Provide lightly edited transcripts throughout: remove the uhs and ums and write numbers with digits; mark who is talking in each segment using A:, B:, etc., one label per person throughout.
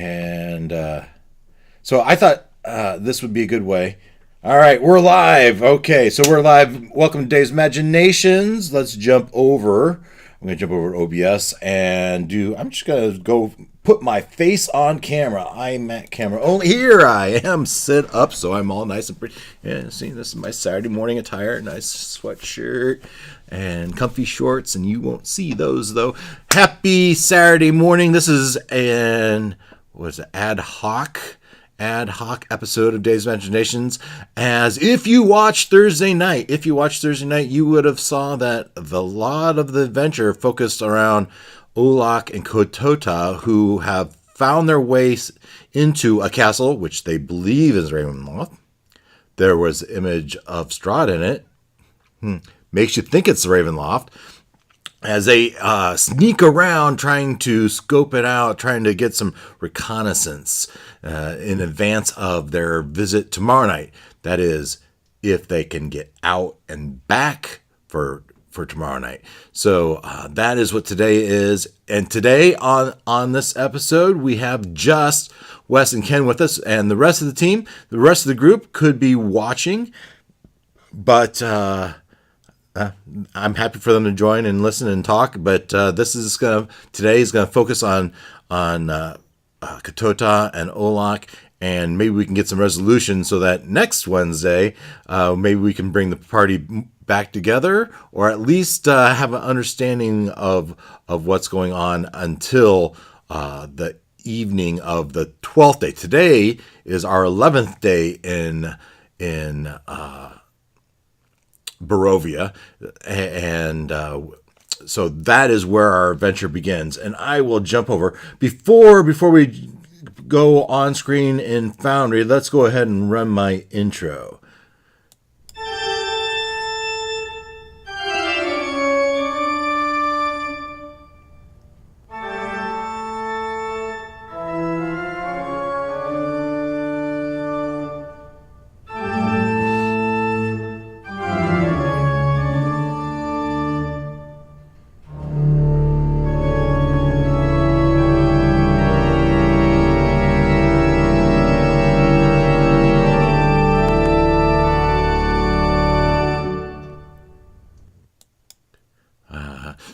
A: And so I thought this would be a good way. All right, we're live. Okay, so we're live. Welcome to Dave's Imaginations. Let's jump over. I'm going to jump over to OBS and I'm just going to go put my face on camera. I'm at camera only. Here I am, sit up, so I'm all nice and pretty. Yeah, see, this is my Saturday morning attire. Nice sweatshirt and comfy shorts, and you won't see those, though. Happy Saturday morning. This is an, ad hoc episode of Dave's Imaginations. As if you watched Thursday night, you would have saw that the lot of the adventure focused around Oloc and Ketotah, who have found their way into a castle, which they believe is Ravenloft. There was an image of Strahd in it. Makes you think it's Ravenloft. As they sneak around trying to scope it out, trying to get some reconnaissance in advance of their visit tomorrow night. That is, if they can get out and back for tomorrow night. So that is what today is. And today on this episode, we have just Wes and Ken with us, and the rest of the team, the rest of the group could be watching, but I'm happy for them to join and listen and talk. But today is gonna focus on Ketotah and Oloc, and maybe we can get some resolution so that next Wednesday, maybe we can bring the party back together, or at least have an understanding of what's going on until the evening of the 12th day. Today is our 11th day in Barovia, and so that is where our adventure begins. And I will jump over before we go on screen in Foundry. Let's go ahead and run my intro.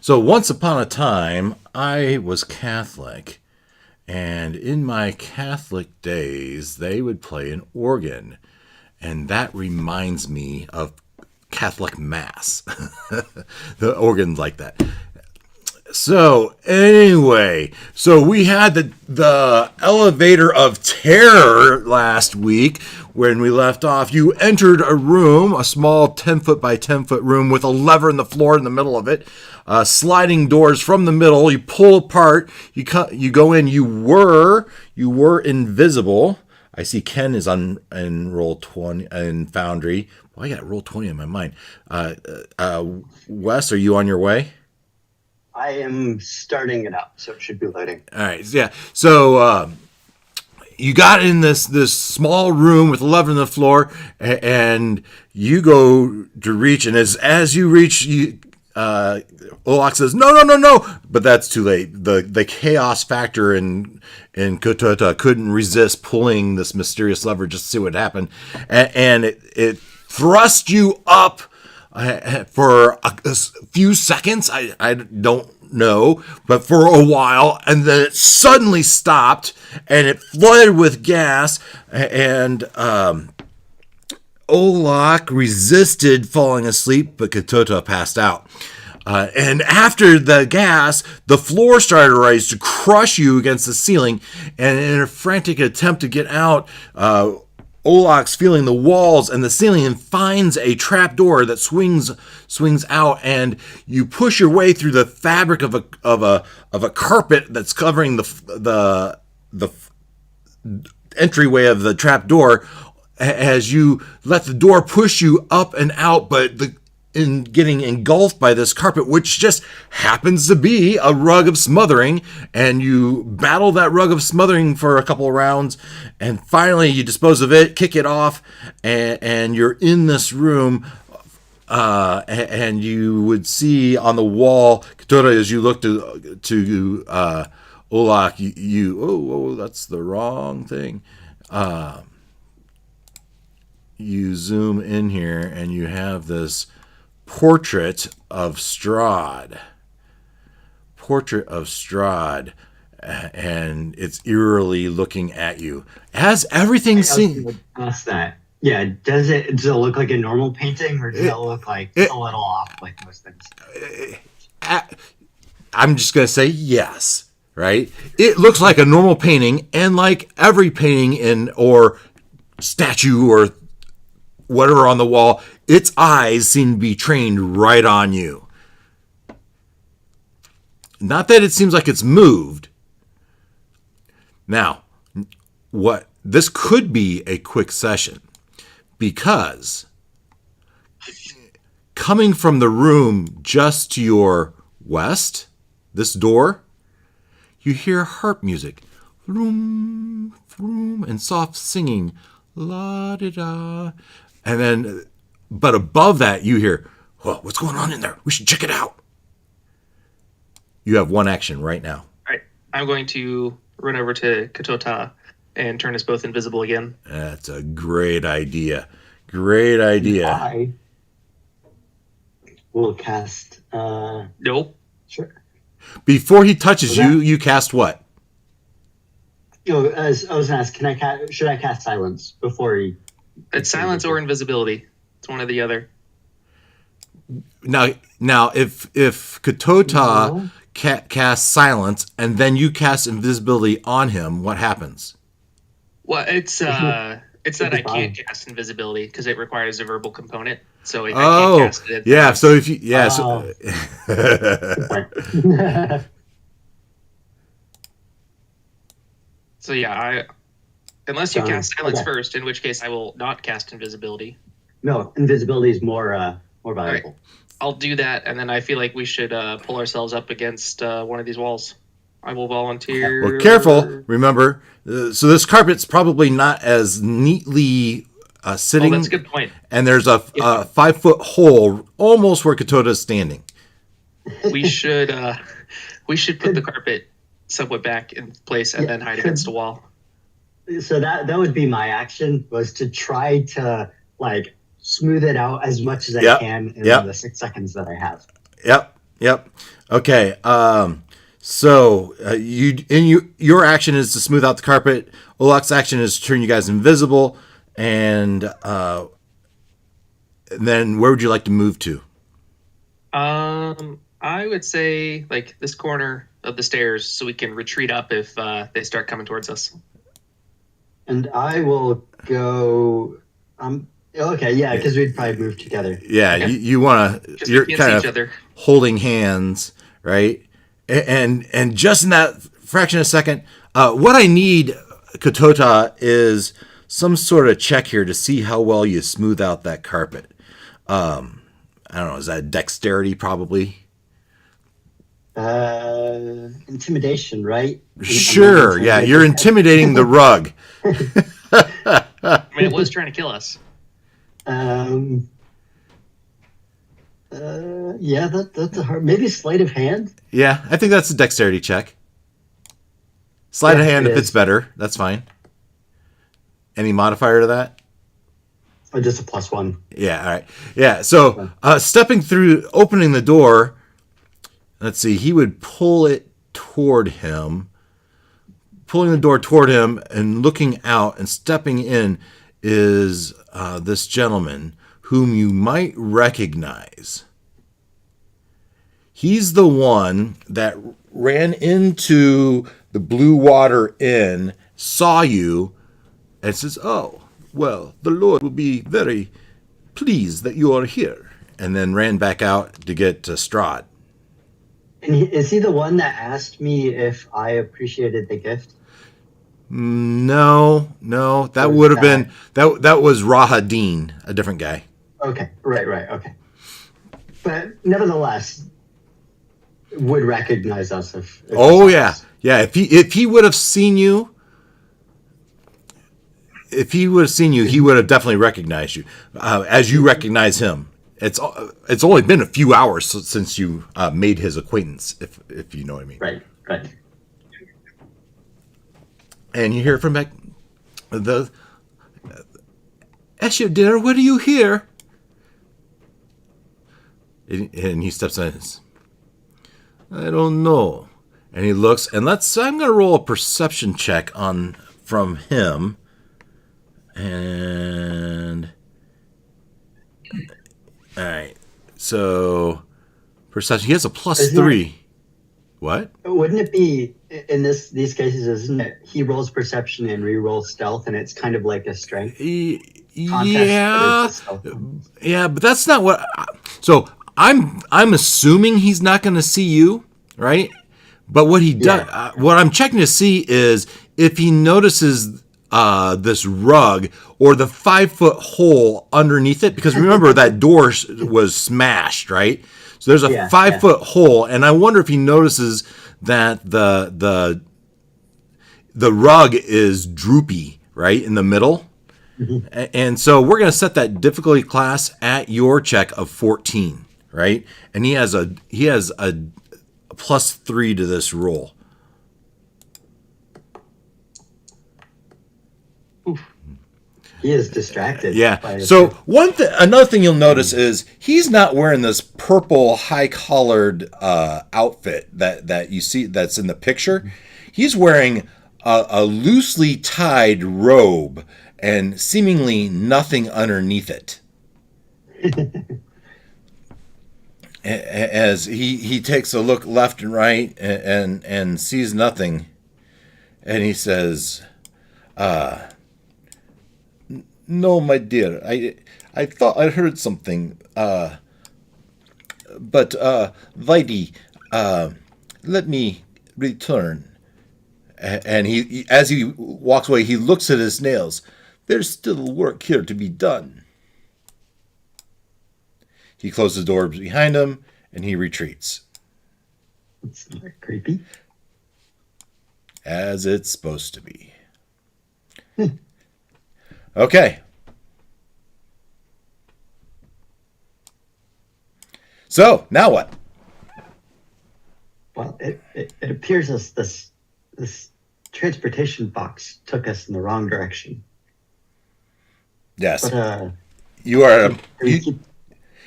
A: So once upon a time, I was Catholic, and in my Catholic days, they would play an organ, and that reminds me of Catholic Mass. The organ's like that. So anyway, we had the elevator of terror last week. When we left off, you entered a room, a small 10-foot by 10-foot room with a lever in the floor in the middle of it. Sliding doors from the middle. You pull apart. You go in. You were invisible. I see Ken is in roll 20 in Foundry. Well, I got roll 20 in my mind. Wes, are you on your way?
B: I am starting it up, so it should be loading.
A: All right. Yeah. So you got in this small room with a lever in the floor, and you go to reach, and as you reach, Oloc says, no, but that's too late. The chaos factor in Ketotah couldn't resist pulling this mysterious lever just to see what happened, and it thrust you up for a few seconds. I don't know, but for a while, and then it suddenly stopped, and it flooded with gas, and Oloc resisted falling asleep, but Ketotah passed out. And after the gas, the floor started to rise to crush you against the ceiling, and in a frantic attempt to get out, Oloc's feeling the walls and the ceiling and finds a trap door that swings out, and you push your way through the fabric of a carpet that's covering the entryway of the trap door, as you let the door push you up and out, but in getting engulfed by this carpet, which just happens to be a rug of smothering, and you battle that rug of smothering for a couple of rounds, and finally you dispose of it, kick it off, and you're in this room, and you would see on the wall, Ketotah, as you look to Oloc, that's the wrong thing. You zoom in here and you have this portrait of Strahd. And it's eerily looking at you. As everything seems.
B: Ask that. Yeah, does it look like a normal painting, or does it look like a little off, like most things?
A: I'm just gonna say yes, right? It looks like a normal painting, and like every painting or statue or whatever on the wall, its eyes seem to be trained right on you. Not that it seems like it's moved. Now, this could be a quick session, because coming from the room just to your west, this door, you hear harp music, vroom, vroom, and soft singing, la da da, and then, but above that, you hear, "Whoa, what's going on in there? We should check it out." You have one action right now.
C: All right, I'm going to run over to Ketotah and turn us both invisible again.
A: That's a great idea. Great idea.
B: I will cast.
C: Nope.
B: Sure.
A: Before he touches you, you cast what?
B: As I was gonna ask, should I cast silence before he?
C: It's silence or invisibility. It's one or the other.
A: Now, if Ketotah casts silence and then you cast invisibility on him, what happens?
C: Well, it's that I can't cast invisibility because it requires a verbal component. So I can't cast it.
A: Yeah. So if you,
C: So yeah, unless you cast silence first, in which case I will not cast invisibility.
B: No, invisibility is more valuable.
C: Right. I'll do that, and then I feel like we should pull ourselves up against one of these walls. I will volunteer.
A: Well, careful. Remember, so this carpet's probably not as neatly sitting.
C: Oh, that's a good point.
A: And there's a 5-foot hole almost where Ketotah is standing.
C: We should put the carpet somewhat back in place and then hide against a wall.
B: So that would be my action, was to try to smooth it out as much as I can in the 6 seconds that I have.
A: Yep. Okay. So your action is to smooth out the carpet. Oloc's action is to turn you guys invisible, and then where would you like to move to?
C: I would say this corner of the stairs, so we can retreat up if they start coming towards us.
B: And I will go. Okay, yeah, because we'd probably move together.
A: Yeah,
C: okay.
A: You want to. You're kind of
C: each other.
A: Holding hands, right? And just in that fraction of a second, what I need, Ketotah, is some sort of check here to see how well you smooth out that carpet. I don't know. Is that dexterity, probably?
B: Intimidation, right?
A: Sure. Yeah, you're intimidating the rug.
C: I mean, it was trying to kill us.
B: Yeah, that's a hard. Maybe sleight of hand.
A: Yeah, I think that's a dexterity check. Sleight of hand, if it's better, that's fine. Any modifier to that?
B: Or just a +1.
A: Yeah, all right. Yeah, so stepping through, opening the door. Let's see. He would pull it toward him. Pulling the door toward him and looking out and stepping in is this gentleman whom you might recognize. He's the one that ran into the Bluewater Inn, saw you, and says, "Oh, well, the Lord will be very pleased that you are here," and then ran back out to get Strahd.
B: And is he the one that asked me if I appreciated the gift?
A: No, that would have been that was Rahadin, a different guy.
B: Okay, right, okay. But nevertheless, would recognize us if
A: oh yeah. If he would have seen you, he would have definitely recognized you, as you recognize him. It's only been a few hours since you made his acquaintance, if you know what I mean.
B: Right.
A: And you hear from back the Escher, dear, what do you hear? And he steps in. I don't know. And he looks, and I'm going to roll a perception check from him. And all right, so perception. He has a +3. What?
B: Wouldn't it be in these cases? Isn't it? He rolls perception and re-rolls stealth, and it's kind of like a strength contest.
A: Yeah, but that's not what. So I'm assuming he's not going to see you, right? But what he does, what I'm checking to see is if he notices this rug or the 5-foot hole underneath it, because remember that door was smashed, right? So there's a 5-foot hole, and I wonder if he notices that the rug is droopy, right, in the middle. Mm-hmm. And so we're going to set that difficulty class at your check of 14, right? And he has a +3 to this roll.
B: He is distracted.
A: Yeah. So another thing you'll notice is he's not wearing this purple high-collared outfit that you see that's in the picture. He's wearing a loosely tied robe and seemingly nothing underneath it. As he takes a look left and right and sees nothing, and he says, "No, my dear, I thought I heard something, but Lady, let me return." And as he walks away, he looks at his nails. There's still work here to be done. He closes the door behind him, and he retreats.
B: It's not creepy.
A: As it's supposed to be. Okay. So, now what?
B: Well, it appears as this transportation box took us in the wrong direction.
A: Yes.
B: But,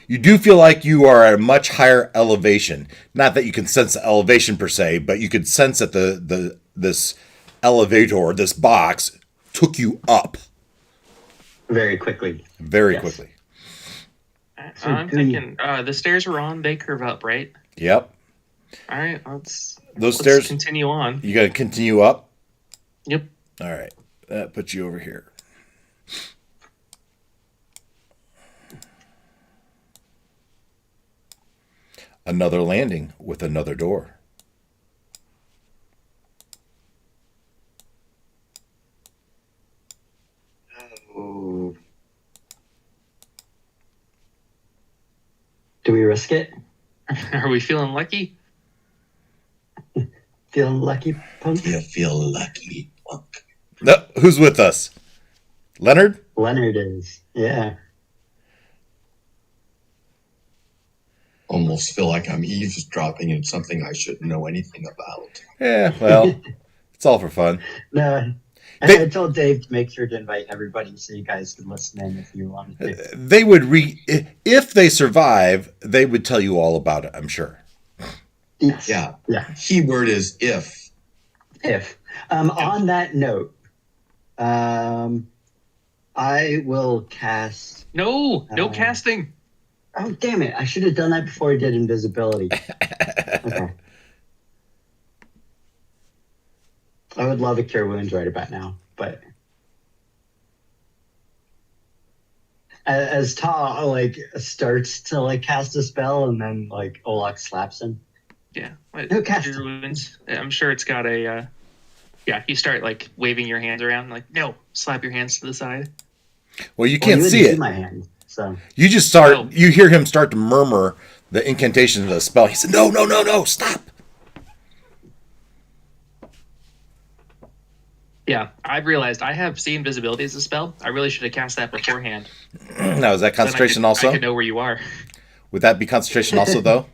A: you do feel like you are at a much higher elevation. Not that you can sense the elevation per se, but you could sense that this elevator, this box, took you up.
B: Very quickly.
A: Very quickly.
C: I'm thinking the stairs we're on, they curve up, right?
A: Yep.
C: All right, let's
A: stairs
C: continue on.
A: You got to continue up?
C: Yep.
A: All right. That puts you over here. Another landing with another door.
B: Oh. Do we risk it?
C: Are we feeling lucky?
B: Feeling lucky, punk?
D: You feel lucky, punk.
A: No, who's with us? Leonard?
B: Leonard is. Yeah.
D: Almost feel like I'm eavesdropping in something I shouldn't know anything about.
A: Yeah, well, it's all for fun.
B: No, I told Dave to make sure to invite everybody so you guys could listen in if you wanted to.
A: They would if they survive, they would tell you all about it, I'm sure.
B: Yes.
D: Yeah.
B: Yeah.
D: Keyword is if.
B: If. On that note, I will cast.
C: No casting.
B: Oh, damn it. I should have done that before I did invisibility. Okay. I would love a cure wounds right about now, but as Tah starts to cast a spell and then Oloc slaps him.
C: Yeah.
B: No cast.
C: Cure wounds. I'm sure it's got a you start waving your hands around no, slap your hands to the side.
A: Well, you can't see it.
B: My hand. So
A: you just start. Oh. You hear him start to murmur the incantation of the spell. He said, "No, stop."
C: Yeah, I've realized I have see invisibility as a spell. I really should have cast that beforehand.
A: Now, is that concentration also?
C: I could know where you are.
A: Would that be concentration also, though?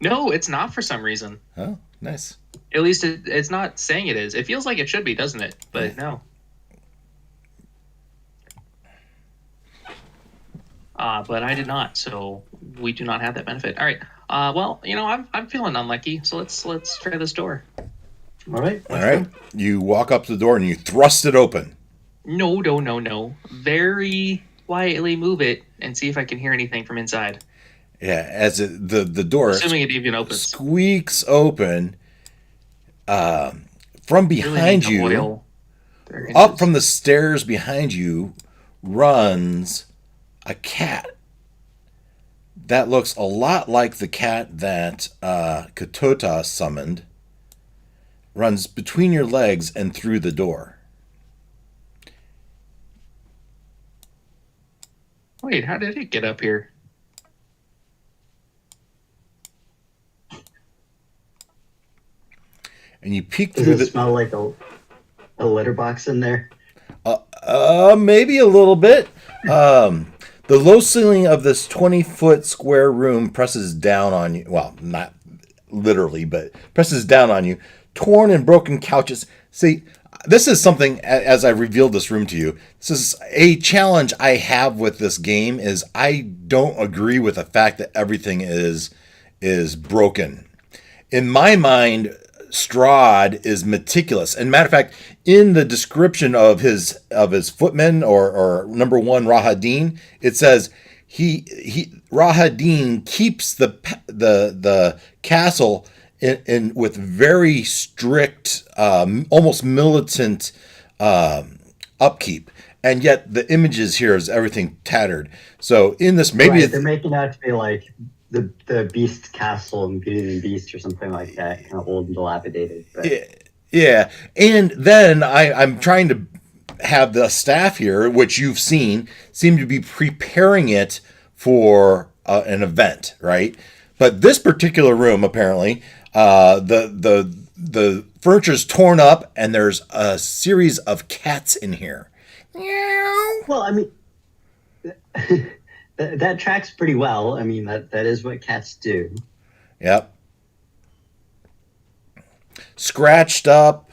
C: No, it's not for some reason.
A: Oh, nice.
C: At least it's not saying it is. It feels like it should be, doesn't it? But no. But I did not, so we do not have that benefit. All right. Well, I'm feeling unlucky, so let's try this door.
B: All right.
A: All right. Go. You walk up to the door and you thrust it open.
C: No. Very quietly move it and see if I can hear anything from inside.
A: Yeah, as the door,
C: assuming it even opens,
A: squeaks open. From behind you, up from the stairs behind you, runs a cat that looks a lot like the cat that Ketotah summoned. Runs between your legs and through the door.
C: Wait, how did it get up here?
A: And you peek
B: through. Does it smell like a litter box in there?
A: Maybe a little bit. The low ceiling of this 20-foot square room presses down on you. Well, not literally, but presses down on you. Torn and broken couches. See, this is something, as I revealed this room to you, this is a challenge I have with this game, is I don't agree with the fact that everything is broken. In my mind, Strahd is meticulous. And matter of fact, in the description of his footman or number one Rahadin, it says Rahadin keeps the castle in with very strict, almost militant upkeep, and yet the images here is everything tattered. So in this, maybe
B: they're making out to be like the Beast's castle in Beauty and the Beast or something like that, kind of old and dilapidated. But.
A: Yeah, and then I'm trying to have the staff here, which you've seen, seem to be preparing it for an event, right? But this particular room, apparently, the furniture's torn up, and there's a series of cats in here.
B: Well, I mean, that tracks pretty well. I mean, that is what cats do.
A: Yep. Scratched up,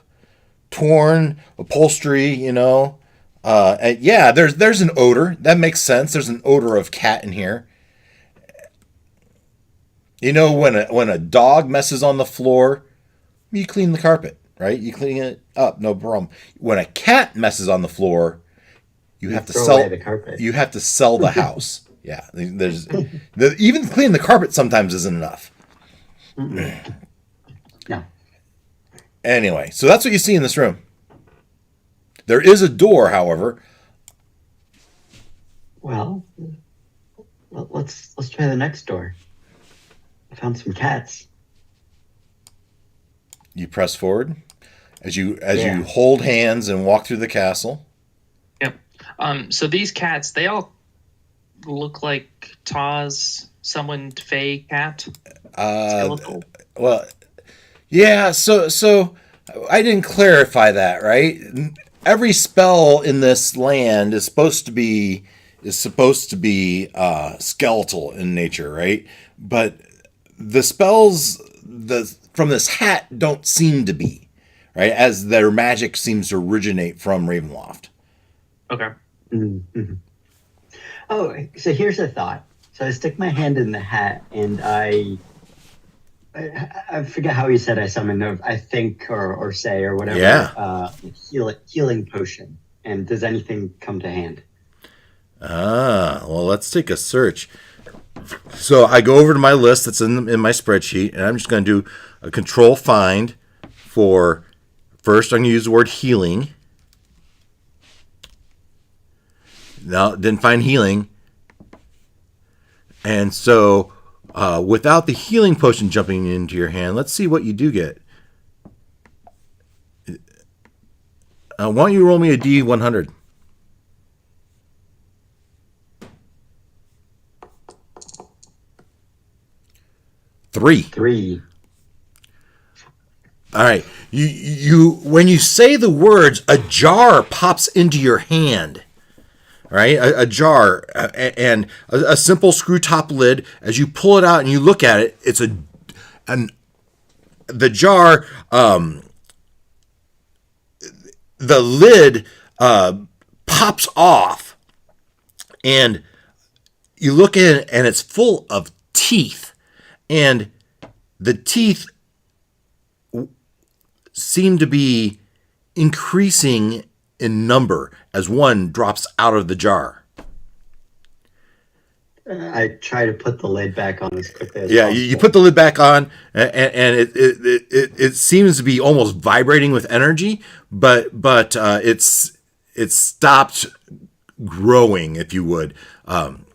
A: torn upholstery, yeah, there's an odor. That makes sense. There's an odor of cat in here. When a dog messes on the floor, you clean the carpet, right? You clean it up, no problem. When a cat messes on the floor, you have to sell
B: the carpet.
A: You have to sell the house. Yeah, even cleaning the carpet sometimes isn't enough.
B: No.
A: Anyway, so that's what you see in this room. There is a door, however.
B: Well, let's try the next door. I found some cats.
A: You press forward as you hold hands and walk through the castle.
C: Yep. So these cats, they all look like Tah's summoned Fey cat. Skeletal.
A: Well, yeah. So I didn't clarify that, right? Every spell in this land is supposed to be skeletal in nature, right? But the spells from this hat don't seem to be, right? As their magic seems to originate from Ravenloft.
C: Okay.
B: Mm-hmm. Oh, so here's a thought. So I stick my hand in the hat, and I forget how he said I summoned. I think or say or whatever.
A: Yeah.
B: Healing potion. And does anything come to hand?
A: Well, let's take a search. So I go over to my list that's in my spreadsheet, and I'm just going to do a control find for. First, I'm going to use the word healing. No, didn't find healing. And so, without the healing potion jumping into your hand, let's see what you do get. Why don't you roll me a D100? Three. All right. You when you say the words, a jar pops into your hand. Right, a jar and a simple screw top lid. As you pull it out and you look at it, it's an the jar, the lid pops off, and you look in it, and it's full of teeth, and the teeth seem to be increasing in number as one drops out of the jar.
B: I try to put the lid back on as quickly as
A: Yeah,
B: possible.
A: you put the lid back on, and it seems to be almost vibrating with energy, but it's stopped growing, if you would, and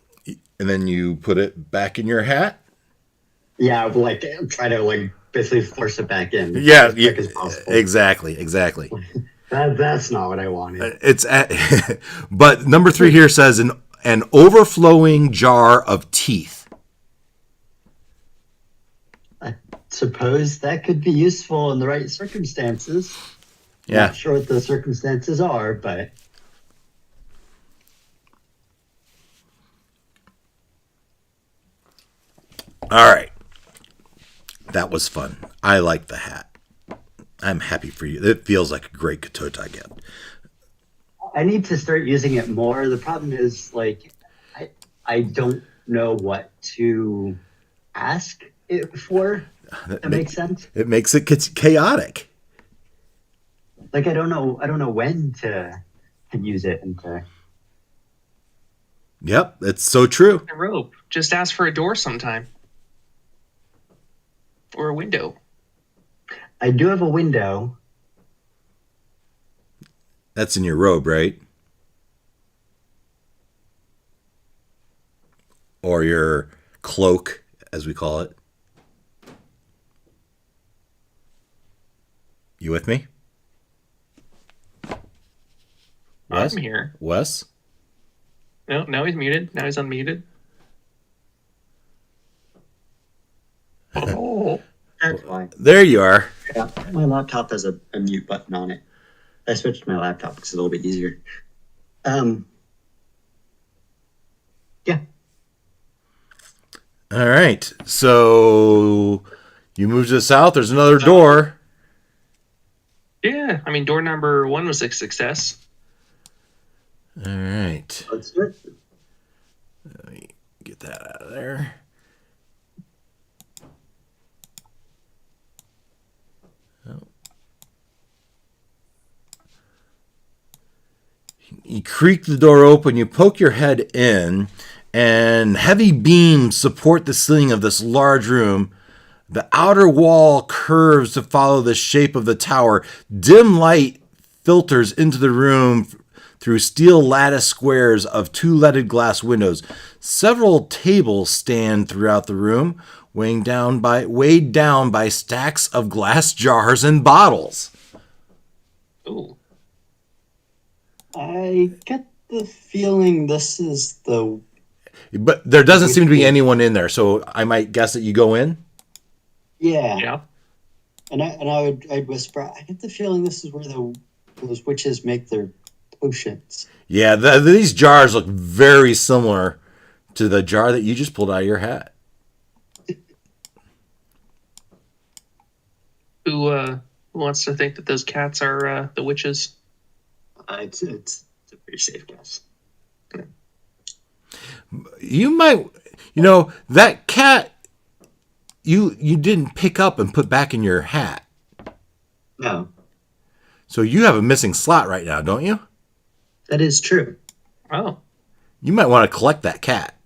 A: then you put it back in your hat.
B: Yeah, like try to like basically force it back in.
A: Yeah,
B: as quick as possible.
A: exactly.
B: That's not what I wanted.
A: But number 3 here says an overflowing jar of teeth.
B: I suppose that could be useful in the right circumstances.
A: Yeah.
B: Not sure what the circumstances are, but
A: all right. That was fun. I like the hat. I'm happy for you. It feels like a great Ketotah gift.
B: I need to start using it more. The problem is, like, I don't know what to ask it for. That makes sense.
A: It makes it chaotic.
B: Like, I don't know when to use it and to.
A: Yep, it's so true.
C: A rope. Just ask for a door sometime. Or a window.
B: I do have a window.
A: That's in your robe, right? Or your cloak, as we call it. You with me? Wes?
C: I'm here.
A: Wes?
C: No, now he's muted. Now he's unmuted. Oh.
B: That's fine.
A: There you are.
B: Yeah, my laptop has a mute button on it. I switched to my laptop because it's a little bit easier. Yeah.
A: All right. So you move to the south. There's another door.
C: Yeah, I mean, door number 1 was a success.
A: All right.
B: Let's do it.
A: Let me get that out of there. You creak the door open, you poke your head in, and heavy beams support the ceiling of this large room. The outer wall curves to follow the shape of the tower. Dim light filters into the room through steel lattice squares of 2 leaded glass windows. Several tables stand throughout the room, weighed down by stacks of glass jars and bottles.
C: Ooh.
B: I get the feeling this is the.
A: But there doesn't seem to be anyone in there, so I might guess that you go in.
B: Yeah.
C: Yeah.
B: And I'd whisper. I get the feeling this is where those witches make their potions.
A: Yeah, these jars look very similar to the jar that you just pulled out of your hat.
C: Who wants to think that those cats are the witches?
B: It's a pretty safe guess.
A: You might, that cat you didn't pick up and put back in your hat.
B: No.
A: So you have a missing slot right now, don't you?
B: That is true.
C: Oh.
A: You might want to collect that cat.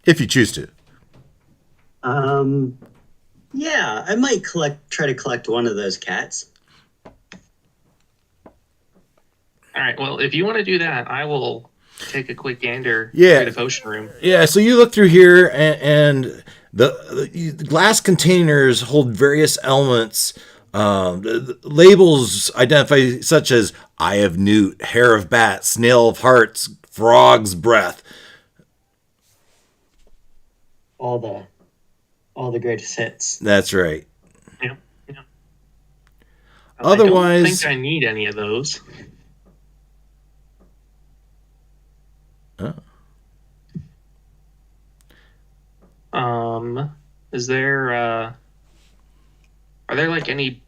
A: If you choose to.
B: Yeah, I might try to collect one of those cats.
C: All right. Well, if you want to do that, I will take a quick gander
A: Yeah.
C: through the potion room.
A: Yeah, so you look through here, and the glass containers hold various elements. The labels identify such as Eye of Newt, Hair of Bat, Snail of Hearts, Frog's Breath.
B: All the greatest hits.
A: That's right.
C: Yeah.
A: Otherwise,
C: I don't think I need any of those.
A: Oh.
C: Is there Are there like any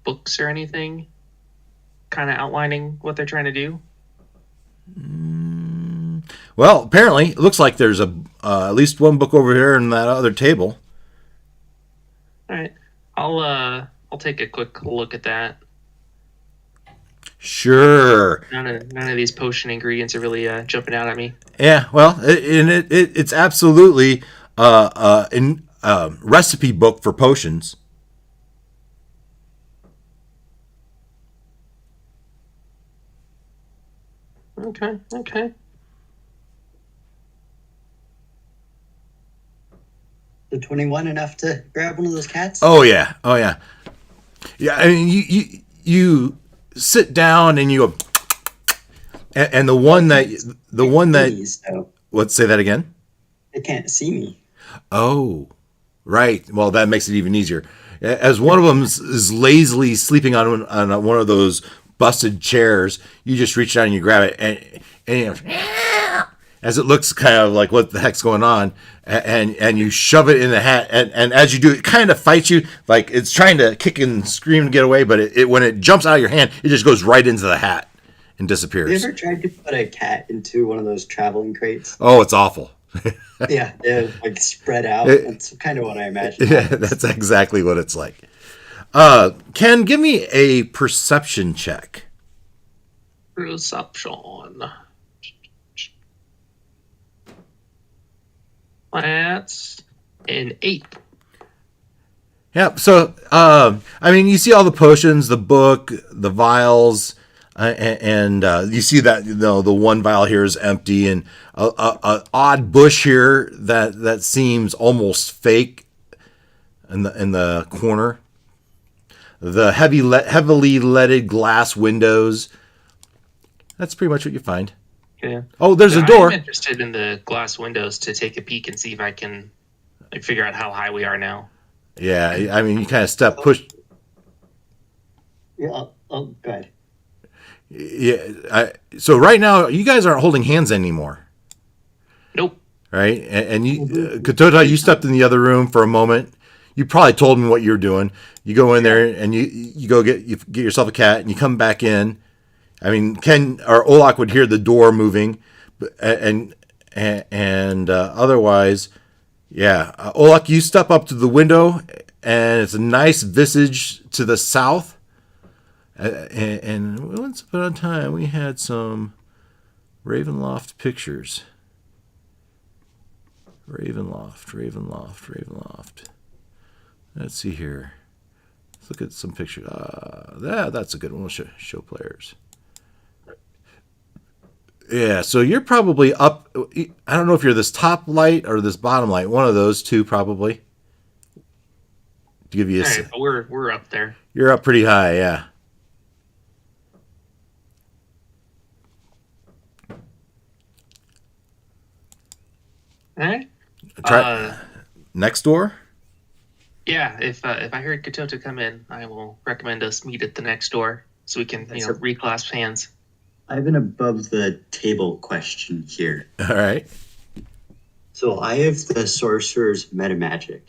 C: books or anything kind of outlining what they're trying to do?
A: Well, apparently, it looks like there's at least one book over here in that other table.
C: All right, I'll take a quick look at that.
A: Sure.
C: None of these potion ingredients are really jumping out at me.
A: Yeah, well, it's absolutely a recipe book for potions.
C: Okay.
B: The 21 enough to grab one of those cats?
A: Oh yeah. Yeah, I mean you sit down and you go, and the one that let's say that again.
B: They can't see me.
A: Oh, right. Well, that makes it even easier. As one of them is lazily sleeping on one of those busted chairs, you just reach down and you grab it, and you know, as it looks kind of like what the heck's going on, and you shove it in the hat, and as you do, it kind of fights you, like it's trying to kick and scream to get away, but it when it jumps out of your hand, it just goes right into the hat and disappears.
B: Have you ever tried to put a cat into one of those traveling crates?
A: Oh, it's awful.
B: Yeah, they're like spread out. That's kind of what I imagine.
A: Yeah, that's exactly what it's like. Ken, give me a perception check.
C: Perception. That's an 8.
A: Yeah, so, I mean, you see all the potions, the book, the vials, and you see that, you know, the one vial here is empty, and a odd bush here that seems almost fake in the corner. The heavily leaded glass windows. That's pretty much what you find.
C: Yeah.
A: Oh, there's a door.
C: I'm interested in the glass windows to take a peek and see if I can figure out how high we are now.
A: Yeah, I mean, you kind of push.
B: Yeah, go ahead.
A: Yeah, so right now, you guys aren't holding hands anymore.
C: Nope.
A: Right? And you, Ketotah, you stepped in the other room for a moment. You probably told me what you're doing. You go in there and you go get yourself a cat, and you come back in. I mean, Ken or Oloc would hear the door moving, and otherwise, yeah. Oloc, you step up to the window, and it's a nice visage to the south. And once upon a time, we had some Ravenloft pictures. Ravenloft. Let's see here. Let's look at some pictures. That's a good one. We'll show players. Yeah, so you're probably up. I don't know if you're this top light or this bottom light. One of those two, probably. To give you a.
C: All right, but we're up there.
A: You're up pretty high, yeah.
C: All right.
A: Try next door.
C: Yeah, if I heard Ketotah come in, I will recommend us meet at the next door so we can reclasp hands.
B: I have an above the table question here.
A: All right.
B: So I have the Sorcerer's Metamagic.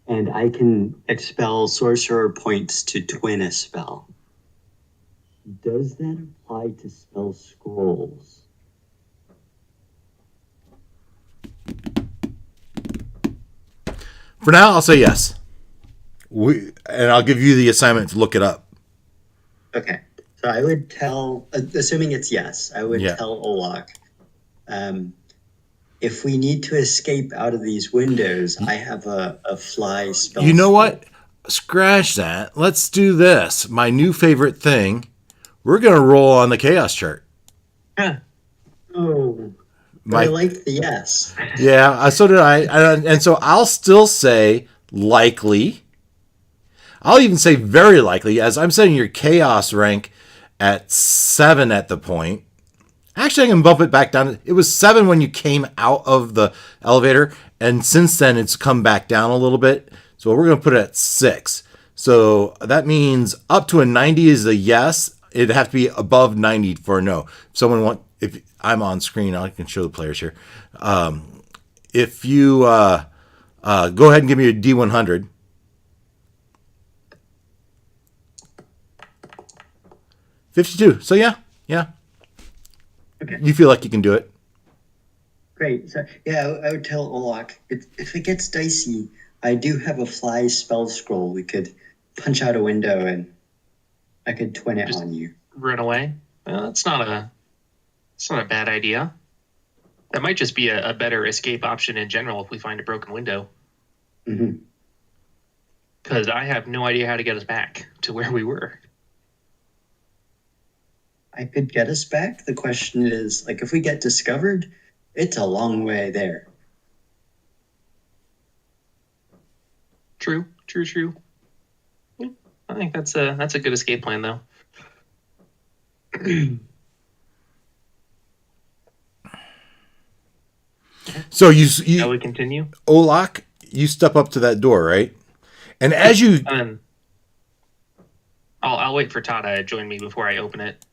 B: And I can expel Sorcerer points to twin a spell. Does that apply to spell scrolls?
A: For now, I'll say yes. And I'll give you the assignment to look it up.
B: Okay. So I would tell, assuming it's yes, I would tell Oloc, if we need to escape out of these windows, I have a fly spell.
A: You know what? Scratch that. Let's do this. My new favorite thing. We're going to roll on the chaos chart.
C: Yeah.
B: Oh, I like the yes.
A: Yeah, so did I. And so I'll still say likely. I'll even say very likely, as I'm setting your chaos rank at 7 at the point. Actually, I can bump it back down. It was 7 when you came out of the elevator, and since then it's come back down a little bit. So we're going to put it at 6. So that means up to a 90 is a yes. It'd have to be above 90 for a no. If I'm on screen, I can show the players here. If you go ahead and give me a D100. 52. So yeah.
B: Okay.
A: You feel like you can do it.
B: Great. So yeah, I would tell Oloc, if it gets dicey, I do have a fly spell scroll. We could punch out a window and I could twin it
C: Just
B: on you.
C: run away. Well, it's not a bad idea. That might just be a better escape option in general if we find a broken window.
B: Mm-hmm.
C: Because I have no idea how to get us back to where we were.
B: I could get us back. The question is, like, if we get discovered, it's a long way there.
C: True. Yeah, I think that's a good escape plan, though.
A: So
C: Shall we continue?
A: Oloc, you step up to that door, right? And as you,
C: I'll wait for Tah to join me before I open it.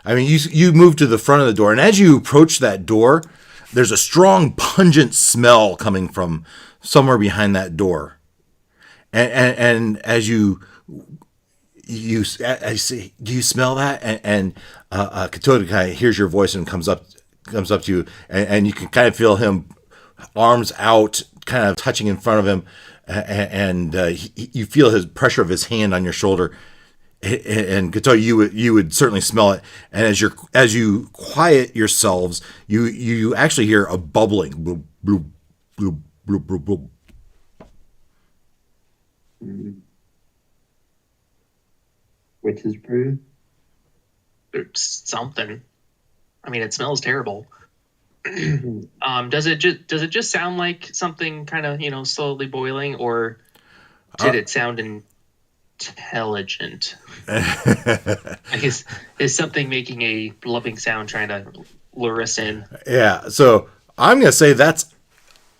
A: I mean, you move to the front of the door, and as you approach that door, there's a strong, pungent smell coming from somewhere behind that door. And as I say, do you smell that? And Ketotah kind of hears your voice and comes up to you, and you can kind of feel him, arms out, kind of touching in front of him, and you feel his pressure of his hand on your shoulder. And Ketotah, you would certainly smell it. And as you quiet yourselves, you actually hear a bubbling, bloop, bloop, bloop, bloop, bloop, bloop.
B: Witch's brew.
C: It's something. I mean, it smells terrible. Does it just sound like something kind of slowly boiling, or did it sound intelligent? I guess is something making a blubbing sound trying to lure us in?
A: Yeah. So I'm gonna say that's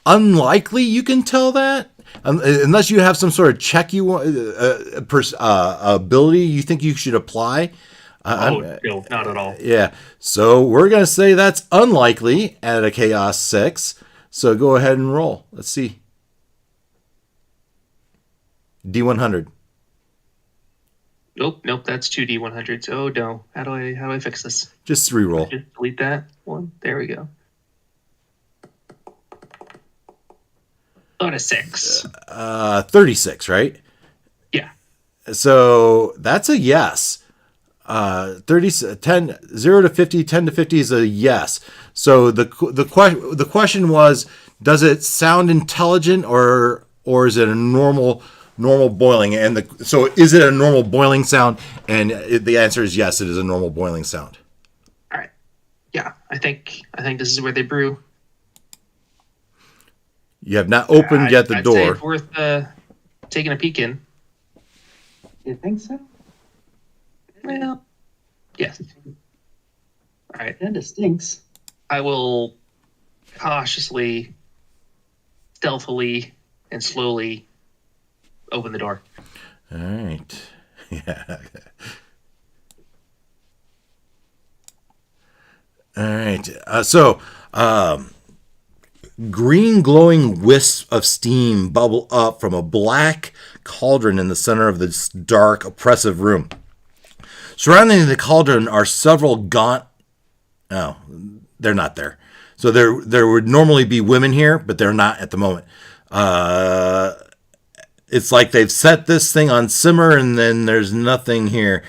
A: unlikely. You can tell that. Unless you have some sort of check you want, ability you think you should apply.
C: No, not at all.
A: Yeah. So we're going to say that's unlikely at a Chaos 6. So go ahead and roll. Let's see. D100.
C: Nope. That's 2D100s. Oh no. How do I fix this?
A: Just re-roll.
C: Just delete that one. There we go. On a 6.
A: 36, right?
C: Yeah.
A: So that's a yes. 0 to 50, 10 to 50 is a yes. So the question was, does it sound intelligent or is it a normal boiling? And so is it a normal boiling sound? And the answer is yes, it is a normal boiling sound.
C: All right. Yeah, I think this is where they brew.
A: You have not opened yet the
C: I'd
A: door.
C: say it's worth taking a peek in.
B: You think so?
C: Well, yes. All right.
B: That stinks.
C: I will cautiously, stealthily, and slowly open the door.
A: All right. Yeah. All right. Green glowing wisps of steam bubble up from a black cauldron in the center of this dark, oppressive room. Surrounding the cauldron are several gaunt... Oh, they're not there. So there would normally be women here, but they're not at the moment. It's like they've set this thing on simmer and then there's nothing here.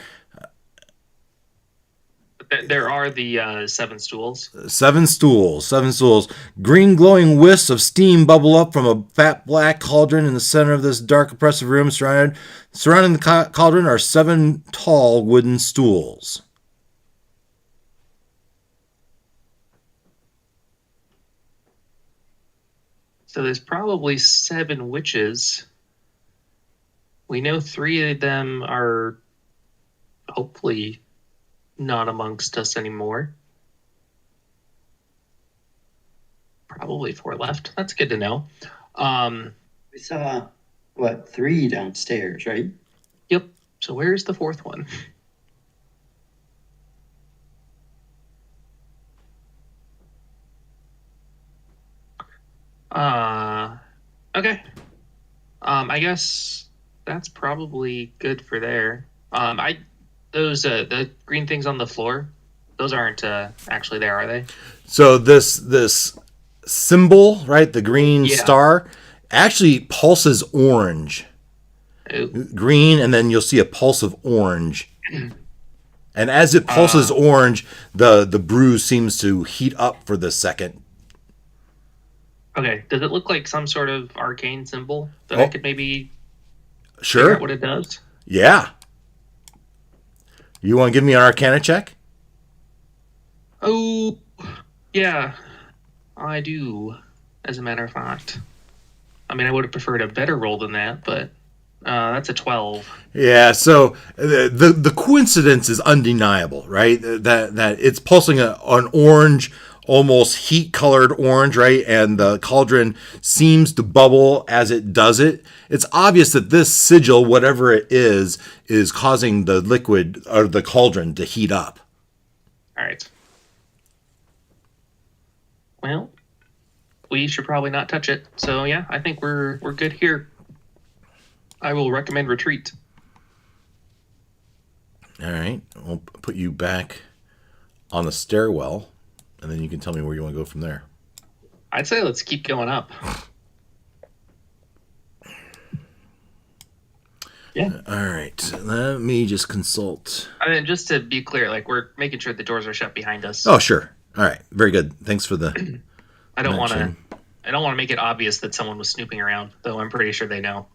C: There are the 7 stools.
A: 7 stools. Green glowing wisps of steam bubble up from a fat black cauldron in the center of this dark, oppressive room. Surrounding the cauldron are 7 tall wooden stools.
C: So there's probably 7 witches. We know 3 of them are hopefully not amongst us anymore. Probably 4 left. That's good to know.
B: We saw, 3 downstairs, right?
C: Yep. So where's the 4th one? Okay. I guess that's probably good for there. Those the green things on the floor, those aren't actually there, are they?
A: So this symbol, right, the green star, actually pulses orange.
C: Ooh.
A: Green, and then you'll see a pulse of orange. And as it pulses orange, the bruise seems to heat up for the second.
C: Okay. Does it look like some sort of arcane symbol that I could maybe
A: Sure.
C: figure out what it does?
A: Yeah. You want to give me an Arcana check?
C: Oh, yeah, I do. As a matter of fact, I mean, I would have preferred a better roll than that, but that's a 12.
A: Yeah. So the coincidence is undeniable, right? That it's pulsing an orange, almost heat-colored orange, right? And the cauldron seems to bubble as it does it. It's obvious that this sigil, whatever it is causing the liquid or the cauldron to heat up.
C: All right. Well, we should probably not touch it. So yeah, I think we're good here. I will recommend retreat.
A: All right. We'll put you back on the stairwell, and then you can tell me where you want to go from there.
C: I'd say let's keep going up. Yeah.
A: All right. Let me just consult.
C: I mean, just to be clear, like we're making sure the doors are shut behind us.
A: Oh, sure. All right. Very good. Thanks for the
C: I don't want to make it obvious that someone was snooping around, though I'm pretty sure they know.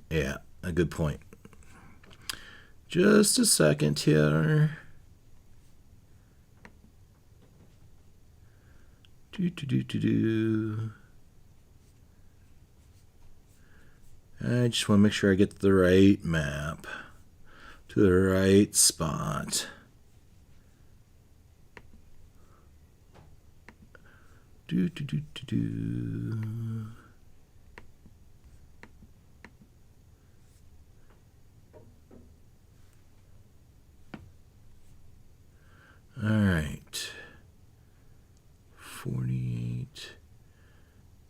A: Yeah, a good point. Just a second here. I just want to make sure I get the right map to the right spot. All right. 48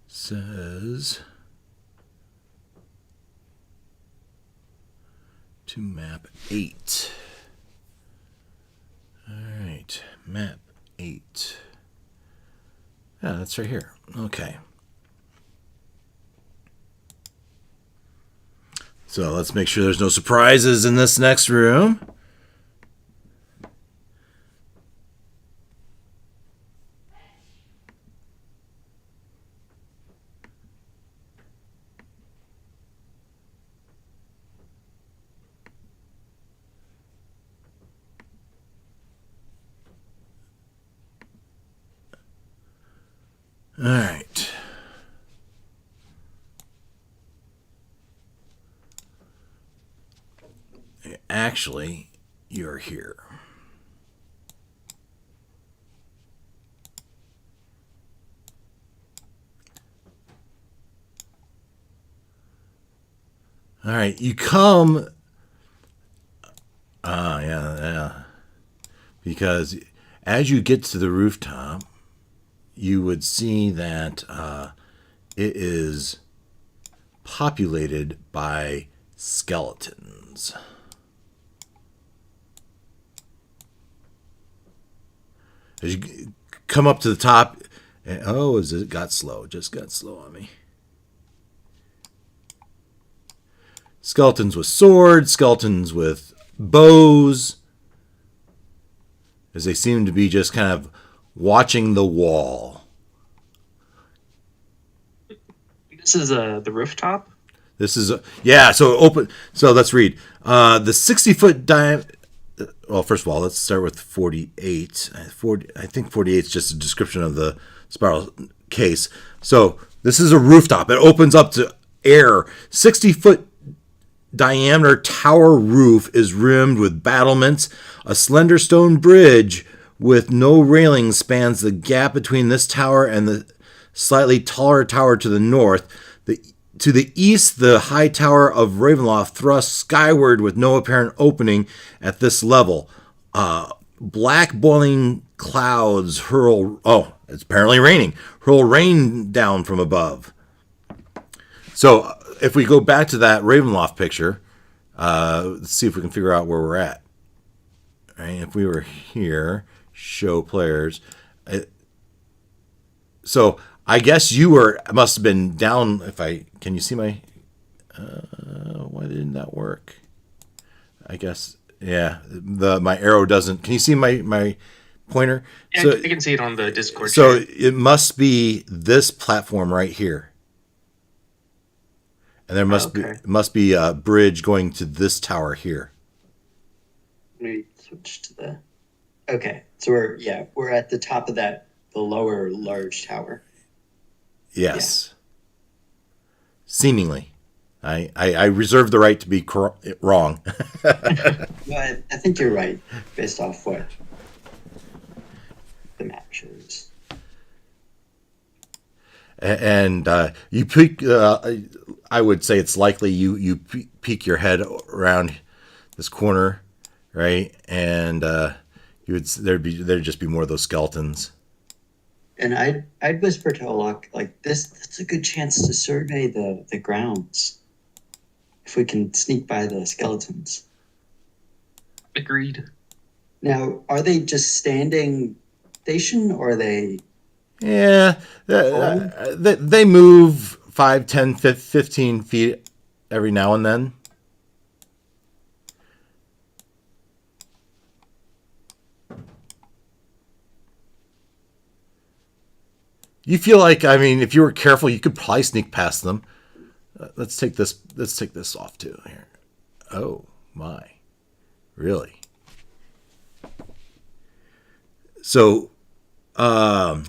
A: says to map 8. All right, map 8. Yeah, that's right here. Okay. So let's make sure there's no surprises in this next room. All right. Actually, you're here. All right, you come. Yeah. Because as you get to the rooftop, you would see that it is populated by skeletons. As you come up to the top, and it got slow. It just got slow on me. Skeletons with swords, skeletons with bows, as they seem to be just kind of watching the wall.
C: This is the rooftop?
A: This is so open. So let's read. The 60-foot diameter. Well, first of all, let's start with 48. I think 48 is just a description of the spiral case. So this is a rooftop. It opens up to air. 60-foot diameter tower roof is rimmed with battlements. A slender stone bridge with no railing spans the gap between this tower and the slightly taller tower to the north. To the east, the high tower of Ravenloft thrusts skyward with no apparent opening at this level. Black boiling clouds it's apparently raining. Hurl rain down from above. So if we go back to that Ravenloft picture, Let's see if we can figure out where we're at. Right? If we were here, show players. So I guess you must have been down. Can you see my? Why didn't that work? I guess my arrow doesn't. Can you see my pointer?
C: Yeah,
A: So,
C: I can see it on the Discord.
A: So
C: chat.
A: it must be this platform right here, and there must be a bridge going to this tower here.
B: Let me switch to the. Okay, so we're at the top of the lower large tower.
A: Yes. Yeah. Seemingly. I reserve the right to be wrong.
B: Well, I think you're right, based off what the map shows.
A: And you peek. I would say it's likely you peek your head around this corner, right? And there'd just be more of those skeletons.
B: And I'd whisper to Oloc, like, that's a good chance to survey the grounds. If we can sneak by the skeletons.
C: Agreed.
B: Now, are they just standing station, or are they...
A: Yeah, they move 5, 10, 15 feet every now and then. You feel like, if you were careful, you could probably sneak past them. Let's take this off too here. Oh my, really? So, as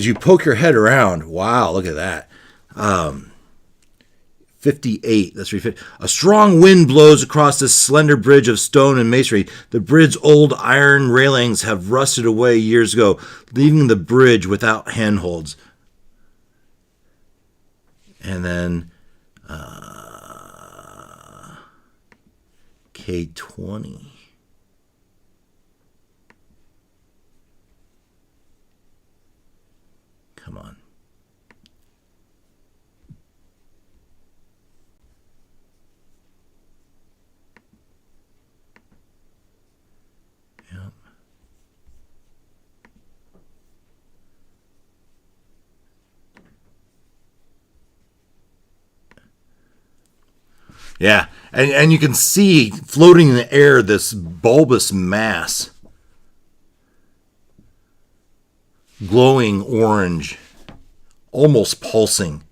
A: you poke your head around, wow, look at that. 58. That's 350. A strong wind blows across this slender bridge of stone and masonry. The bridge's old iron railings have rusted away years ago, leaving the bridge without handholds. And then K20. Come on. Yep. Yeah, and you can see floating in the air this bulbous mass. Glowing orange, almost pulsing.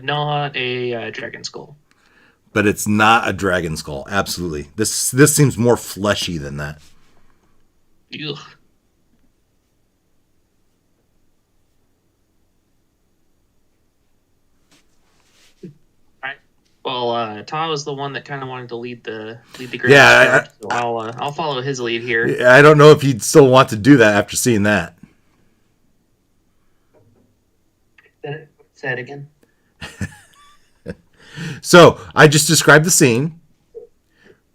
C: Not a dragon skull.
A: But it's not a dragon skull, absolutely. This seems more fleshy than that.
C: Ugh. Well, Tah was the one that kind of wanted to lead the group.
A: Yeah,
C: so I'll follow his lead here.
A: I don't know if he'd still want to do that after seeing that.
B: Say it again.
A: So I just described the scene.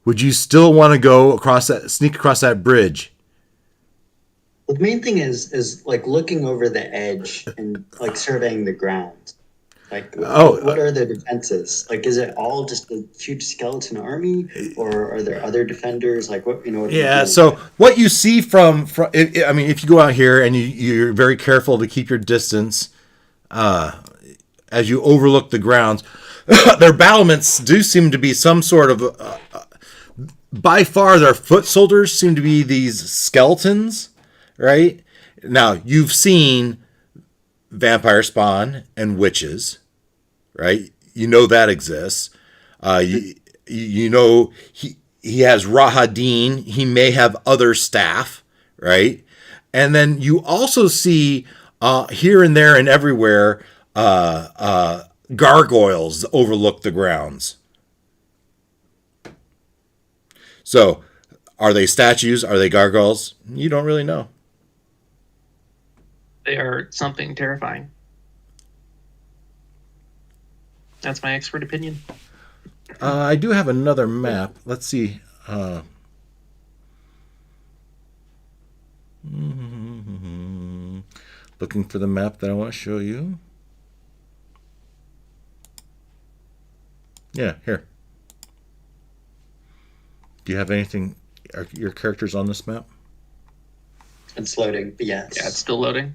A: Would you still want to sneak across that bridge?
B: Well, the main thing is like looking over the edge and like surveying the ground. Like, what are the defenses? Like, is it all just a huge skeleton army, or are there other defenders? Like, what?
A: Yeah. So what you see from if you go out here and you're very careful to keep your distance, as you overlook the grounds, their battlements do seem to be some sort of. By far, their foot soldiers seem to be these skeletons, right? Now you've seen vampire spawn and witches, right? You know that exists. You know he has Rahadin. He may have other staff, right? And then you also see here and there and everywhere gargoyles overlook the grounds. So, are they statues? Are they gargoyles? You don't really know.
C: They are something terrifying. That's my expert opinion.
A: I do have another map. Let's see. Looking for the map that I want to show you. Yeah, here. Do you have anything? Are your characters on this map?
B: It's loading, but yes.
C: Yeah, it's still loading.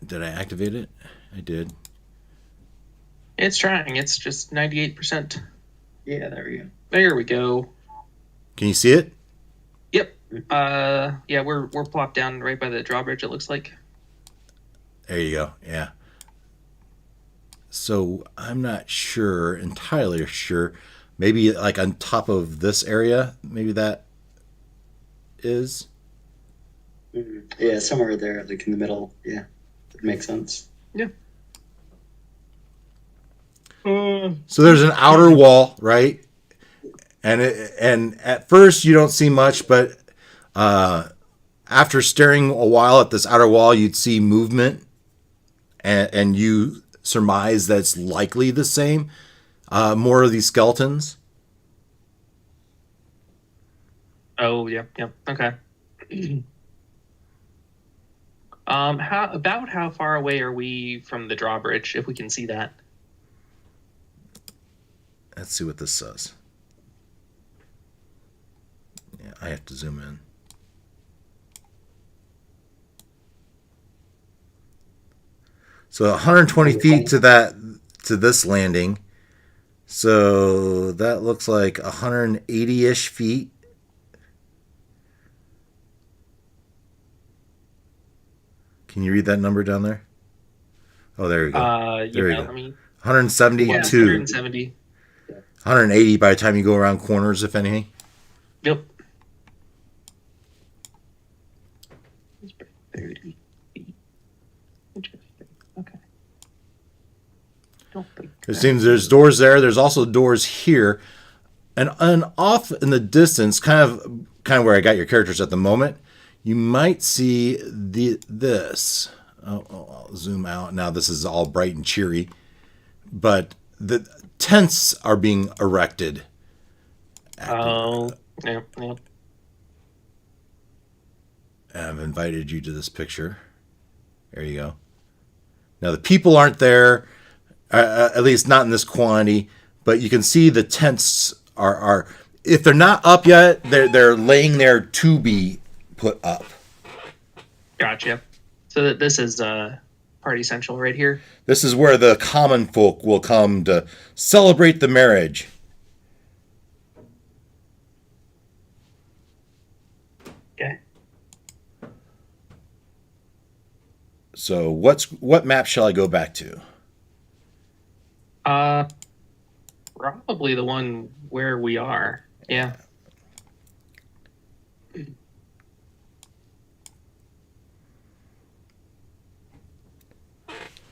A: Did I activate it? I did.
C: It's trying. It's just 98%.
B: Yeah, there we go.
C: There we go.
A: Can you see it?
C: Yep. Yeah, we're plopped down right by the drawbridge, it looks like.
A: There you go. Yeah. So I'm not sure, entirely sure. Maybe like on top of this area, maybe that is.
B: Yeah, somewhere there, like in the middle. Yeah, it makes sense.
C: Yeah.
A: So there's an outer wall, right? And at first you don't see much, but after staring a while at this outer wall, you'd see movement, and you surmise that's likely the same. More of these skeletons.
C: Oh, yep. Okay. How far away are we from the drawbridge, if we can see that?
A: Let's see what this says. Yeah, I have to zoom in. So 120 feet to this landing. So that looks like 180-ish feet. Can you read that number down there? Oh, there you go. There you go. 172.
C: Yeah, 170.
A: 180 by the time you go around corners, if anything.
C: Yep. 30 feet. Interesting. Okay.
A: It seems there's doors there. There's also doors here, and off in the distance, kind of where I got your characters at the moment. You might see this. I'll zoom out. Now this is all bright and cheery, but the tents are being erected.
C: Oh, yeah.
A: I've invited you to this picture. There you go. Now the people aren't there, at least not in this quantity, but you can see the tents are if they're not up yet, they're laying there to be put up.
C: Gotcha. So this is Party Central right here.
A: This is where the common folk will come to celebrate the marriage.
C: Okay.
A: So what map shall I go back to?
C: Probably the one where we are. Yeah.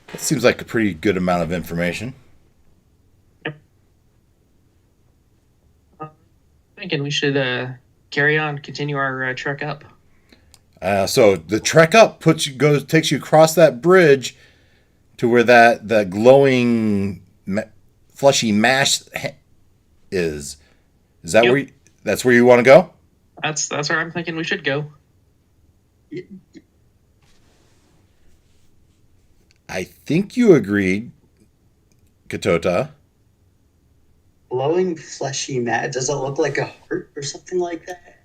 A: That seems like a pretty good amount of information.
C: Thinking we should carry on, continue our trek up.
A: So the trek up takes you across that bridge to where that glowing fleshy mash is. Is that
C: Yep.
A: that's where you want to go?
C: That's where I'm thinking we should go.
A: I think you agreed, Ketotah.
B: Glowing fleshy mat. Does it look like a heart or something like that?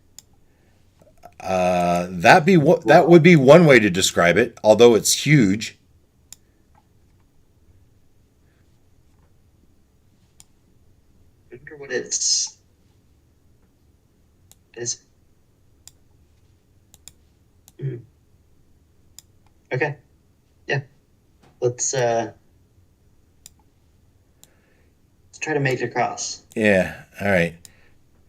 A: That would be one way to describe it, although it's huge.
B: I wonder what it is. Okay. Yeah. Let's try to make it across.
A: Yeah. All right.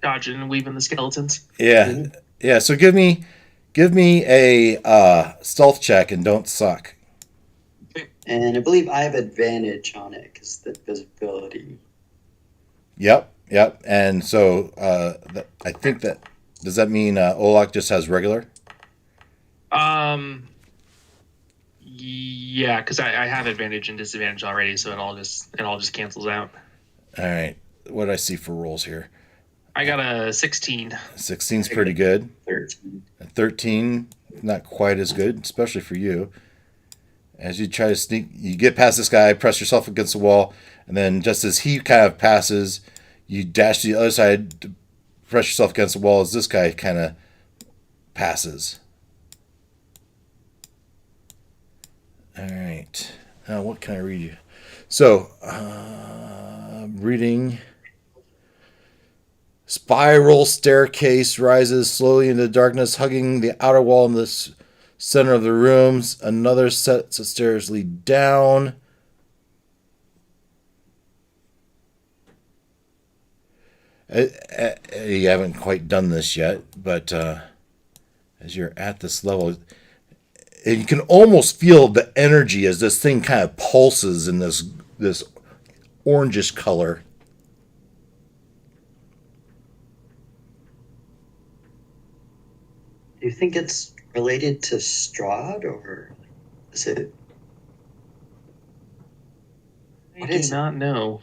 C: Dodging and weaving the skeletons.
A: Yeah.
B: Mhm.
A: Yeah. So give me a stealth check and don't suck.
B: And I believe I have advantage on it because the visibility.
A: Yep. And so I think that does that mean Oloc just has regular?
C: Yeah, because I have advantage and disadvantage already, so it all just cancels out.
A: All right. What did I see for rolls here?
C: I got a 16.
A: 16's pretty good.
B: 13.
A: 13 not quite as good, especially for you. As you try to sneak, you get past this guy, press yourself against the wall, and then just as he kind of passes, you dash to the other side to press yourself against the wall as this guy kind of passes. All right. Now, what can I read you? So, reading. Spiral staircase rises slowly into darkness, hugging the outer wall in the center of the rooms. Another set of stairs lead down. You haven't quite done this yet, but as you're at this level, and you can almost feel the energy as this thing kind of pulses in this orangish color.
B: Do you think it's related to Strahd, or is it?
C: I do not know.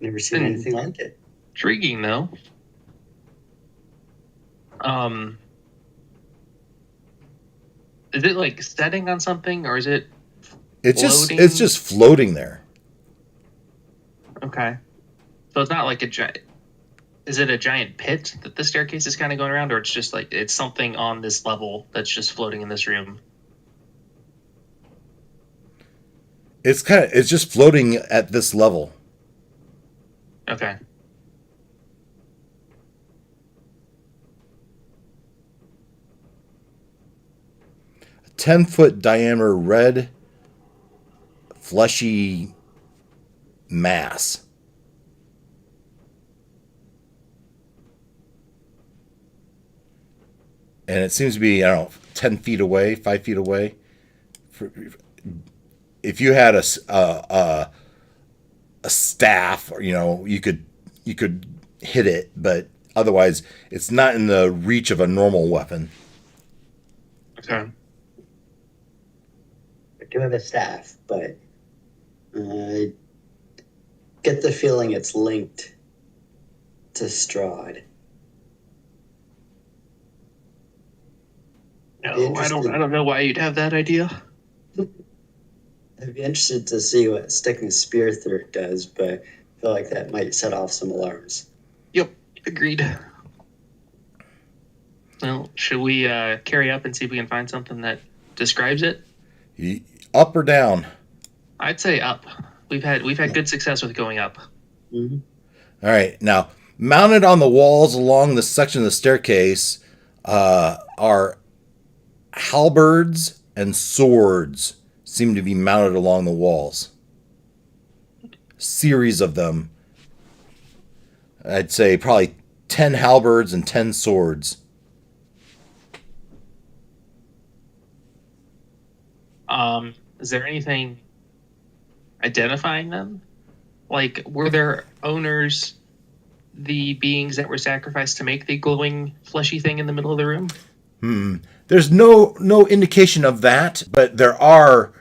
B: Never seen anything like it.
C: Intriguing, though. Is it like setting on something, or is it?
A: It's just floating there.
C: Okay, so it's not like a giant. Is it a giant pit that the staircase is kind of going around, or it's just like it's something on this level that's just floating in this room?
A: It's just floating at this level.
C: Okay.
A: A 10-foot diameter red, fleshy mass. And it seems to be, 10 feet away, 5 feet away. If you had a staff, or, you could hit it, but otherwise it's not in the reach of a normal weapon.
C: Okay.
B: I do have a staff, but I get the feeling it's linked to Strahd.
C: No, I don't know why you'd have that idea.
B: I'd be interested to see what sticking a spear through it does, but I feel like that might set off some alarms.
C: Yep, agreed. Well, should we carry up and see if we can find something that describes it?
A: Up or down?
C: I'd say up. We've had good success with going up.
B: Mm-hmm.
A: All right. Now, mounted on the walls along this section of the staircase are halberds and swords. Seem to be mounted along the walls. Series of them. I'd say probably 10 halberds and 10 swords.
C: Is there anything identifying them? Like, were their owners the beings that were sacrificed to make the glowing fleshy thing in the middle of the room?
A: There's no indication of that, but there are.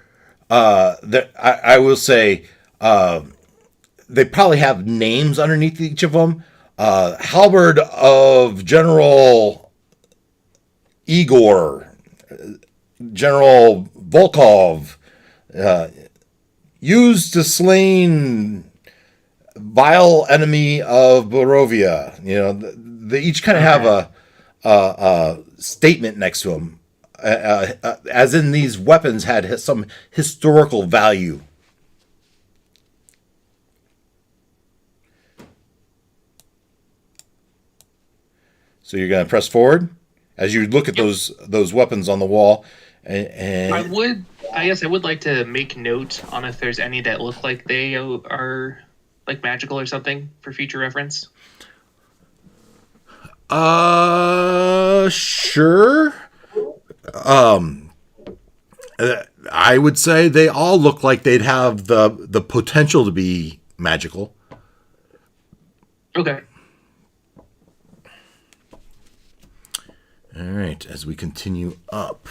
A: I will say they probably have names underneath each of them. Halberd of General Igor, General Volkov, used to slain vile enemy of Borovia. They each kind of have a statement next to them, as in these weapons had some historical value. So you're going to press forward as you look at those weapons on the wall. And
C: I guess I would like to make note on if there's any that look like they are like magical or something for future reference.
A: Sure. I would say they all look like they'd have the potential to be magical.
C: Okay.
A: All right, as we continue up.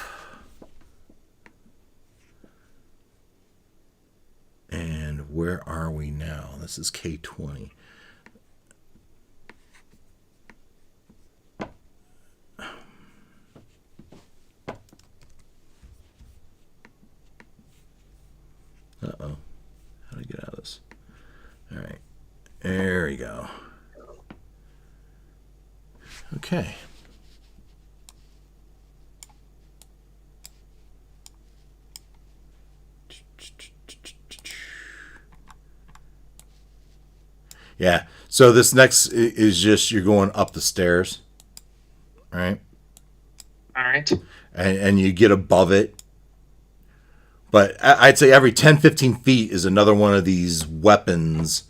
A: And where are we now? This is K20. this. All right. There we go. Okay. Yeah. So this next is just you're going up the stairs. Right?
C: All right.
A: And you get above it. But I'd say every 10, 15 feet is another one of these weapons.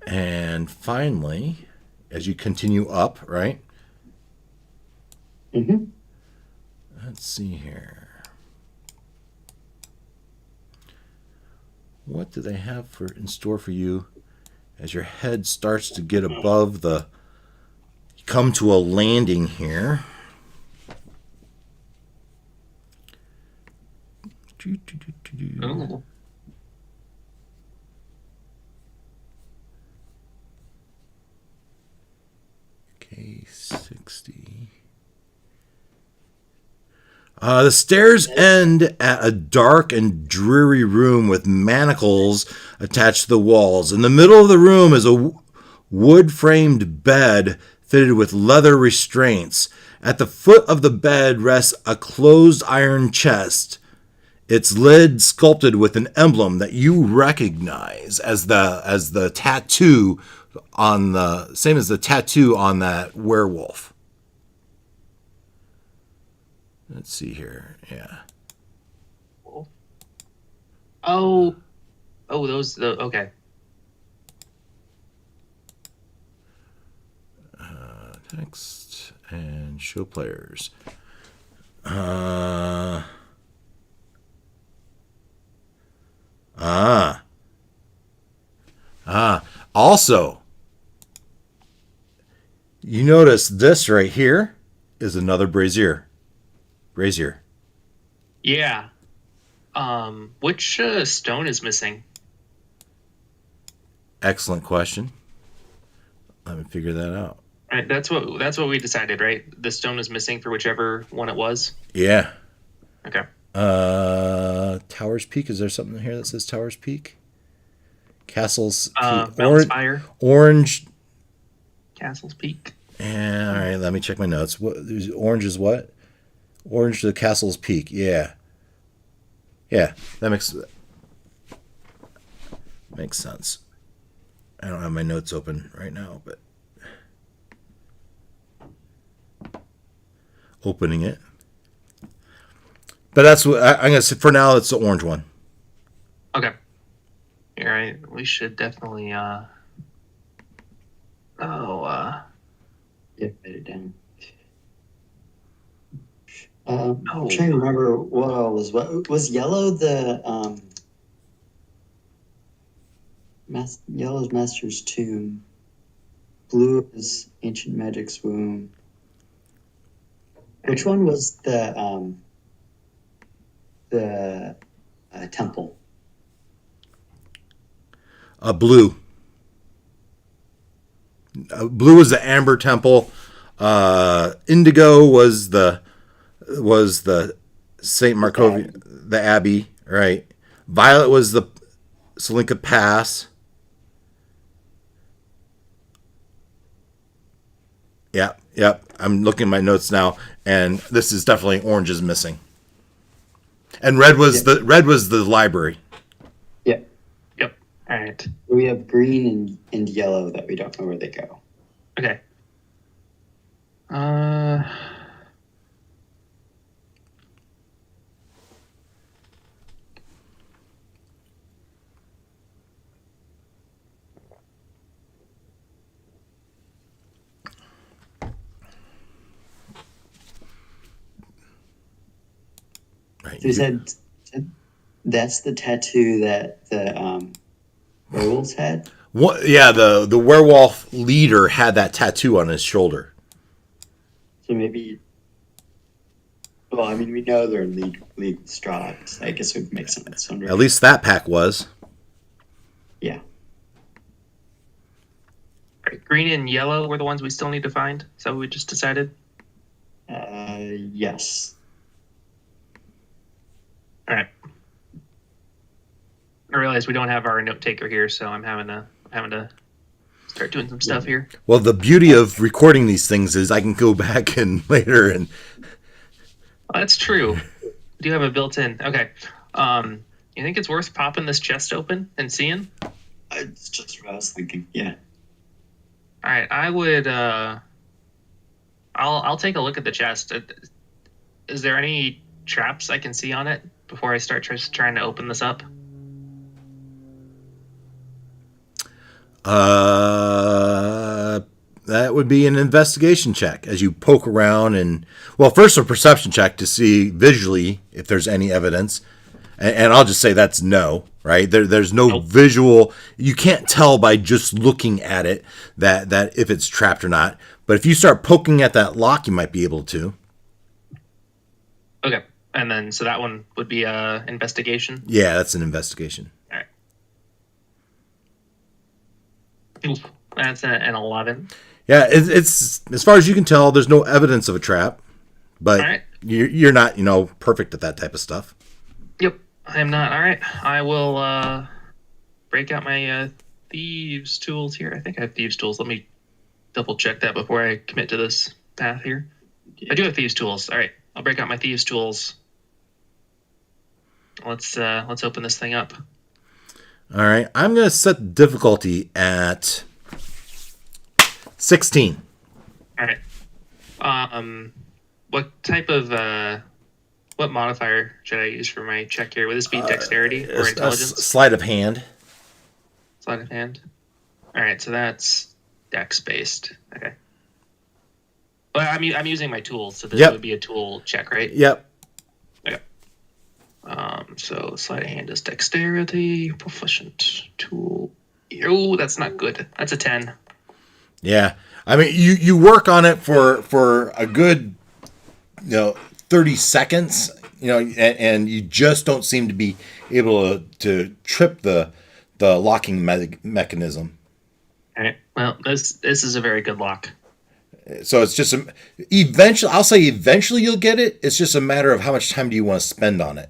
A: And finally, as you continue up, right?
B: Mm-hmm.
A: Let's see here. What do they have in store for you as your head starts to get above the... You come to a landing here.
C: Oh.
A: Okay, 60. The stairs end at a dark and dreary room with manacles attached to the walls. In the middle of the room is a wood-framed bed fitted with leather restraints. At the foot of the bed rests a closed iron chest, its lid sculpted with an emblem that you recognize as the tattoo on the same as the tattoo on that werewolf. Let's see here. Yeah.
C: Oh, those. Okay.
A: Text and show players. Also, you notice this right here is another brazier.
C: Yeah. Which stone is missing?
A: Excellent question. Let me figure that out.
C: Right, that's what we decided, right? The stone is missing for whichever one it was.
A: Yeah.
C: Okay.
A: Towers Peak. Is there something here that says Towers Peak? Castles Peak.
C: Mountain Spire.
A: Orange.
C: Castles Peak.
A: And, all right, let me check my notes. Orange is what? Orange to the Castle's Peak. Yeah. Yeah, that makes sense. I don't have my notes open right now, but opening it. But that's what I'm gonna say for now. It's the orange one.
C: Okay. All right. We should definitely.
B: Yeah, write it down. I'm trying to remember what all was. What was yellow? The yellow's Master's Tomb. Blue is Ancient Magic's Womb. Which one was the temple?
A: Blue. Blue was the Amber Temple. Indigo was the Saint Markovian, the Abbey, right? Violet was the Salinka Pass. Yep. I'm looking at my notes now, and this is definitely orange is missing. And red was the library.
B: Yep.
C: Yep. All right.
B: We have green and yellow that we don't know where they go.
C: Okay.
A: Right.
B: So you said that's the tattoo that the werewolves had?
A: What? Yeah, the werewolf leader had that tattoo on his shoulder.
B: So maybe. Well, I mean, we know they're league Strahd. So I guess it would make sense.
A: At least that pack was.
B: Yeah.
C: Right, green and yellow were the ones we still need to find. So we just decided.
B: Yes.
C: All right. I realize we don't have our note taker here, so I'm having to start doing some stuff here.
A: Well, the beauty of recording these things is I can go back and later and.
C: That's true. I do have a built-in. Okay. You think it's worth popping this chest open and seeing?
B: It's just what I was thinking. Yeah.
C: All right. I would. I'll take a look at the chest. Is there any traps I can see on it before I start trying to open this up?
A: That would be an investigation check as you poke around and, well, first a perception check to see visually if there's any evidence. And I'll just say that's no, right? There's no visual. You can't tell by just looking at it that if it's trapped or not. But if you start poking at that lock, you might be able to.
C: Okay. And then, so that one would be investigation?
A: Yeah, that's an investigation.
C: All right. Oof, that's an 11.
A: Yeah, it's as far as you can tell, there's no evidence of a trap. But
C: right.
A: You're not, perfect at that type of stuff.
C: Yep, I am not. All right. I will break out my thieves' tools here. I think I have thieves' tools. Let me double check that before I commit to this path here. I do have thieves' tools. All right. I'll break out my thieves' tools. Let's open this thing up.
A: All right. I'm going to set difficulty at 16.
C: All right. What type of what modifier should I use for my check here? Would this be dexterity or intelligence?
A: Sleight of hand.
C: Sleight of hand. All right, so that's dex based. Okay. Well, I'm using my tools, so this would be a tool check, right?
A: Yep.
C: Okay. So sleight of hand is dexterity, proficient tool. Oh, that's not good. That's a 10.
A: Yeah, I mean, you work on it for a good, 30 seconds, and you just don't seem to be able to trip the locking mechanism.
C: All right. Well, this is a very good lock.
A: So it's just eventually. I'll say eventually you'll get it. It's just a matter of how much time do you want to spend on it.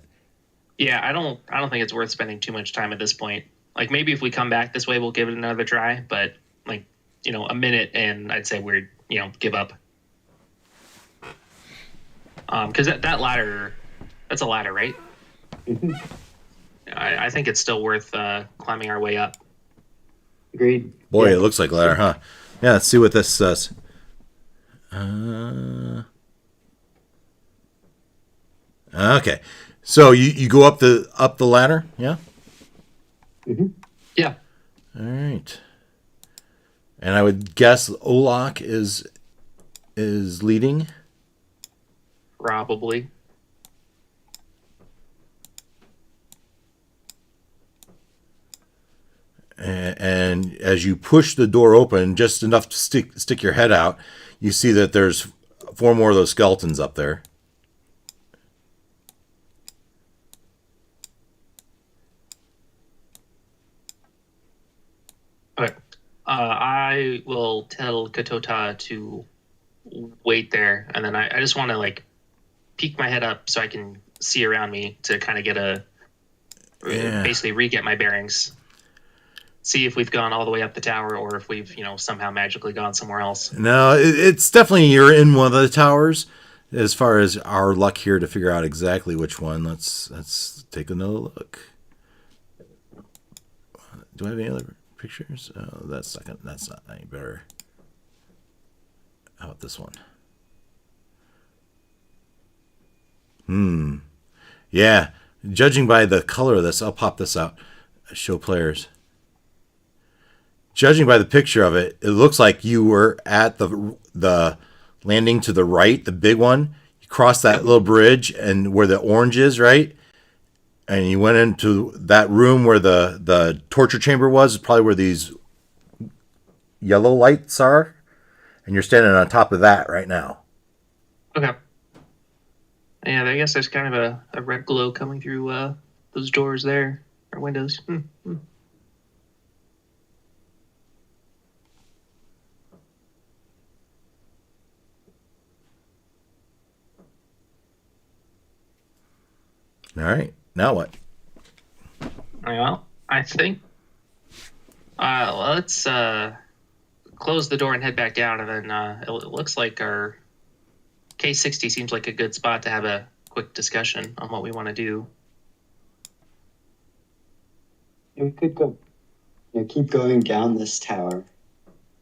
C: Yeah, I don't think it's worth spending too much time at this point. Like maybe if we come back this way, we'll give it another try. But like a minute, and I'd say we're give up. Because that ladder, that's a ladder, right?
B: Mm-hmm.
C: I think it's still worth climbing our way up.
B: Agreed.
A: Boy, it looks like a ladder, huh? Yeah, let's see what this says. Okay, so you go up the ladder, yeah?
B: Mm-hmm.
C: Yeah.
A: All right. And I would guess Oloc is leading.
C: Probably.
A: And as you push the door open, just enough to stick your head out, you see that there's 4 more of those skeletons up there.
C: Okay. I will tell Ketotah to wait there, and then I just want to peek my head up so I can see around me to kind of get basically re-get my bearings. See if we've gone all the way up the tower or if we've, somehow magically gone somewhere else.
A: No, it's definitely you're in one of the towers. As far as our luck here to figure out exactly which one, let's take another look. Do I have any other pictures? Oh, that's not any better. How about this one? Yeah. Judging by the color of this, I'll pop this out. Show players. Judging by the picture of it, it looks like you were at the landing to the right, the big one. You crossed that little bridge and where the orange is, right? And you went into that room where the torture chamber was, probably where these yellow lights are. And you're standing on top of that right now.
C: Okay. Yeah, I guess there's kind of a red glow coming through those doors there, or windows.
A: All right. Now what?
C: Well, I think let's close the door and head back down, and then it looks like our K60 seems like a good spot to have a quick discussion on what we want to do.
B: We could go, keep going down this tower,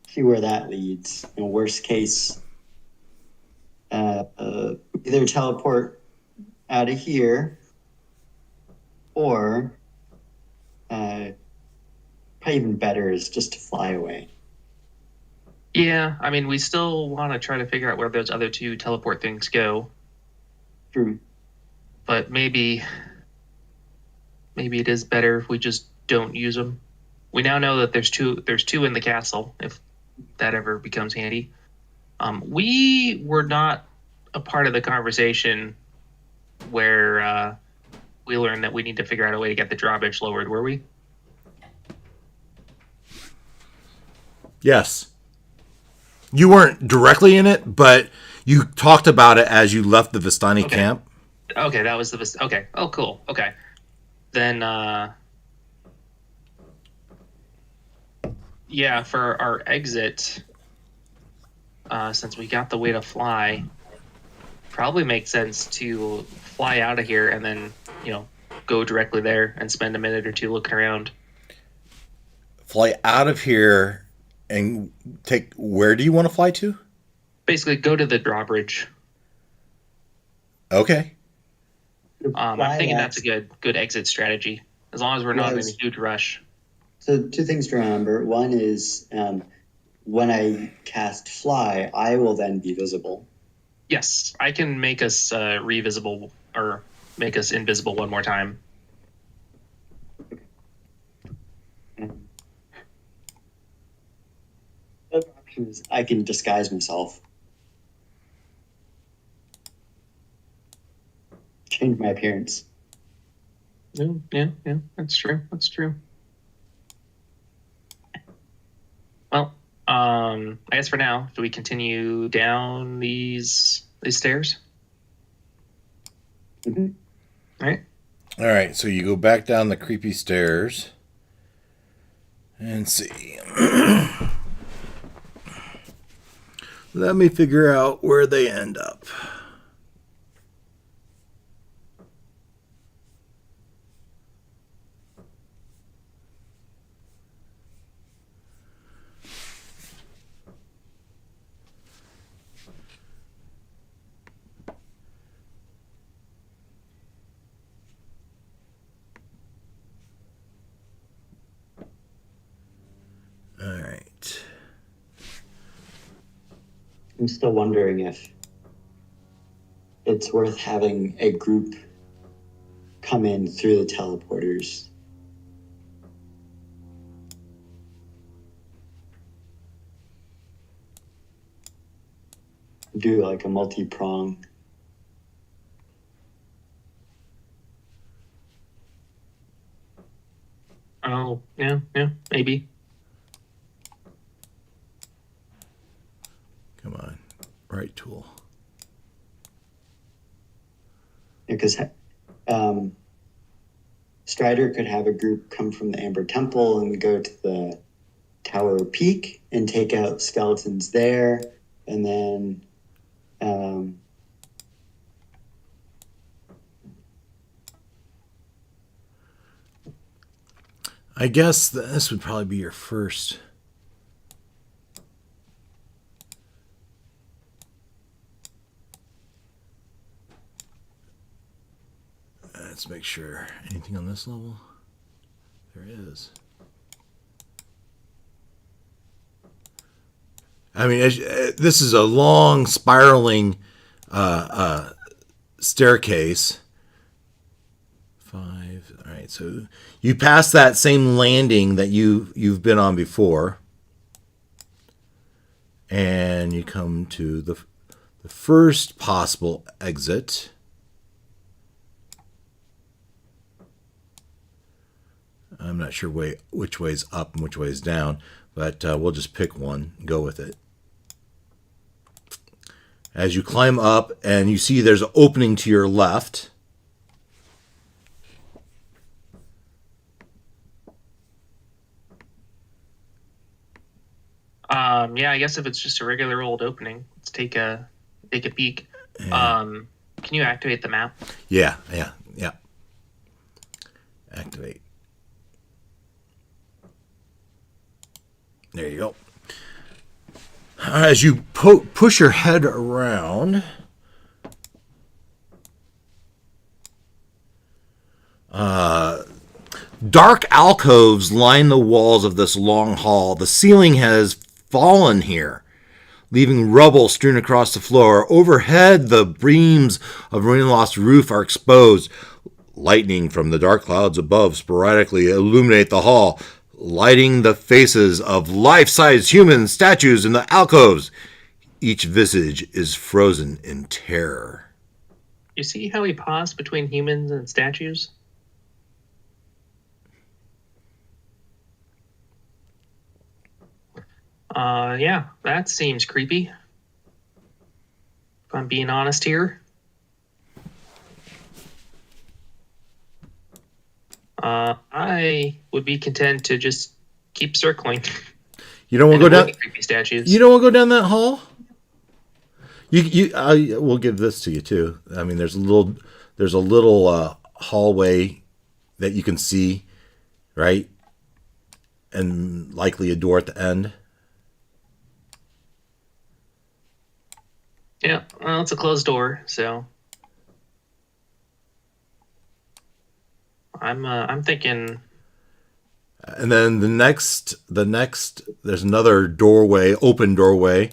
B: see where that leads. Worst case, either teleport out of here, or probably even better is just to fly away.
C: Yeah, I mean, we still want to try to figure out where those other two teleport things go.
B: True.
C: But maybe it is better if we just don't use them. We now know that there's two in the castle, if that ever becomes handy. We were not a part of the conversation where we learned that we need to figure out a way to get the drawbridge lowered, were we?
A: Yes. You weren't directly in it, but you talked about it as you left the Vistani camp.
C: Okay, that was the... Okay. Oh, cool. Okay. Then, yeah, for our exit, since we got the way to fly, probably makes sense to fly out of here and then, go directly there and spend a minute or two looking around.
A: Fly out of here and where do you want to fly to?
C: Basically, go to the drawbridge.
A: Okay.
C: I'm thinking that's a good exit strategy, as long as we're not in a huge rush.
B: So 2 things to remember. One is when I cast fly, I will then be visible.
C: Yes, I can make us revisible or make us invisible one more time.
B: The other option is I can disguise myself. Change my appearance.
C: Yeah, that's true. Well, I guess for now, do we continue down these stairs?
B: Mm-hmm.
A: All right, so you go back down the creepy stairs and see. Let me figure out where they end up. All right.
B: I'm still wondering if it's worth having a group come in through the teleporters. Do like a multi-prong.
C: Oh, yeah, maybe.
A: Come on. Right tool.
B: Because Strider could have a group come from the Amber Temple and go to the Tower Peak and take out skeletons there, and then
A: I guess this would probably be your first. Let's make sure. Anything on this level? There is. I mean, this is a long, spiraling staircase. 5. All right, so you pass that same landing that you've been on before, and you come to the first possible exit. I'm not sure which way's up and which way's down, but we'll just pick one and go with it. As you climb up and you see there's an opening to your left.
C: Yeah, I guess if it's just a regular old opening, let's take a peek.
A: Yeah.
C: Can you activate the map?
A: Yeah. Activate. There you go. As you push your head around, dark alcoves line the walls of this long hall. The ceiling has fallen here, leaving rubble strewn across the floor. Overhead, the beams of Rainlost's roof are exposed. Lightning from the dark clouds above sporadically illuminate the hall, lighting the faces of life-size human statues in the alcoves. Each visage is frozen in terror.
C: You see how he paused between humans and statues? Yeah, that seems creepy. If I'm being honest here. I would be content to just keep circling.
A: You don't want to go down
C: creepy statues.
A: You don't want to go down that hall? We'll give this to you too. I mean, there's a little hallway that you can see, right? And likely a door at the end.
C: Yeah, well, it's a closed door, so I'm thinking.
A: And then the next, there's another doorway, open doorway.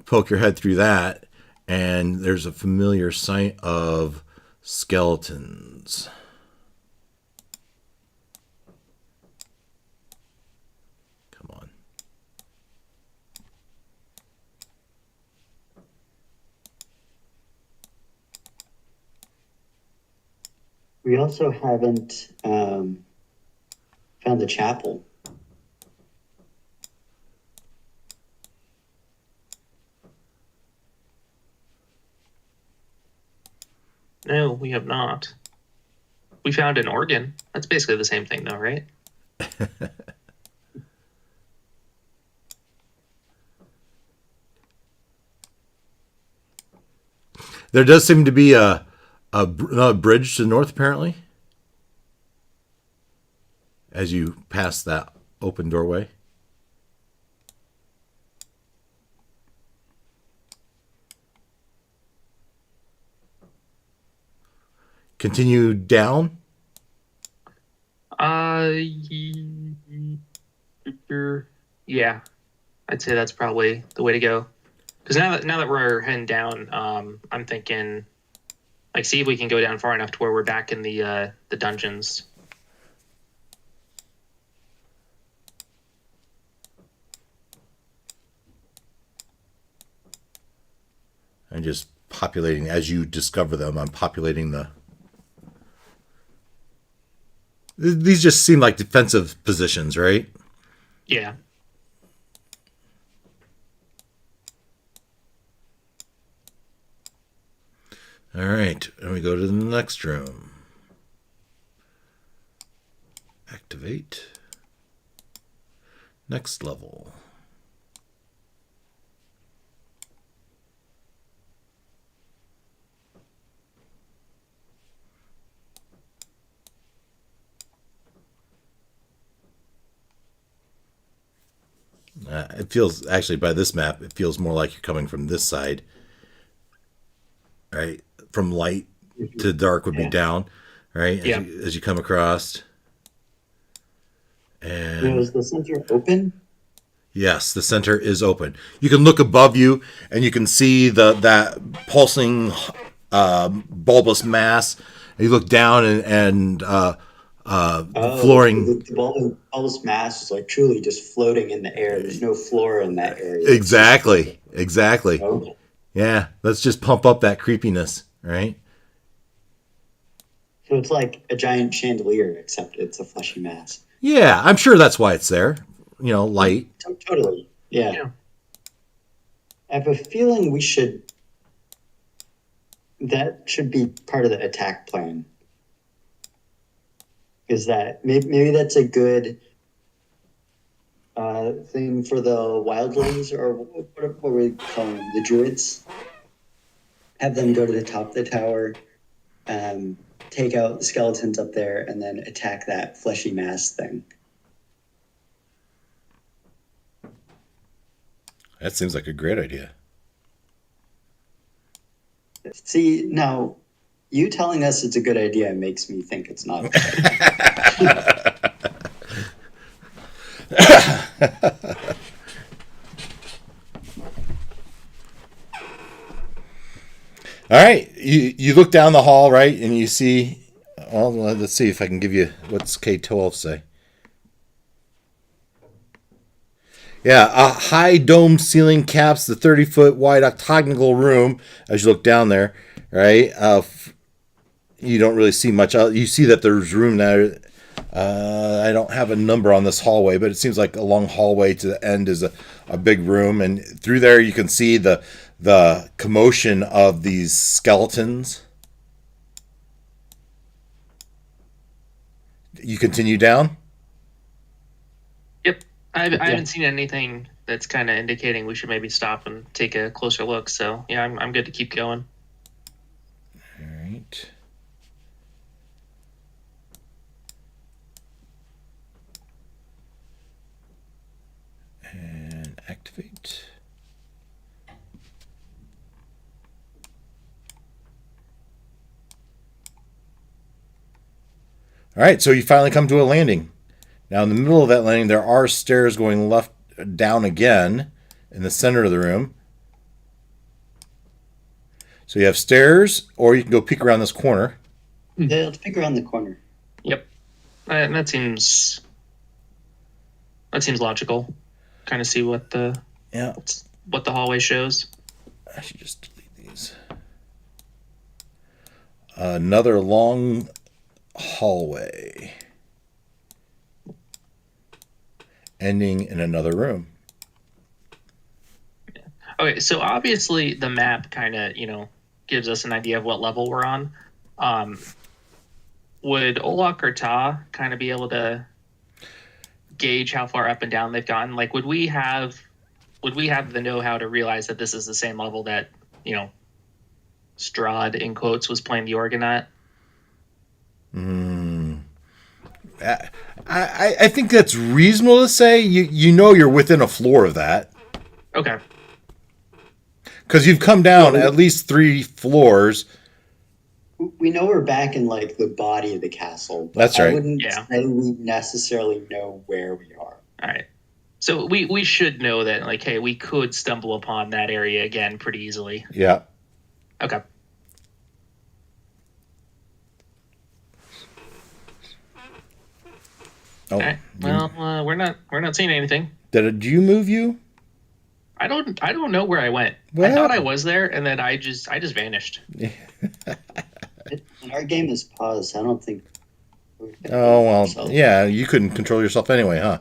A: Poke your head through that, and there's a familiar sight of skeletons. Come on.
B: We also haven't found the chapel.
C: No, we have not. We found an organ. That's basically the same thing, though, right?
A: There does seem to be a bridge to the north, apparently, as you pass that open doorway. Continue down.
C: Yeah, I'd say that's probably the way to go. Because now that we're heading down, I'm thinking, like, see if we can go down far enough to where we're back in the dungeons.
A: I'm just populating as you discover them. I'm populating the. These just seem like defensive positions, right?
C: Yeah.
A: All right, and we go to the next room. Activate. Next level. It feels, actually, by this map, it feels more like you're coming from this side. Right? From light to dark would be down, right?
C: Yeah.
A: As you come across. And
B: Is the center open?
A: yes, the center is open. You can look above you, and you can see that pulsing bulbous mass. And you look down, and flooring.
B: The bulbous mass is like truly just floating in the air. There's no floor in that area.
A: Exactly.
B: Okay.
A: Yeah, let's just pump up that creepiness, right?
B: So it's like a giant chandelier, except it's a fleshy mass.
A: Yeah, I'm sure that's why it's there. You know, light.
B: Totally. Yeah. I have a feeling that should be part of the attack plan. Is that maybe that's a good thing for the wildlings, or what were we calling them? The druids. Have them go to the top of the tower, take out the skeletons up there, and then attack that fleshy mass thing.
A: That seems like a great idea.
B: See, now, you telling us it's a good idea makes me think it's not.
A: All right, you look down the hall, right, and you see. Well, let's see if I can give you what's K12 say. Yeah, a high dome ceiling caps the 30-foot wide octagonal room. As you look down there, right, you don't really see much. You see that there's room there. I don't have a number on this hallway, but it seems like a long hallway to the end is a big room, and through there you can see the commotion of these skeletons. You continue down?
C: Yep. I haven't seen anything that's kind of indicating we should maybe stop and take a closer look. So, yeah, I'm good to keep going.
A: All right. And activate. All right, so you finally come to a landing. Now, in the middle of that landing, there are stairs going left down again in the center of the room. So you have stairs, or you can go peek around this corner.
B: Yeah, let's peek around the corner.
C: Yep. That seems logical. Kind of see what the hallway shows.
A: I should just delete these. Another long hallway ending in another room.
C: Okay, so obviously the map kind of, gives us an idea of what level we're on. Would Oloc or Tah kind of be able to gauge how far up and down they've gotten? Like, would we have the know-how to realize that this is the same level that, Strahd, in quotes, was playing the organ at?
A: I think that's reasonable to say. You know you're within a floor of that.
C: Okay.
A: Because you've come down at least 3 floors.
B: We know we're back in, like, the body of the castle. But
A: That's right.
B: I wouldn't say we necessarily know where we are.
C: All right. So we should know that, like, hey, we could stumble upon that area again pretty easily.
A: Yeah.
C: Okay.
A: Oh,
C: all right. Well, we're not seeing anything.
A: Did you move you?
C: I don't know where I went.
A: What
C: I thought
A: happened?
C: I was there, and then I just vanished.
B: Our game is paused. I don't think.
A: Oh, well, yeah, you couldn't control yourself anyway, huh?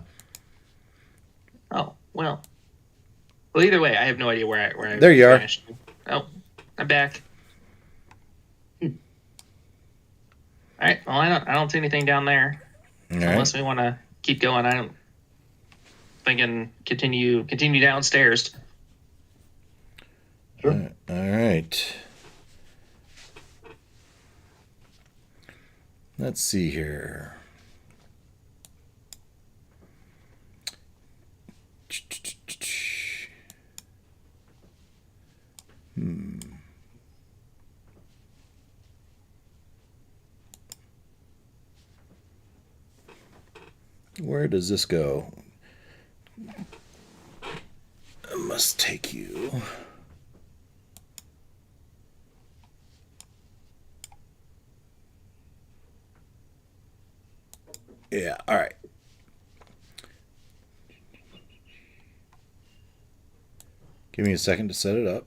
C: Oh, well. Well, either way, I have no idea where I
A: There you
C: vanished. Oh, I'm back. All right. Well, I don't see anything down there.
A: All
C: Unless
A: right.
C: we want to keep going. I don't thinking continue downstairs.
B: Sure.
A: All right. Let's see here. Where does this go? I must take you. Yeah, all right. Give me a second to set it up.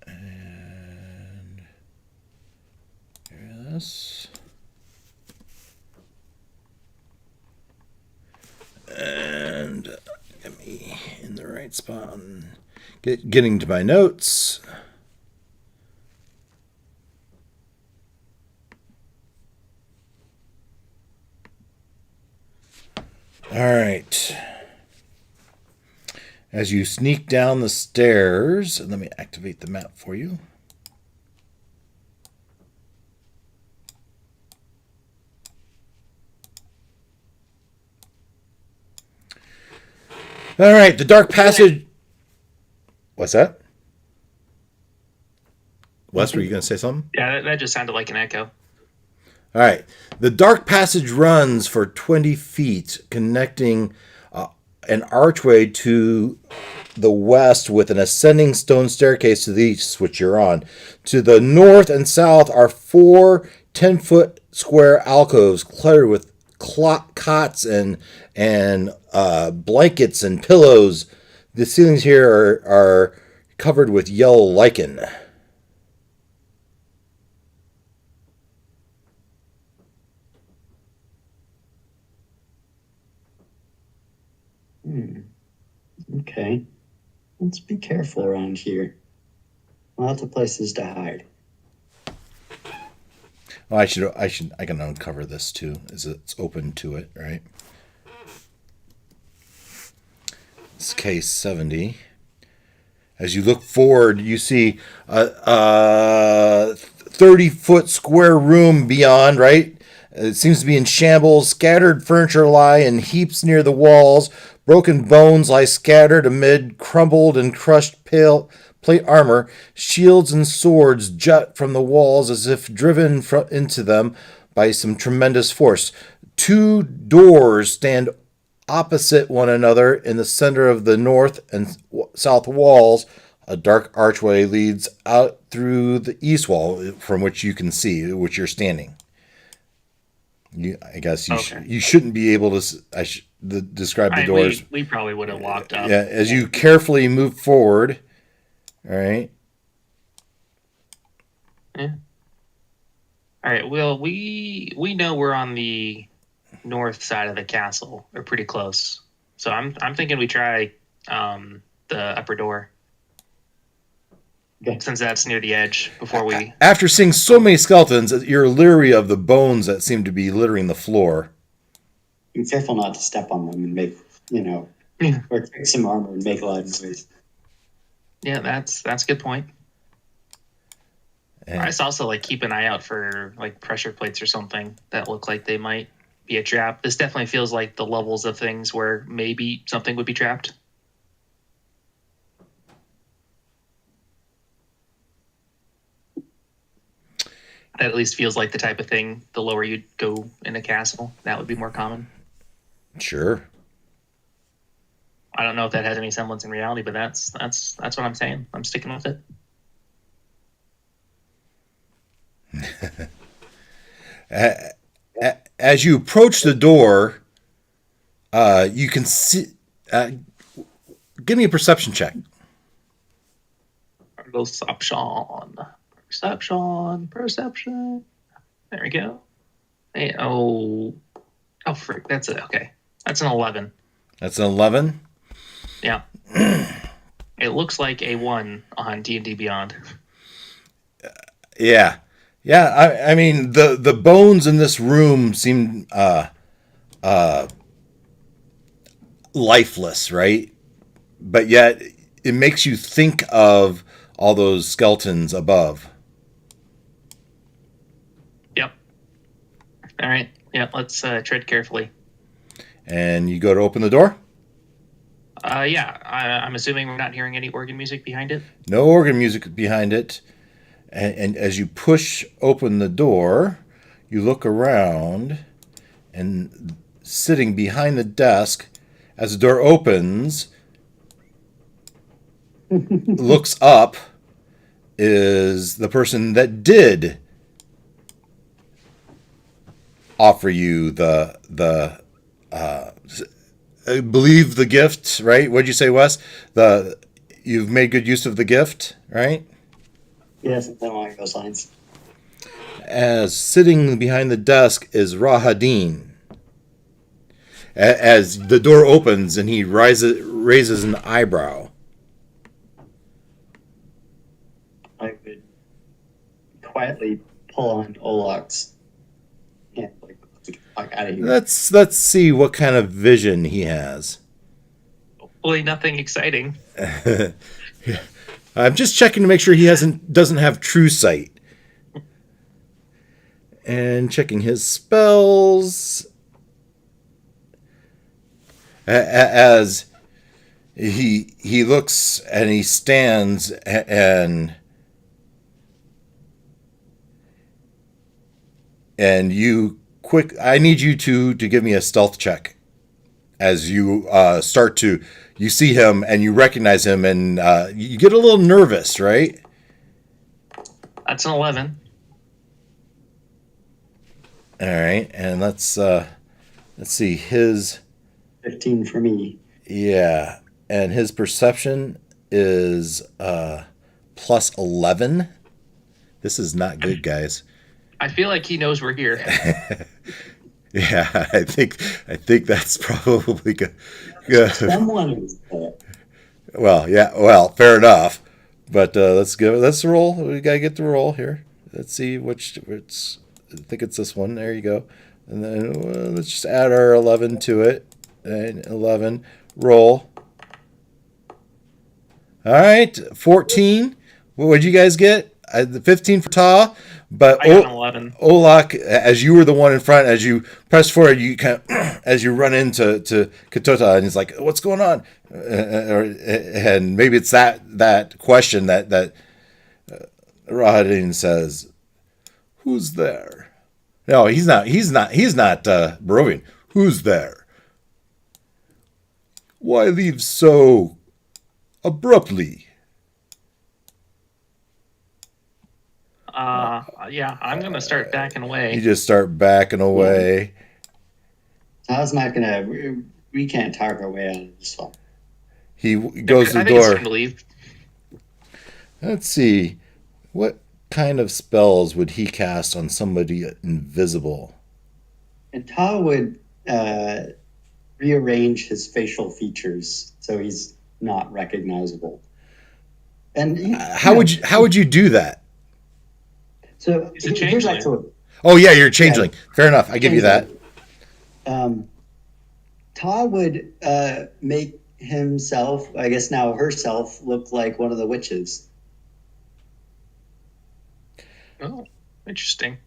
A: And here's this. And get me in the right spot. And getting to my notes. right. As you sneak down the stairs, let me activate the map for you. All right, the dark passage. What's that? Wes, were you going to say something?
C: Yeah, that just sounded like an echo.
A: All right. The dark passage runs for 20 feet, connecting an archway to the west with an ascending stone staircase to the east, which you're on. To the north and south are 4 10-foot square alcoves cluttered with cots and blankets and pillows. The ceilings here are covered with yellow lichen.
B: Okay. Let's be careful around here. Lots of places to hide.
A: Oh, I can uncover this too, as it's open to it, right? It's case 70. As you look forward, you see a 30-foot square room beyond, right? It seems to be in shambles. Scattered furniture lie in heaps near the walls. Broken bones lie scattered amid crumbled and crushed plate armor. Shields and swords jut from the walls as if driven into them by some tremendous force. 2 doors stand opposite one another in the center of the north and south walls. A dark archway leads out through the east wall from which you can see, which you're standing. I guess you shouldn't be able to describe the doors.
C: We probably would have walked up.
A: Yeah, as you carefully move forward. All right.
C: Yeah. All right. Well, we know we're on the north side of the castle, or pretty close. So I'm thinking we try the upper door.
B: Okay.
C: Since that's near the edge before we...
A: After seeing so many skeletons, you're leery of the bones that seem to be littering the floor.
B: Be careful not to step on them and make, or kick some armor and make a lot of noise.
C: Yeah, that's a good point.
A: And
C: I also keep an eye out for pressure plates or something that look like they might be a trap. This definitely feels like the levels of things where maybe something would be trapped. That at least feels like the type of thing, the lower you go in a castle, that would be more common.
A: Sure.
C: I don't know if that has any semblance in reality, but that's what I'm saying. I'm sticking with
A: it. As you approach the door, you can see... give me a perception check. Perception.
C: There we go. Hey, frick. That's it. Okay. That's an 11.
A: That's an 11?
C: Yeah. It looks like a 1 on D&D Beyond.
A: Yeah. Yeah, I mean, the bones in this room seem lifeless, right? But yet, it makes you think of all those skeletons above.
C: Yep. All right. Yeah, let's tread carefully.
A: And you go to open the door?
C: Yeah. I'm assuming we're not hearing any organ music behind it?
A: No organ music behind it. And as you push open the door, you look around, and sitting behind the desk, as the door opens, looks up, is the person that did offer you I believe the gift, right? What'd you say, Wes? You've made good use of the gift, right?
B: Yeah, something along those lines.
A: As sitting behind the desk is Rahadin. As the door opens and he raises an eyebrow.
B: I would quietly pull on Oloc's hand, fuck out of here.
A: Let's see what kind of vision he has.
C: Hopefully nothing exciting.
A: I'm just checking to make sure he doesn't have true sight. And checking his spells as he looks and he stands and you quick. I need you to give me a stealth check as you start to. You see him and you recognize him and you get a little nervous, right?
C: That's an 11.
A: All right, and let's see his
B: 15 for me.
A: Yeah, and his perception is plus 11. This is not good, guys.
C: I feel like he knows we're here.
A: Yeah, I think that's probably good.
B: Someone is there.
A: Well, fair enough. But let's roll. We gotta get the roll here. Let's see which. I think it's this one. There you go. And then let's just add our 11 to it. And 11. Roll. All right, 14. What would you guys get? 15 for Tah. But
C: I got an 11.
A: Oloc, as you were the one in front, as you press forward, you kind of, as you run into Ketotah, and he's like, "What's going on?" And maybe it's that question that Rahadin says, "Who's there?" No, he's not Barovian. Who's there? Why leave so abruptly?
C: Yeah, I'm gonna start backing away.
A: You just start backing away.
B: Tah's not gonna. We can't talk our way out of this one.
A: He goes to the
C: I think it's
A: door.
C: time to leave.
A: Let's see. What kind of spells would he cast on somebody invisible?
B: And Tah would rearrange his facial features so he's not recognizable. And
A: How would you do that?
B: So
C: He's a
B: here's
C: changeling.
B: actually.
A: Oh yeah, you're a changeling. Fair enough. I give you that.
B: Tah would make himself, I guess now herself, look like one of the witches.
C: Oh, interesting.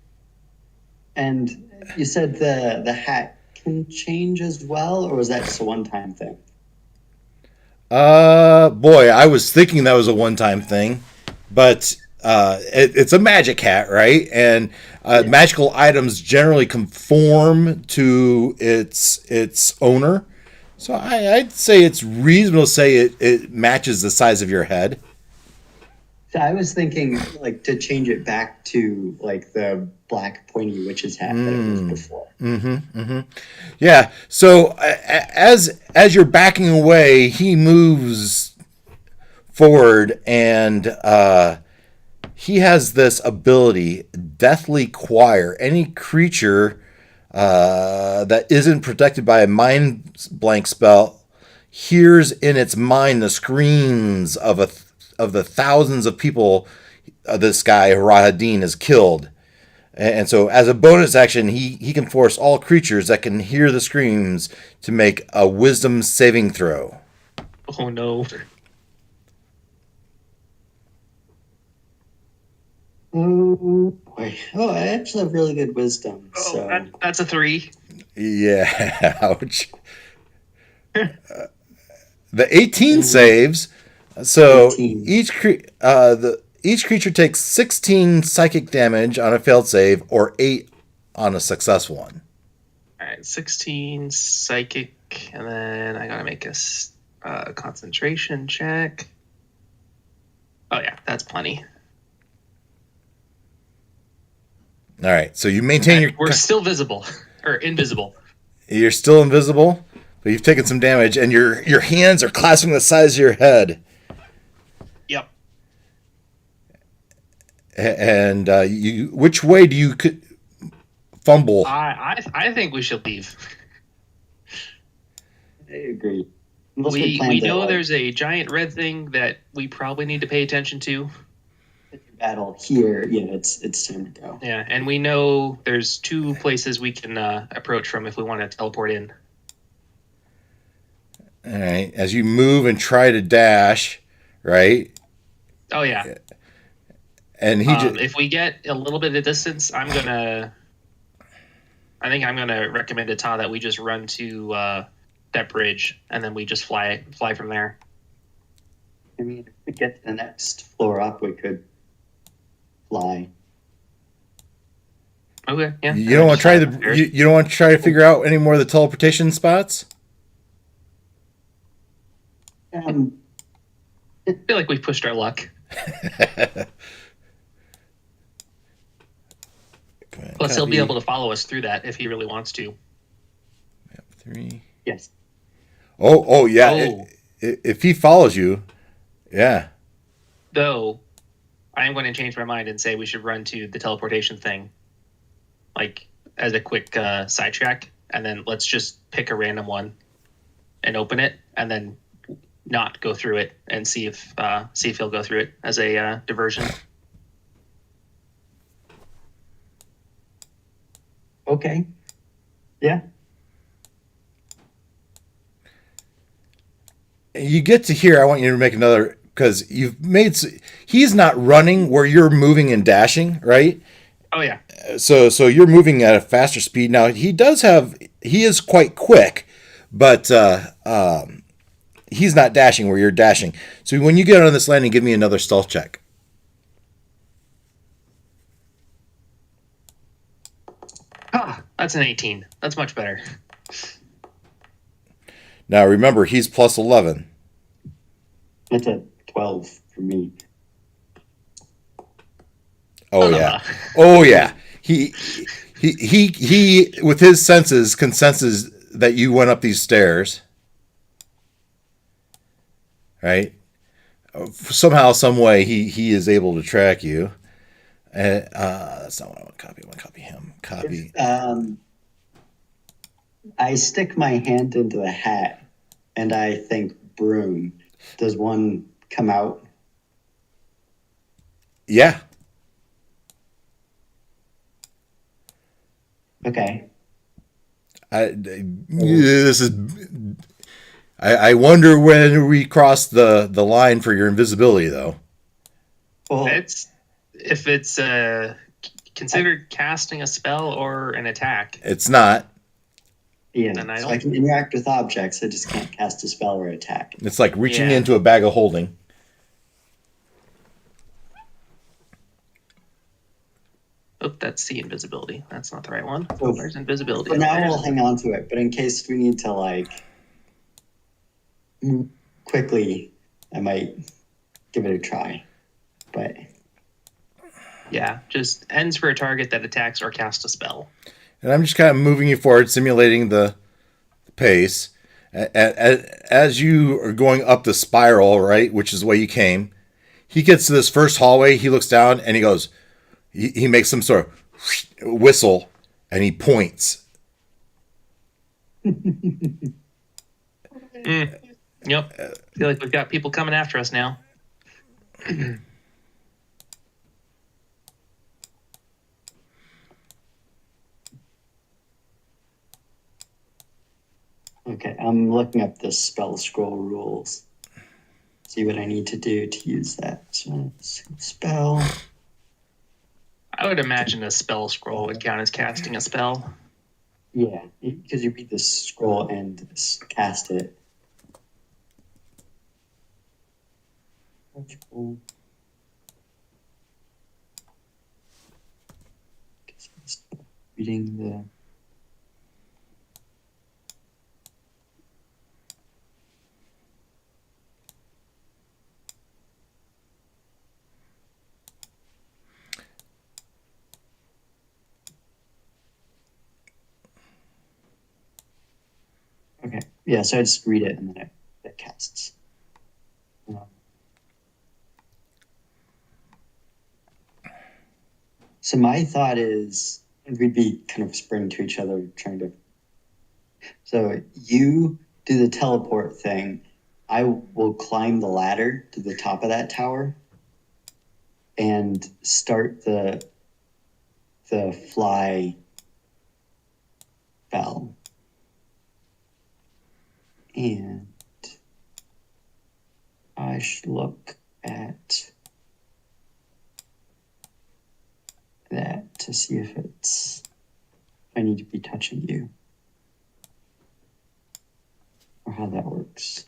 B: And you said the hat can change as well, or was that just a one-time thing?
A: Boy, I was thinking that was a one-time thing, but it's a magic hat, right? And magical items generally conform to its owner. So I'd say it's reasonable to say it matches the size of your head.
B: So I was thinking like to change it back to like the black pointy witch's hat that it was before.
A: Yeah. So as you're backing away, he moves forward, and he has this ability, Deathly Choir. Any creature that isn't protected by a mind blank spell hears in its mind the screams of the thousands of people this guy Rahadin has killed. And so as a bonus action, he can force all creatures that can hear the screams to make a wisdom saving throw.
C: Oh no.
B: Oh boy! Oh, I actually have really good wisdom.
C: Oh,
B: So
C: that's a 3.
A: Yeah, ouch. The 18 saves. So
B: 18.
A: each creature takes 16 psychic damage on a failed save, or 8 on a successful one.
C: All right, 16 psychic, and then I gotta make a concentration check. Oh yeah, that's plenty.
A: All right, so you maintain your.
C: We're still visible or invisible.
A: You're still invisible, but you've taken some damage, and your hands are clasping the size of your head.
C: Yep.
A: And which way do you fumble?
C: I think we should leave.
B: I agree. Unless
C: We
B: planned it,
C: know
B: like-
C: there's a giant red thing that we probably need to pay attention to.
B: battle here, it's time to go.
C: Yeah, and we know there's 2 places we can approach from if we want to teleport in.
A: All right. As you move and try to dash, right?
C: Oh yeah.
A: And
C: if we get a little bit of distance, I think I'm gonna recommend to Ta that we just run to that bridge and then we just fly from there.
B: I mean, if we get to the next floor up, we could fly.
C: Okay, yeah.
A: You don't want to try you don't want to try to figure out any more of the teleportation spots?
C: I feel like we've pushed our luck. Plus, he'll be able to follow us through that if he really wants to.
A: Map 3.
B: Yes.
A: Oh yeah. Oh. If he follows you, yeah.
C: Though, I am going to change my mind and say we should run to the teleportation thing, like as a quick sidetrack, and then let's just pick a random one and open it, and then not go through it and see if he'll go through it as a diversion.
B: Okay. Yeah.
A: You get to here. I want you to make another, because he's not running where you're moving and dashing, right?
C: Oh yeah.
A: So you're moving at a faster speed. Now he is quite quick, but he's not dashing where you're dashing. So when you get on this landing, give me another stealth check.
C: That's an 18. That's much better.
A: Now remember, he's plus 11.
B: It's a 12 for me.
A: Oh yeah. Oh yeah. He with his senses consensus that you went up these stairs. Right? Somehow, some way, he is able to track you. That's not what I want to copy. I want to copy him. Copy.
B: I stick my hand into the hat, and I think broom. Does one come out?
A: Yeah.
B: Okay.
A: I wonder when we cross the line for your invisibility, though.
B: Well,
C: if it's considered casting a spell or an attack.
A: It's not.
B: Yeah, so I can interact with objects. I just can't cast a spell or attack.
A: It's like reaching into a bag of holding.
C: Oh, that's the invisibility. That's not the right one.
B: So,
C: there's invisibility.
B: For now, we'll hang on to it. But in case we need to move quickly, I might give it a try. But
C: yeah, just ends for a target that attacks or casts a spell.
A: And I'm just kind of moving you forward, simulating the pace. As you are going up the spiral, right, which is the way you came, he gets to this first hallway. He looks down and he goes, he makes some sort of whistle and he points.
C: Yep. I feel like we've got people coming after us now.
B: Okay, I'm looking up the spell scroll rules. See what I need to do to use that. So, spell.
C: I would imagine a spell scroll would count as casting a spell.
B: Yeah, because you read the scroll and cast it. Reading the. Okay, yeah, so I just read it and then it casts. So my thought is we'd be kind of sprinting to each other, trying to. So you do the teleport thing. I will climb the ladder to the top of that tower. and start the fly spell. And I should look at that to see if I need to be touching you or how that works.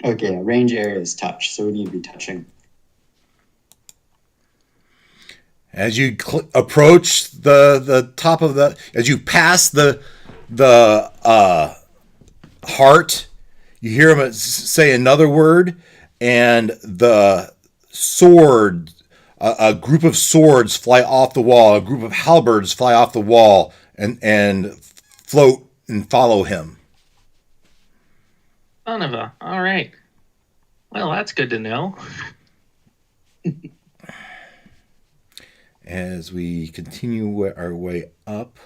B: Okay, range area is touch, so we need to be touching.
A: As you approach the top of as you pass the heart, you hear him say another word, and the sword, a group of swords fly off the wall, a group of halberds fly off the wall, and float and follow him.
C: Son of a. All right. Well, that's good to know.
A: As we continue our way up,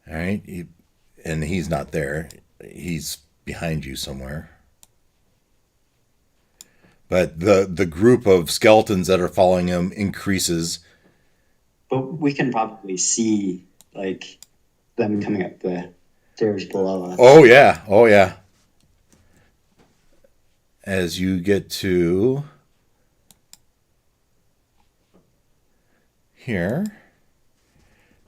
A: all right, and he's not there. He's behind you somewhere. But the group of skeletons that are following him increases.
B: But we can probably see like them coming up the stairs below us.
A: Oh yeah. As you get to here,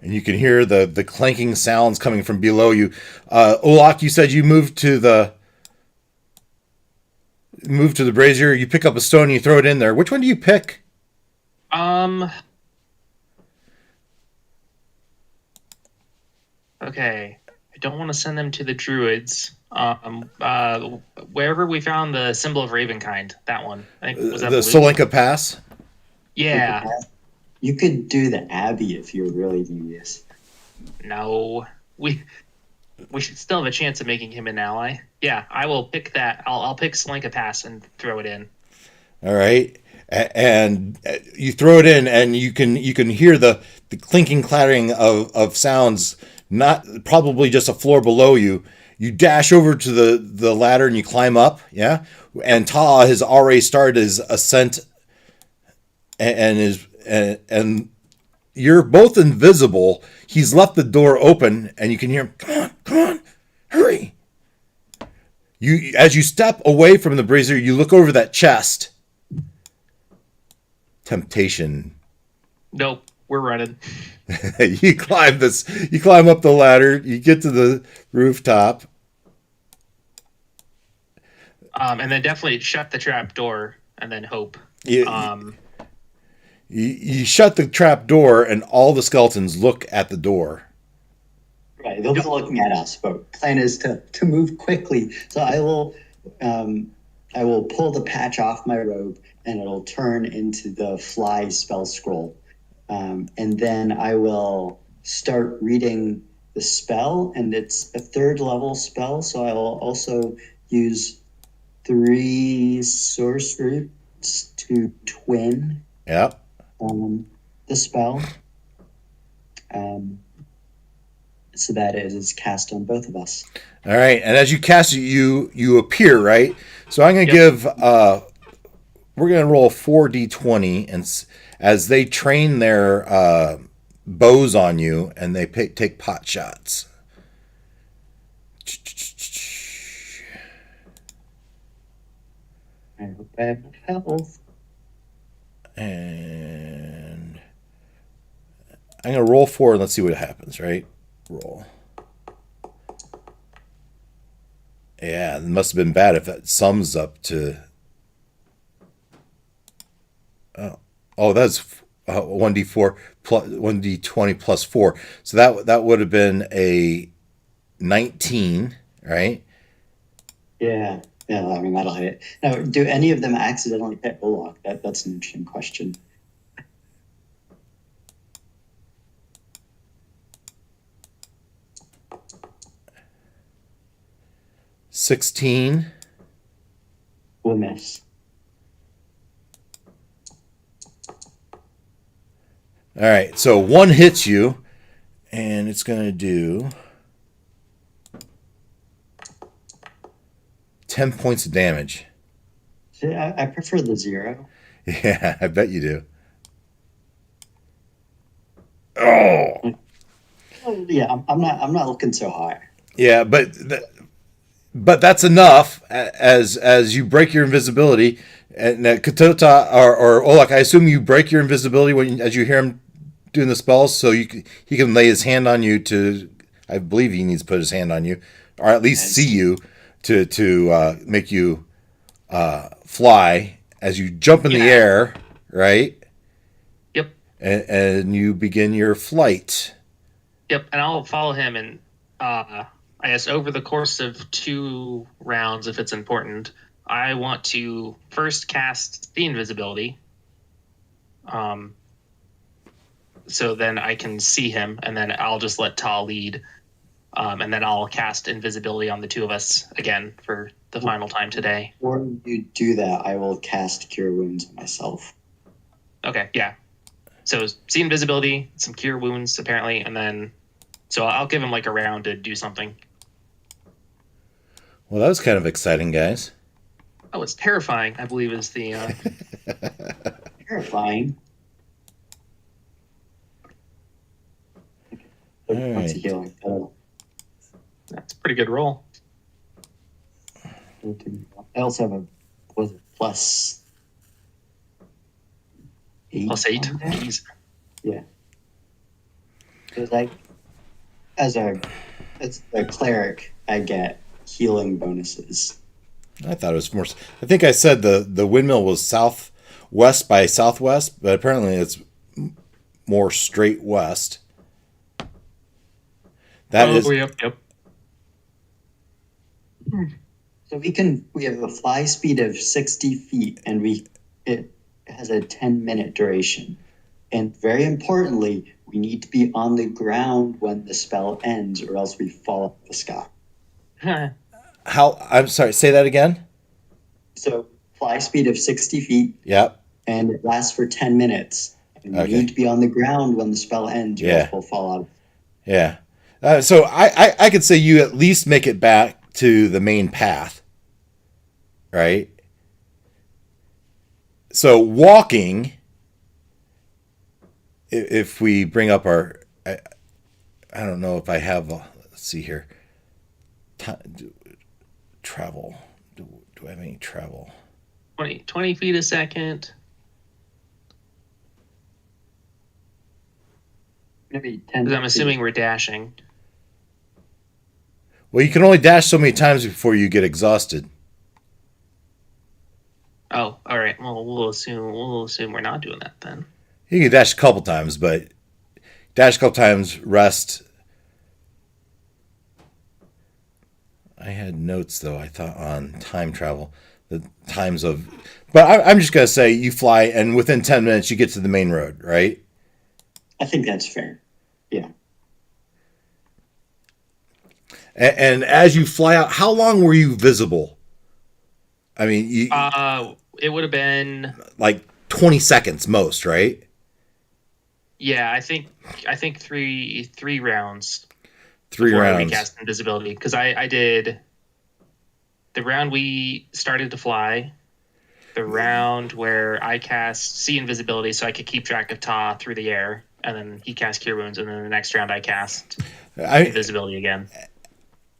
A: and you can hear the clanking sounds coming from below you. Oloc, you said you moved to the brazier. You pick up a stone and you throw it in there. Which one do you pick?
C: Okay. I don't want to send them to the druids. Wherever we found the symbol of Ravenkind, that one. I think was that
A: the Solenka Pass.
C: Yeah.
B: You could do the Abbey if you're really devious.
C: No, we should still have a chance of making him an ally. Yeah, I will pick that. I'll pick Solenka Pass and throw it in.
A: All right, and you throw it in, and you can hear the clinking, clattering of sounds. Not probably just a floor below you. You dash over to the ladder and you climb up. Yeah, and Tah has already started his ascent, and you're both invisible. He's left the door open, and you can hear him. Come on, hurry! As you step away from the brazier, you look over that chest. Temptation.
C: Nope, we're running.
A: You climb up the ladder. You get to the rooftop,
C: and then definitely shut the trap door, and then hope.
A: You shut the trap door, and all the skeletons look at the door.
B: Right, they'll be looking at us, but plan is to move quickly. So I will pull the patch off my robe, and it'll turn into the fly spell scroll. And then I will start reading the spell, and it's a 3rd level spell, so I will also use 3 sorceries to twin the spell, so that it is cast on both of us.
A: All right, and as you cast it, you appear, right? So I'm going to give... we're going to roll 4d20, and as they train their bows on you, and they take pot shots.
B: I hope I have enough health.
A: And I'm going to roll 4, and let's see what happens, right? Roll. Yeah, it must have been bad if that sums up to... Oh, that's 1d4 plus 1d20 plus 4. So that would have been a 19, right?
B: Yeah. I mean, that'll hit. Now, do any of them accidentally hit Oloc? That's an interesting question.
A: $16.
B: We'll miss.
A: All right, so 1 hits you, and it's going to do 10 points of damage.
B: See, I prefer the 0.
A: Yeah, I bet you do. Oh,
B: Yeah, I'm not looking so high.
A: yeah, but that's enough as you break your invisibility. And Ketotah or Oloc, I assume you break your invisibility as you hear him doing the spells, so he can lay his hand on you to. I believe he needs to put his hand on you, or at least see you to make you fly as you jump in the air, right?
C: Yep.
A: And you begin your flight.
C: Yep, and I'll follow him, and I guess over the course of 2 rounds, if it's important, I want to first cast the invisibility. So then I can see him, and then I'll just let Tah lead. And then I'll cast invisibility on the 2 of us again for the final time today.
B: Before you do that, I will cast Cure Wounds on myself.
C: Okay, yeah. So see invisibility, some cure wounds apparently, and then so I'll give him like a round to do something.
A: Well, that was kind of exciting, guys.
C: Oh, it's terrifying, I believe is the
B: Terrifying.
A: All
B: What's
A: right.
B: a healing?
C: that's a pretty good roll.
B: I also have a plus 8.
C: Plus 8.
B: on that?
C: Jeez.
B: Yeah. Because as a cleric, I get healing bonuses.
A: I thought it was more. I think I said the windmill was southwest by southwest, but apparently it's more straight west. That is.
C: Yep.
B: So we have a fly speed of 60 feet, and it has a 10-minute duration. And very importantly, we need to be on the ground when the spell ends, or else we fall off the sky.
A: How? I'm sorry. Say that again.
B: So fly speed of 60 feet,
A: Yep.
B: and it lasts for 10 minutes. And we
A: Okay.
B: need to be on the ground when the spell ends, or
A: Yeah.
B: else we'll fall out.
A: Yeah. So I could say you at least make it back to the main path, right? So walking, if we bring up I don't know if I have. Let's see here. Travel. Do I have any travel?
C: 20 feet a second.
B: Maybe 10.
C: Because I'm assuming we're dashing.
A: Well, you can only dash so many times before you get exhausted.
C: Oh, all right. Well, we'll assume we're not doing that then.
A: You can dash a couple times, but dash a couple times, rest. I had notes though. I thought on time travel, the times of. But I'm just gonna say you fly, and within 10 minutes you get to the main road, right?
B: I think that's fair. Yeah.
A: And as you fly out, how long were you visible? I mean,
C: It would have been
A: like 20 seconds most, right?
C: yeah. I think 3 rounds.
A: 3
C: before
A: rounds.
C: we cast invisibility because I did the round we started to fly, the round where I cast see invisibility so I could keep track of Tah through the air, and then he cast cure wounds, and then the next round I cast invisibility again.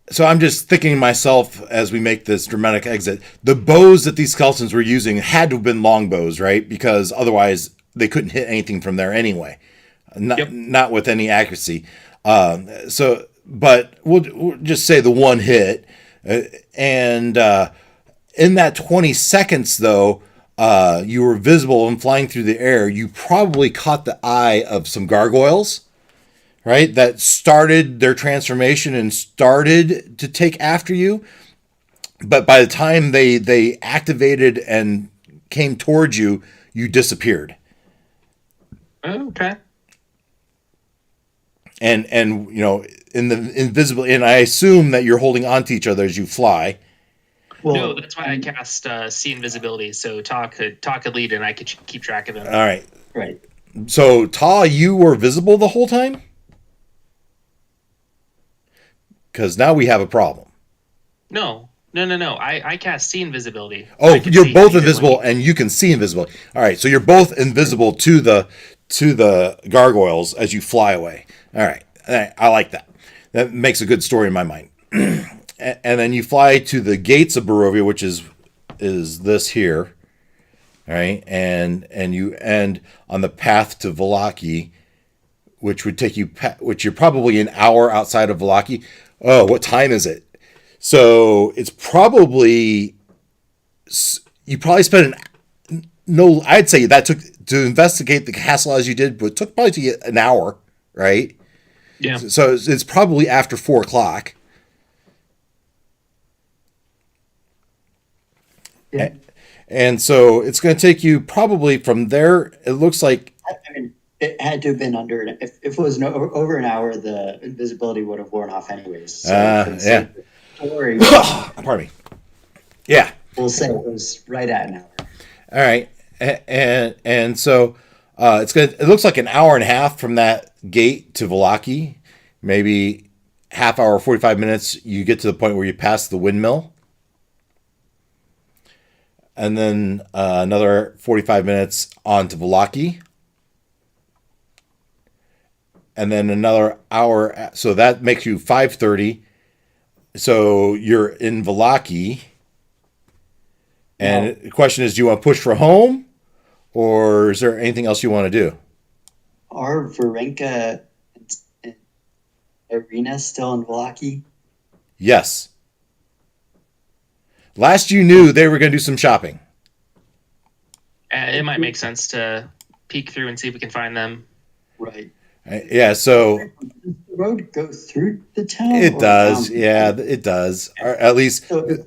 A: So I'm just thinking to myself as we make this dramatic exit, the bows that these skeletons were using had to have been long bows, right? Because otherwise they couldn't hit anything from there anyway. Not with any accuracy. But we'll just say the one hit. And in that 20 seconds, though, you were visible and flying through the air. You probably caught the eye of some gargoyles, right? That started their transformation and started to take after you. But by the time they activated and came towards you, you disappeared.
C: Okay.
A: And you know, in the invisible, and I assume that you're holding onto each other as you fly.
B: Well,
C: No, that's why I cast see invisibility, so Tah could lead and I could keep track of him.
A: All right.
B: right.
A: So Tah, you were visible the whole time? Because now we have a problem.
C: No. No. I cast see invisibility.
A: Oh,
C: I can
A: you're
C: see
A: both
C: things
A: invisible,
C: when
A: and you can see invisible. All right, so you're both invisible to the gargoyles as you fly away. All right, I like that. That makes a good story in my mind. And then you fly to the gates of Barovia, which is this here. All right, and you end on the path to Vallaki, which would take you, which you're probably an hour outside of Vallaki. Oh, what time is it? So it's probably, you probably spent no, I'd say that took to investigate the castle as you did, but it took probably to get an hour, right?
C: yeah.
A: So it's probably after 4 o'clock.
B: Yeah.
A: And so it's going to take you probably from there. It looks like,
B: I mean, it had to have been under. If it was over an hour, the invisibility would have worn off anyways. So for the
A: yeah.
B: sake of the story,
A: Pardon me. Yeah.
B: we'll say it was right at an hour.
A: All right. And so it's going. It looks like an hour and a half from that gate to Vallaki. Maybe half hour, 45 minutes. You get to the point where you pass the windmill. And then another 45 minutes on to Vallaki. And then another hour. So that makes you 5:30. So you're in Vallaki. And the question is, do you want to push for home? Or is there anything else you want to do?
B: Are Varenka and Irina still in Vallaki?
A: Yes. Last you knew, they were going to do some shopping.
C: It might make sense to peek through and see if we can find them.
B: Right.
A: Yeah, so
B: Does the road go through the town?
A: it
B: or
A: does.
B: down?
A: Yeah, it does. Or at least,
B: So if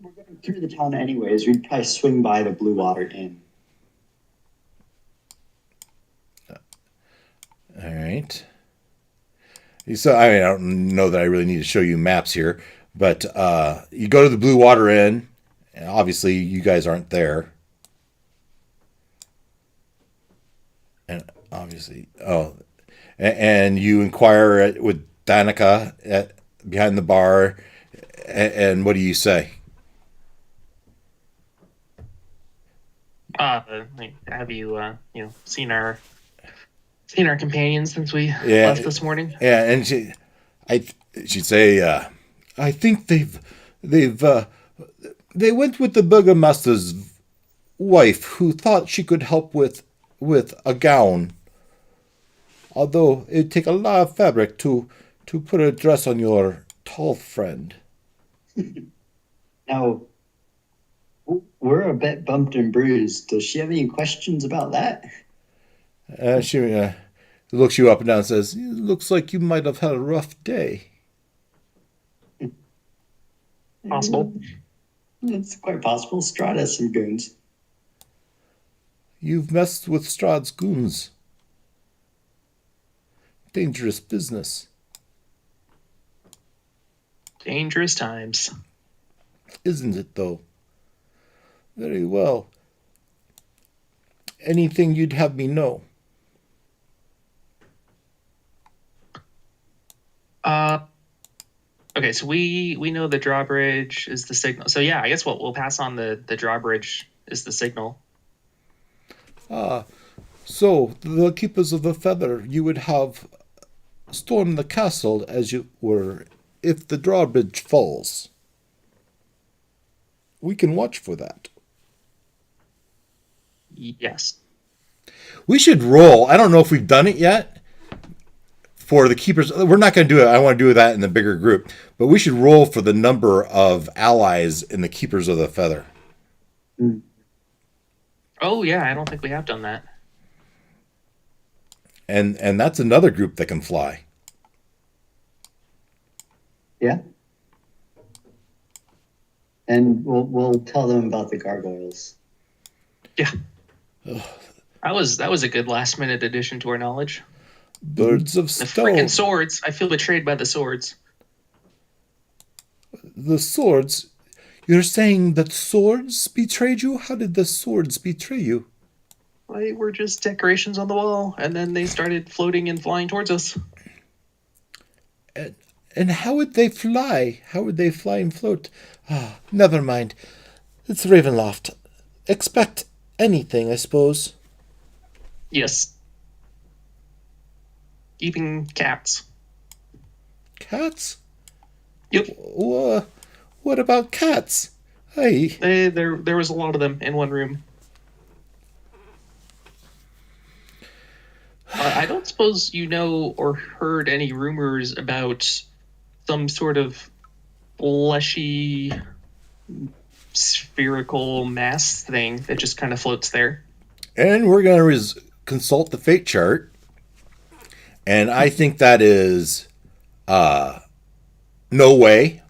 B: we're going through the town anyways, we'd probably swing by the Bluewater Inn.
A: all right. So, I mean, I don't know that I really need to show you maps here, but you go to the Bluewater Inn, and obviously you guys aren't there. And obviously, and you inquire with Danica behind the bar, and what do you say?
C: Have you seen our companions since we left this morning?
A: Yeah, and she'd say, I think they went with the burgomaster's wife, who thought she could help with a gown. Although it'd take a lot of fabric to put a dress on your tall friend.
B: Now, we're a bit bumped and bruised. Does she have any questions about that?
A: She looks you up and down and says, "It looks like you might have had a rough day."
C: Possible.
B: It's quite possible. Strahd has some goons.
A: You've messed with Strahd's goons. Dangerous business.
C: Dangerous times.
A: Isn't it, though? Very well. Anything you'd have me know?
C: Okay, so we know the drawbridge is the signal. So yeah, I guess we'll pass on the drawbridge is the signal.
A: So, the keepers of the feather, you would have stormed the castle as you were if the drawbridge falls. We can watch for that.
C: Yes.
A: We should roll. I don't know if we've done it yet. For the keepers, we're not going to do it. I want to do that in the bigger group. But we should roll for the number of allies in the keepers of the feather.
C: Oh yeah, I don't think we have done that.
A: And that's another group that can fly.
B: Yeah. And we'll tell them about the gargoyles.
C: Yeah. That was a good last minute addition to our knowledge.
A: Birds of
C: The
A: stone.
C: freaking swords. I feel betrayed by the swords.
A: The swords? You're saying that swords betrayed you? How did the swords betray you?
C: They were just decorations on the wall, and then they started floating and flying towards us.
A: And how would they fly? How would they fly and float? Ah, never mind. It's Ravenloft. Expect anything, I suppose.
C: Yes. Even cats.
A: Cats?
C: Yep.
A: What about cats? Hey.
C: There was a lot of them in one room. I don't suppose you know or heard any rumors about some sort of fleshy, spherical mass thing that just kind of floats there.
A: And we're going to consult the fate chart. And I think that is no way.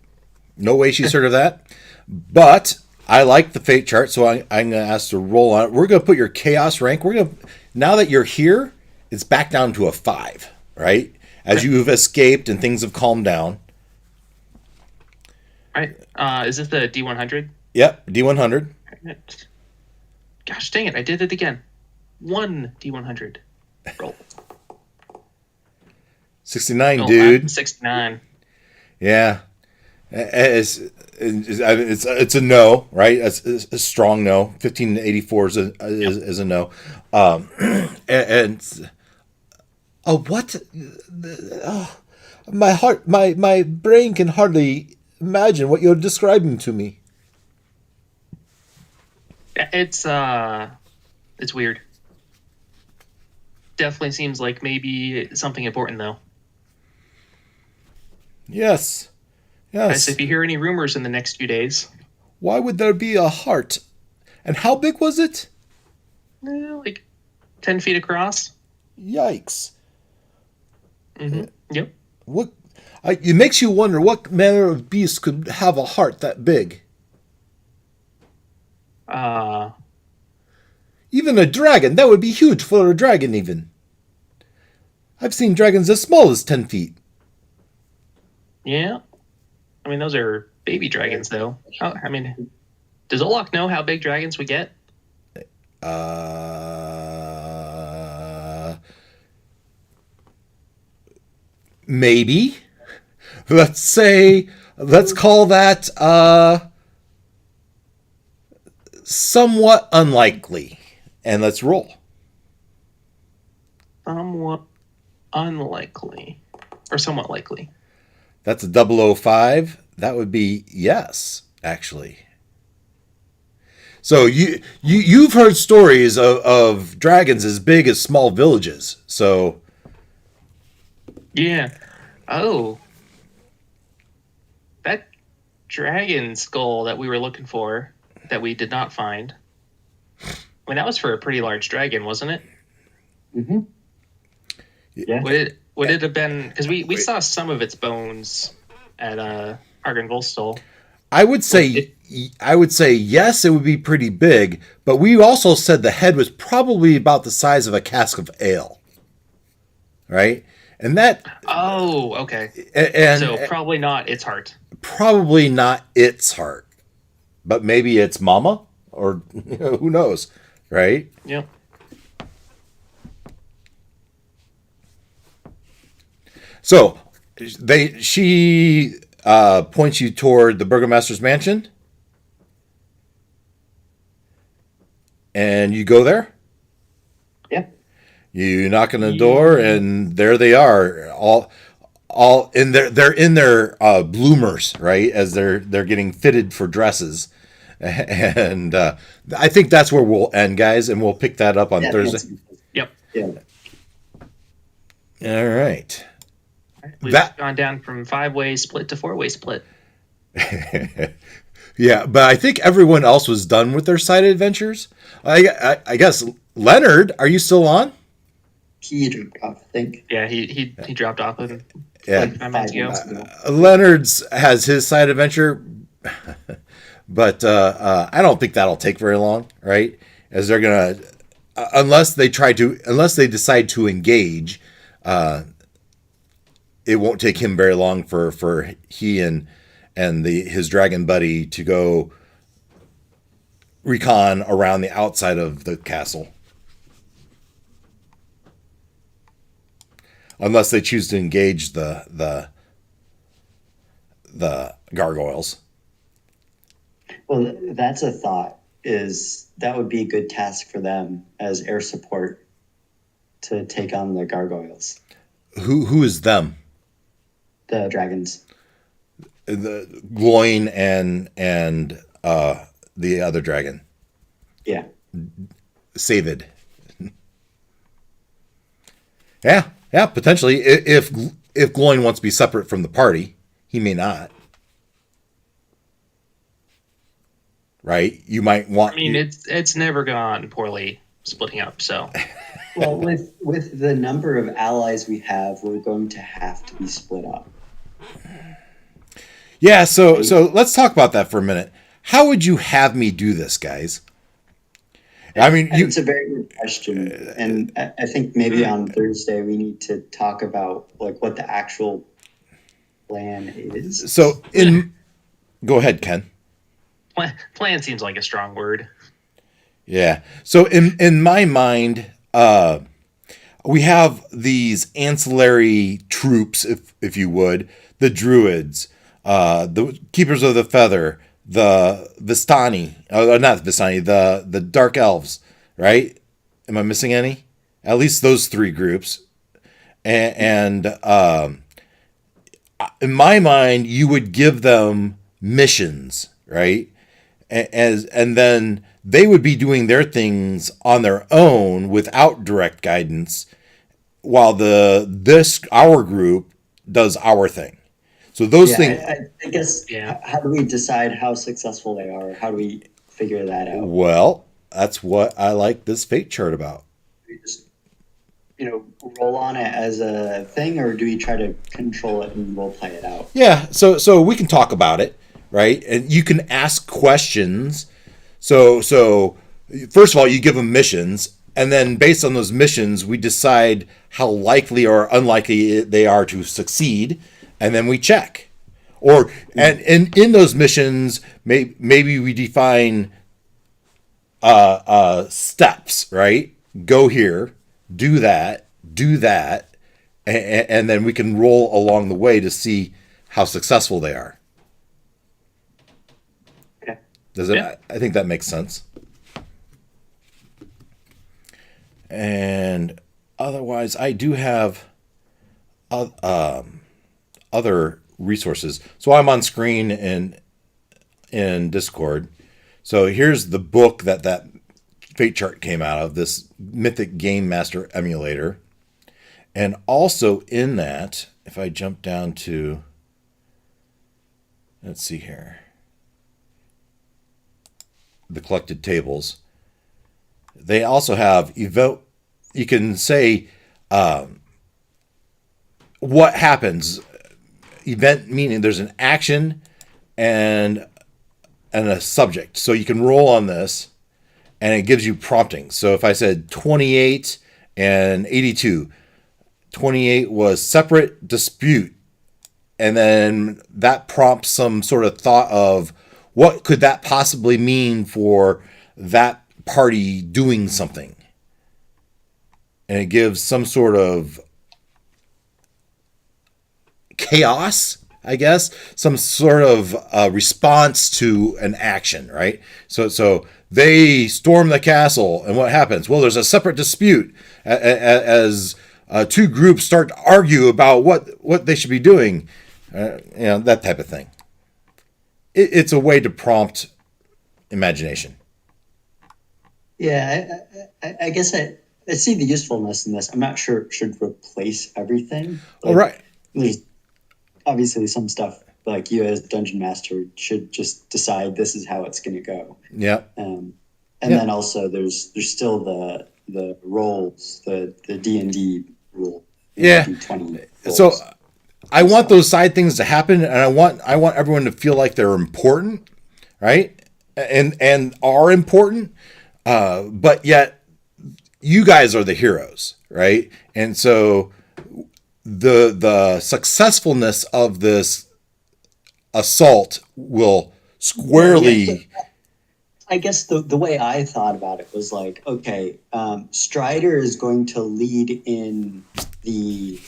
A: No way she's heard of that. But I like the fate chart, so I'm going to ask to roll on it. We're going to put your chaos rank. Now that you're here, it's back down to a 5, right? As you've escaped and things have calmed down.
C: Right. Is this the D100?
A: Yep, D100.
C: Gosh dang it, I did it again. 1 D100. Roll.
A: 69,
C: Oh,
A: dude.
C: 69.
A: Yeah. It's a no, right? It's a strong no. 1584 is a no. What? My brain can hardly imagine what you're describing to me.
C: It's weird. Definitely seems like maybe something important though.
A: Yes.
C: Guys, if you hear any rumors in the next few days.
A: Why would there be a heart? And how big was it?
C: Like 10 feet across.
A: Yikes.
C: Mm-hmm. Yep.
A: It makes you wonder what manner of beast could have a heart that big. Even a dragon, that would be huge for a dragon even. I've seen dragons as small as 10 feet.
C: Yeah. I mean, those are baby dragons, though. Oh, I mean, does Oloc know how big dragons would get?
A: Maybe. Let's call that somewhat unlikely. And let's roll.
C: Somewhat unlikely. Or somewhat likely.
A: That's a 005. That would be yes, actually. So you've heard stories of dragons as big as small villages. So
C: yeah. Oh. That dragon skull that we were looking for that we did not find. I mean, that was for a pretty large dragon, wasn't it?
B: Mm-hmm. Yeah.
C: Would it have been... Because we saw some of its bones at Argon Volstol.
A: I would say yes, it would be pretty big, but we also said the head was probably about the size of a cask of ale. Right? And that...
C: Oh, okay.
A: And
C: so probably not its heart.
A: Probably not its heart. But maybe it's mama? Or who knows? Right?
C: Yep.
A: So she points you toward the Burgomaster's mansion, and you go there.
B: Yeah.
A: You knock on the door, and there they are, all in they're in their bloomers, right, as they're getting fitted for dresses, and I think that's where we'll end, guys, and we'll pick that up on Thursday.
C: Yep.
B: Yeah.
A: All right.
C: We've gone down from 5-way split to 4-way split.
A: Yeah, but I think everyone else was done with their side adventures. I guess Leonard, are you still on?
B: He dropped off, I think.
C: Yeah, he dropped off like 5 minutes ago.
A: Leonard's has his side adventure, but I don't think that'll take very long, right? As they're gonna, unless they decide to engage. It won't take him very long for he and his dragon buddy to go recon around the outside of the castle. Unless they choose to engage the the gargoyles.
B: Well, that's a thought. Is that would be a good task for them as air support to take on the gargoyles,
A: Who is them?
B: the dragons.
A: The Gloin and the other dragon,
B: Yeah.
A: Savid. Yeah, potentially. If Gloin wants to be separate from the party, he may not. Right? You might want.
C: I mean, it's never gone poorly splitting up. So,
B: Well, with the number of allies we have, we're going to have to be split up.
A: Yeah. So let's talk about that for a minute. How would you have me do this, guys? I mean,
B: it's a very good question, and I think maybe on Thursday we need to talk about like what the actual plan is.
A: So go ahead, Ken.
C: plan seems like a strong word.
A: Yeah. So in my mind, we have these ancillary troops, if you would, the druids, the keepers of the feather, the Vistani, not Vistani, the dark elves, right? Am I missing any? At least those three groups. And in my mind, you would give them missions, right? And then they would be doing their things on their own without direct guidance, while our group does our thing. So those things.
B: I guess. Yeah. How do we decide how successful they are? How do we figure that out?
A: Well, that's what I like this fate chart about.
B: Do we just, roll on it as a thing, or do we try to control it and we'll play it out?
A: Yeah. So we can talk about it, right? And you can ask questions. So first of all, you give them missions, and then based on those missions, we decide how likely or unlikely they are to succeed. And then we check, and in those missions, maybe we define steps, right? Go here, do that, and then we can roll along the way to see how successful they are.
B: Okay.
A: Does it? Yeah. I think that makes sense. And otherwise, I do have other resources. So I'm on screen in Discord. So here's the book that fate chart came out of, this Mythic Game Master emulator. And also in that, if I jump down to, let's see here, the collected tables, they also have evoke. You can say what happens. Event meaning there's an action and a subject. So you can roll on this and it gives you prompting. So if I said 28 and 82, 28 was separate dispute. And then that prompts some sort of thought of what could that possibly mean for that party doing something. And it gives some sort of chaos, I guess, some sort of response to an action, right? So they storm the castle, and what happens? Well, there's a separate dispute as two groups start to argue about what they should be doing, that type of thing. It's a way to prompt imagination.
B: Yeah, I guess I see the usefulness in this. I'm not sure it should replace everything.
A: All right.
B: There's obviously some stuff like you as dungeon master should just decide this is how it's going to go.
A: Yeah.
B: Then also there's still the roles, the D&D rule.
A: Yeah.
B: D20
A: So I want those side things to happen, and I want everyone to feel like they're important, right? And are important, but yet you guys are the heroes, right? And so the successfulness of this assault will squarely.
B: I guess the way I thought about it was like, okay, Strider is going to lead in the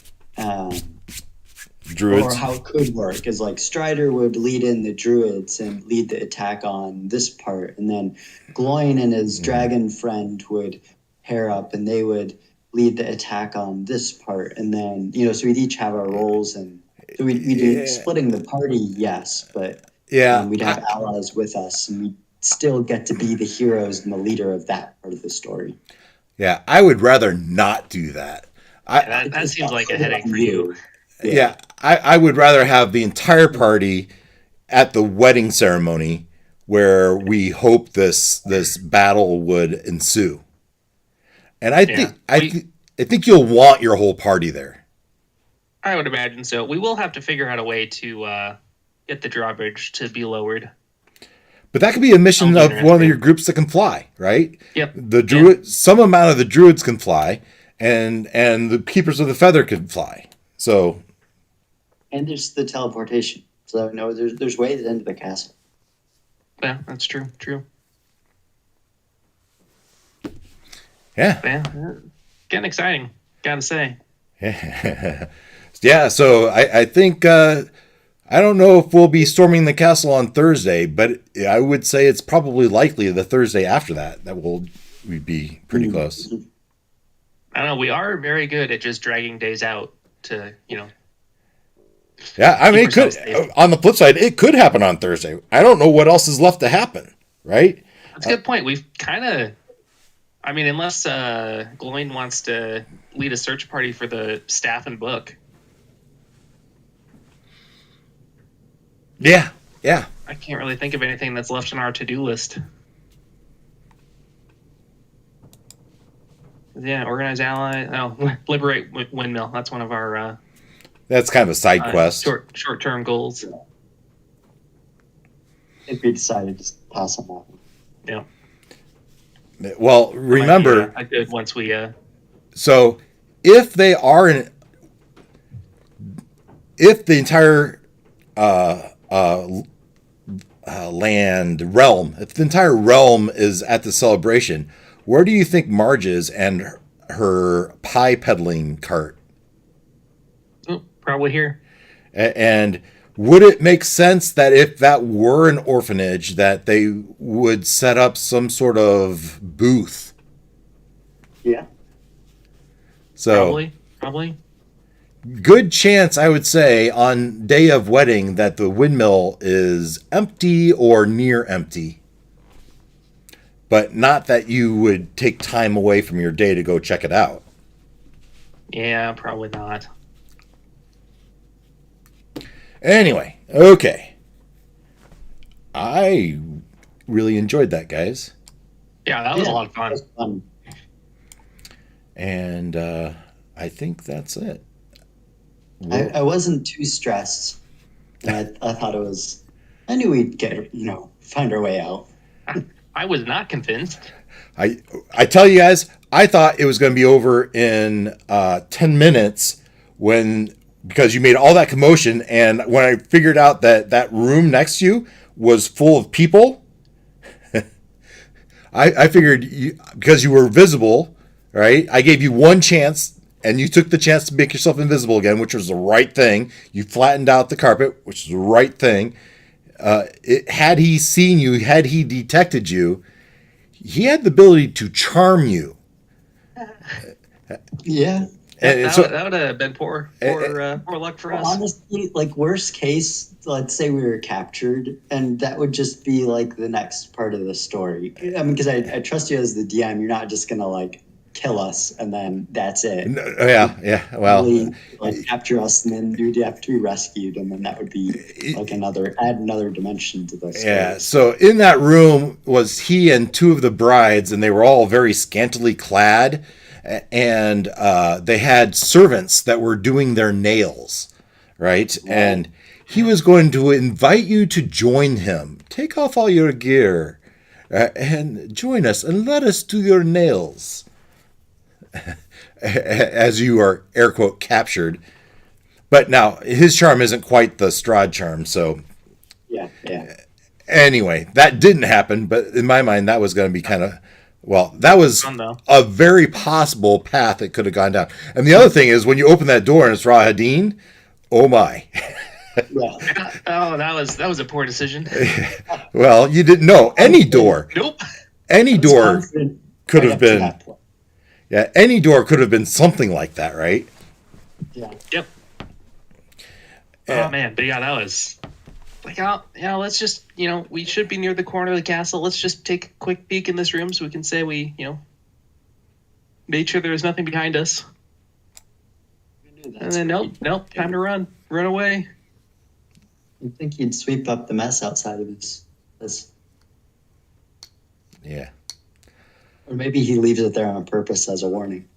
A: druids.
B: Or how it could work is like Strider would lead in the druids and lead the attack on this part, and then Gloin and his dragon friend would pair up and they would lead the attack on this part, and then so we'd each have our roles, and so we'd be splitting the party, yes, but we'd have allies with us, and we'd still get to be the heroes and the leader of that part of the story.
A: Yeah, I would rather not do that.
C: That seems like a headache for you.
A: Yeah, I would rather have the entire party at the wedding ceremony where we hope this battle would ensue. And I think you'll want your whole party there.
C: I would imagine so. We will have to figure out a way to get the drawbridge to be lowered.
A: But that could be a mission of one of your groups that can fly, right?
C: Yep.
A: The druid, some amount of the druids can fly, and the keepers of the feather can fly. So.
B: And there's the teleportation. So there's ways into the castle.
C: Yeah, that's true. True.
A: Yeah.
C: Getting exciting, gotta say.
A: Yeah, so I think I don't know if we'll be storming the castle on Thursday, but I would say it's probably likely the Thursday after that we'd be pretty close.
C: I don't know. We are very good at just dragging days out to,
A: Yeah, I mean, it could. On the flip side, it could happen on Thursday. I don't know what else is left to happen, right?
C: That's a good point. We've kind of, unless Gloin wants to lead a search party for the staff and book.
A: Yeah.
C: I can't really think of anything that's left on our to-do list. Yeah, organize ally. Oh, liberate windmill. That's one of our.
A: That's kind of a side quest.
C: Short-term goals.
B: If we decided to pass on that one.
C: Yeah.
A: Well, remember.
C: I did once we.
A: So, if they are if the entire if the entire realm is at the celebration, where do you think Marge is and her pie peddling cart?
C: Oh, probably here.
A: And would it make sense that if that were an orphanage, that they would set up some sort of booth?
B: Yeah.
A: So
C: probably.
A: Good chance, I would say, on day of wedding that the windmill is empty or near empty. But not that you would take time away from your day to go check it out.
C: Yeah, probably not.
A: Anyway, okay. I really enjoyed that, guys.
C: Yeah, that was a lot of fun.
A: And I think that's it.
B: I wasn't too stressed. I thought it was. I knew we'd find our way out.
C: I was not convinced.
A: I tell you guys, I thought it was going to be over in 10 minutes because you made all that commotion, and when I figured out that room next to you was full of people, I figured because you were visible, right? I gave you one chance. And you took the chance to make yourself invisible again, which was the right thing. You flattened out the carpet, which is the right thing. Had he seen you, had he detected you, he had the ability to charm you.
B: Yeah.
C: That would have been poor luck for us.
B: Honestly, worst case, let's say we were captured, and that would just be the next part of the story. I mean, because I trust you as the DM. You're not just gonna kill us and then that's it.
A: No, yeah. Well,
B: really, capture us and then you'd have to be rescued, and then that would be add another dimension to this.
A: Yeah. So in that room was he and two of the brides, and they were all very scantily clad, and they had servants that were doing their nails, right? Wow. And he was going to invite you to join him. Take off all your gear and join us, and let us do your nails. As you are air quote captured, but now his charm isn't quite the Strahd charm. So
B: yeah.
A: Anyway, that didn't happen, but in my mind, that was going to be that was a very possible path it could have gone down. And the other thing is, when you open that door and it's Rahadin, Oh my.
B: Yeah.
C: Oh, that was a poor decision.
A: Well, you didn't know. Any door.
C: Nope.
A: Any
B: I was
A: door
B: confident
A: could
B: right
A: have
B: up to
A: been.
B: that point.
A: Yeah, any door could have been something like that, right?
B: Yeah.
C: Yep.
A: Yeah.
C: Oh man, but yeah, that was like, let's just, we should be near the corner of the castle. Let's just take a quick peek in this room so we can say we, made sure there was nothing behind us. And then nope, time to run away.
B: You'd think he'd sweep up the mess outside of this.
A: Yeah.
B: Or maybe he leaves it there on purpose as a warning.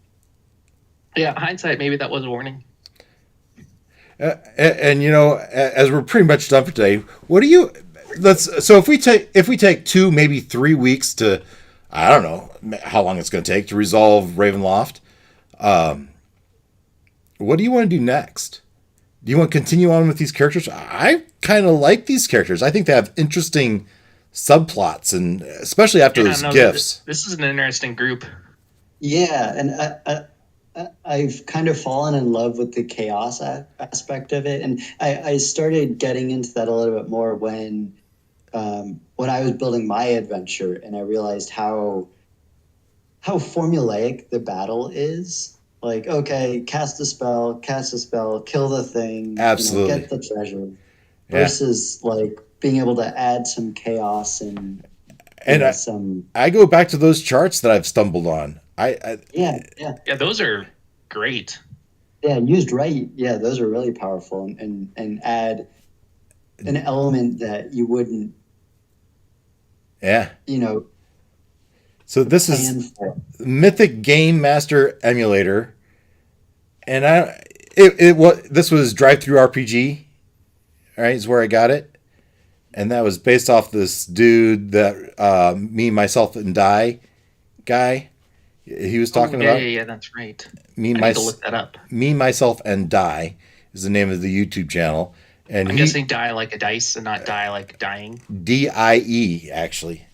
C: Yeah, hindsight, maybe that was a warning.
A: And as we're pretty much done for today, so if we take 2, maybe 3 weeks to, I don't know how long it's going to take to resolve Ravenloft. What do you want to do next? Do you want to continue on with these characters? I kind of like these characters. I think they have interesting subplots, and especially after those gifts.
C: This is an interesting group.
B: Yeah, and I've kind of fallen in love with the chaos aspect of it, and I started getting into that a little bit more when I was building my adventure, and I realized how formulaic the battle is. Like, okay, cast a spell, kill the thing,
A: absolutely,
B: get the treasure, versus like being able to add some chaos and
A: I go back to those charts that I've stumbled on.
C: Yeah, those are great.
B: Yeah, used right. Yeah, those are really powerful and add an element that you wouldn't.
A: Yeah. So this is Mythic Game Master Emulator, and this was Drive Through RPG, right? Is where I got it, and that was based off this dude that Me, Myself, and Die guy. He was talking about.
C: Yeah, that's right.
A: I need to look that up. Me, Myself, and Die is the name of the YouTube channel, and
C: I'm guessing die like a dice and not die like dying.
A: DIE actually.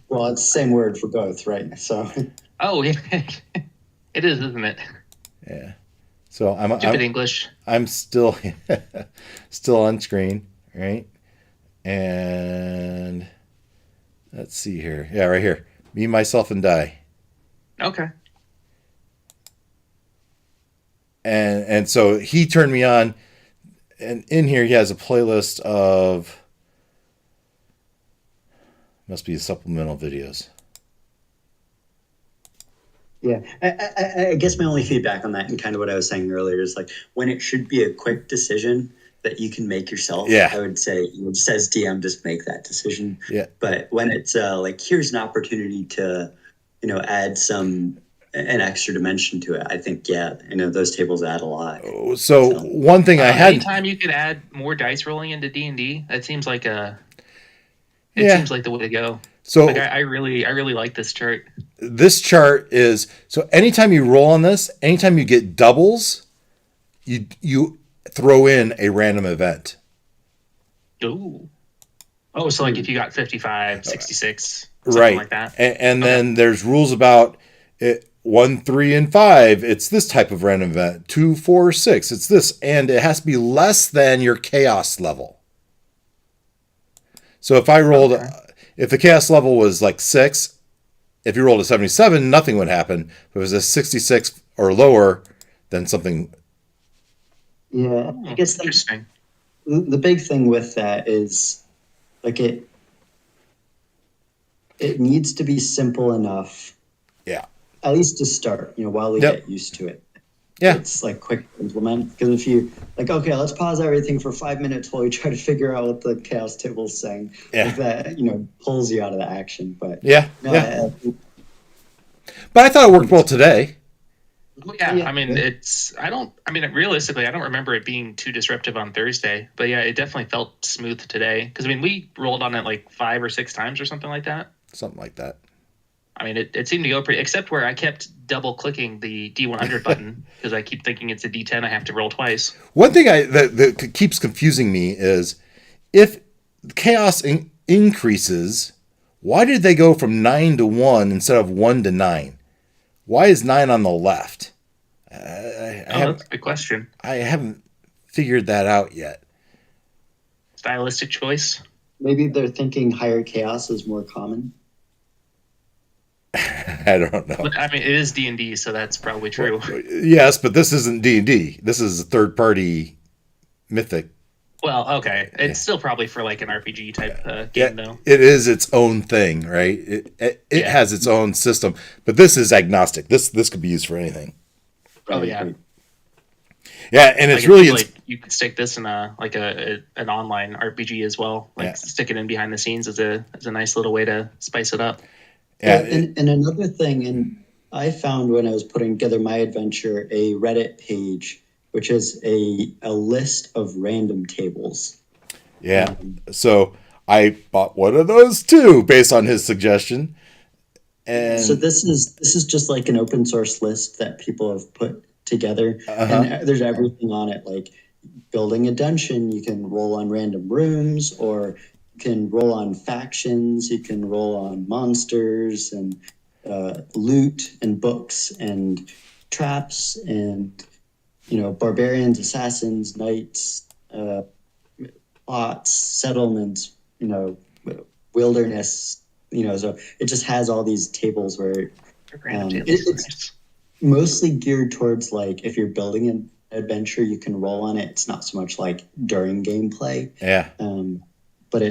B: Well, it's the same word for both, right? So.
C: Oh, yeah. It is, isn't it?
A: Yeah. So I'm
C: English.
A: I'm still on screen, right? And let's see here. Yeah, right here. Me, Myself, and Die.
C: Okay.
A: And so he turned me on, and in here he has a playlist of. Must be supplemental videos.
B: Yeah, I guess my only feedback on that, and kind of what I was saying earlier, is like when it should be a quick decision that you can make yourself.
A: Yeah.
B: I would say, just as DM, just make that decision.
A: Yeah.
B: But when it's like, here's an opportunity to, add an extra dimension to it, I think, those tables add a lot.
A: So one thing I had.
C: Anytime you could add more dice rolling into D&D, that seems like seems like the way to go.
A: So
C: I really like this chart.
A: This chart is so anytime you roll on this, anytime you get doubles, you throw in a random event.
C: Ooh. Oh, so like if you got 55, 66,
A: right,
C: like that.
A: And then there's rules about it. 1, 3, and 5. It's this type of random event. 2, 4, 6. It's this, and it has to be less than your chaos level. So if I rolled, if the chaos level was like 6, if you rolled a 77, nothing would happen. If it was a 66 or lower, then something.
B: Yeah, I guess
C: interesting.
B: The big thing with that is, like, it needs to be simple enough.
A: Yeah.
B: At least to start, while we get used to it.
A: Yeah.
B: It's like quick to implement, because if you like, okay, let's pause everything for 5 minutes while we try to figure out what the chaos table is saying.
A: Yeah.
B: Like that, pulls you out of the action. But
A: yeah.
B: No,
A: yeah. But I thought it worked well today.
C: Yeah, I mean, realistically, I don't remember it being too disruptive on Thursday, but yeah, it definitely felt smooth today. Because we rolled on it like 5 or 6 times or something like that.
A: Something like that.
C: I mean, it seemed to go pretty, except where I kept double clicking the D100 button because I keep thinking it's a D10. I have to roll twice.
A: One thing that keeps confusing me is if chaos increases, why did they go from 9 to 1 instead of 1 to 9? Why is 9 on the left?
C: That's a good question.
A: I haven't figured that out yet.
C: Stylistic choice.
B: Maybe they're thinking higher chaos is more common.
A: I don't know.
C: But, I mean, it is D&D, so that's probably true.
A: Yes, but this isn't D&D. This is a third-party mythic.
C: Well, okay. It's still probably for like an RPG type game, though.
A: It is its own thing, right? It has its own system, but this is agnostic. This could be used for anything.
C: Oh, yeah.
A: Yeah, and it's
C: Like,
A: really
C: like you could stick this in an online RPG as well. Like stick it in behind the scenes as a nice little way to spice it up.
A: Yeah,
B: and another thing, and I found when I was putting together my adventure a Reddit page, which is a list of random tables.
A: Yeah. So I bought one of those too, based on his suggestion. And
B: so this is just like an open source list that people have put together, and there's everything on it, like building a dungeon. You can roll on random rooms, or you can roll on factions. You can roll on monsters and loot and books and traps and barbarians, assassins, knights, plots, settlements, wilderness. So it just has all these tables where it's mostly geared towards, like, if you're building an adventure, you can roll on it. It's not so much like during gameplay.
A: Yeah.
B: But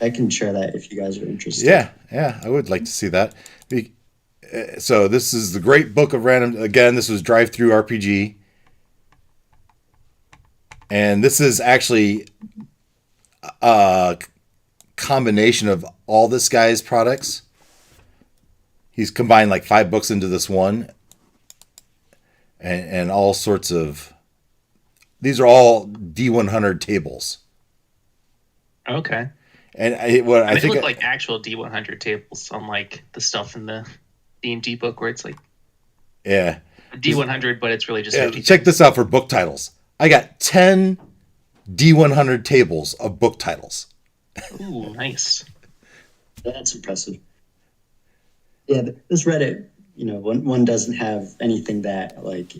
B: I can share that if you guys are interested.
A: Yeah, I would like to see that. So this is the Great Book of Random. Again, this was Drive Through RPG. And this is actually a combination of all this guy's products. He's combined like 5 books into this one. And all sorts of... These are all D100 tables.
C: Okay.
A: And
C: they look like actual D100 tables, unlike the stuff in the D&D book where it's like D100, but it's really just 50.
A: Check this out for book titles. I got 10 D100 tables of book titles.
C: Ooh, nice.
B: That's impressive. Yeah, this Reddit, one doesn't have anything that like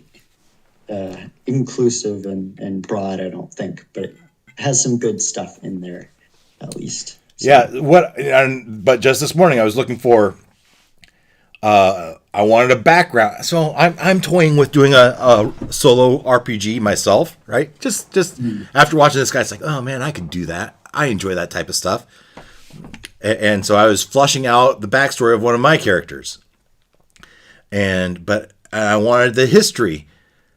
B: inclusive and broad, I don't think, but it has some good stuff in there, at least. So.
A: Yeah, but just this morning I was looking for. I wanted a background, so I'm toying with doing a solo RPG myself, right? Just after watching this guy, it's like, oh man, I could do that. I enjoy that type of stuff, and so I was flushing out the backstory of one of my characters, but I wanted the history.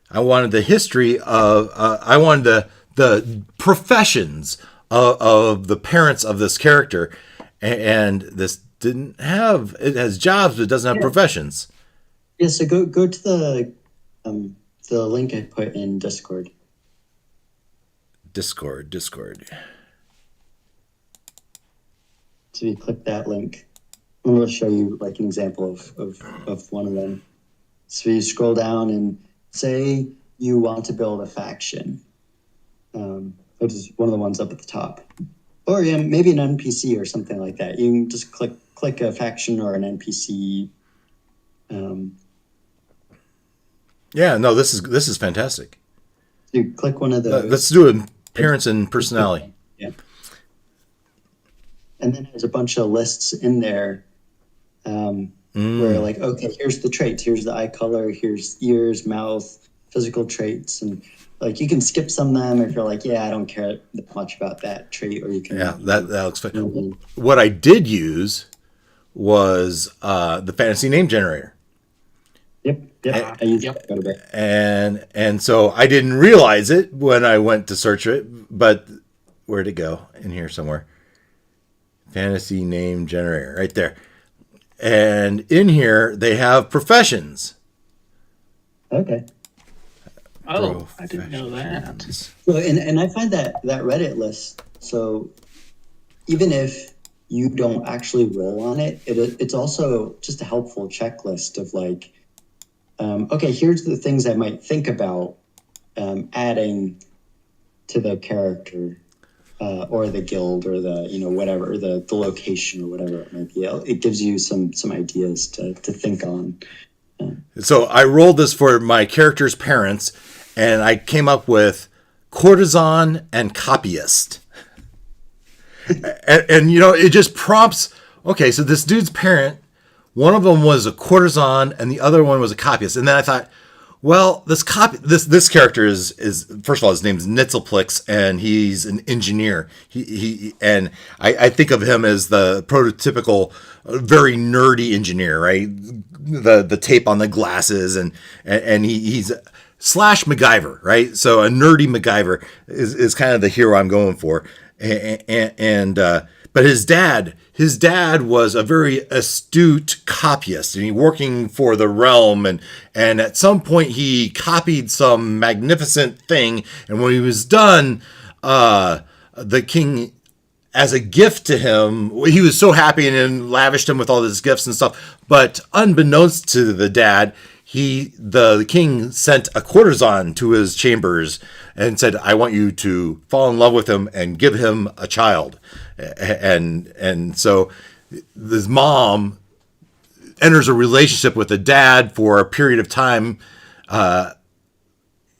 A: I wanted the history of. I wanted the professions of the parents of this character, and this didn't have. It has jobs, but it doesn't have professions.
B: Yeah, so go to the link I put in Discord.
A: Discord.
B: So you click that link, I'm going to show you like an example of one of them. So you scroll down and say you want to build a faction, which is one of the ones up at the top, or maybe an NPC or something like that. You can just click a faction or an NPC.
A: This is fantastic.
B: You click one of those.
A: Let's do appearance and personality.
B: Yeah. And then there's a bunch of lists in there where, like, okay, here's the traits, here's the eye color, here's ears, mouth, physical traits, and like you can skip some of them if you're like, I don't care that much about that trait, or you can. Yeah,
A: that looks fun. What I did use was the fantasy name generator.
B: Yep. I used that quite a bit.
A: And so I didn't realize it when I went to search it, but where'd it go? In here somewhere. Fantasy name generator, right there. And in here, they have professions.
B: Okay.
C: Oh, I didn't know that.
B: So, and I find that Reddit list, so even if you don't actually roll on it, it's also just a helpful checklist of like, okay, here's the things I might think about adding to the character. Or the guild, or the whatever, the location, or whatever it might be. It gives you some ideas to think on.
A: So I rolled this for my character's parents, and I came up with courtesan and copyist. And it just prompts, okay, so this dude's parent, one of them was a courtesan and the other one was a copyist. And then I thought, well, this character is first of all, his name's Nitzelplix, and he's an engineer. And I think of him as the prototypical, very nerdy engineer, right? The tape on the glasses, and he's slash MacGyver, right? So a nerdy MacGyver is kind of the hero I'm going for. But his dad was a very astute copyist, and he working for the realm, and at some point he copied some magnificent thing, and when he was done, the king, as a gift to him, he was so happy and then lavished him with all his gifts and stuff. But unbeknownst to the dad, the king sent a courtesan to his chambers and said, I want you to fall in love with him and give him a child. And so this mom enters a relationship with the dad for a period of time. But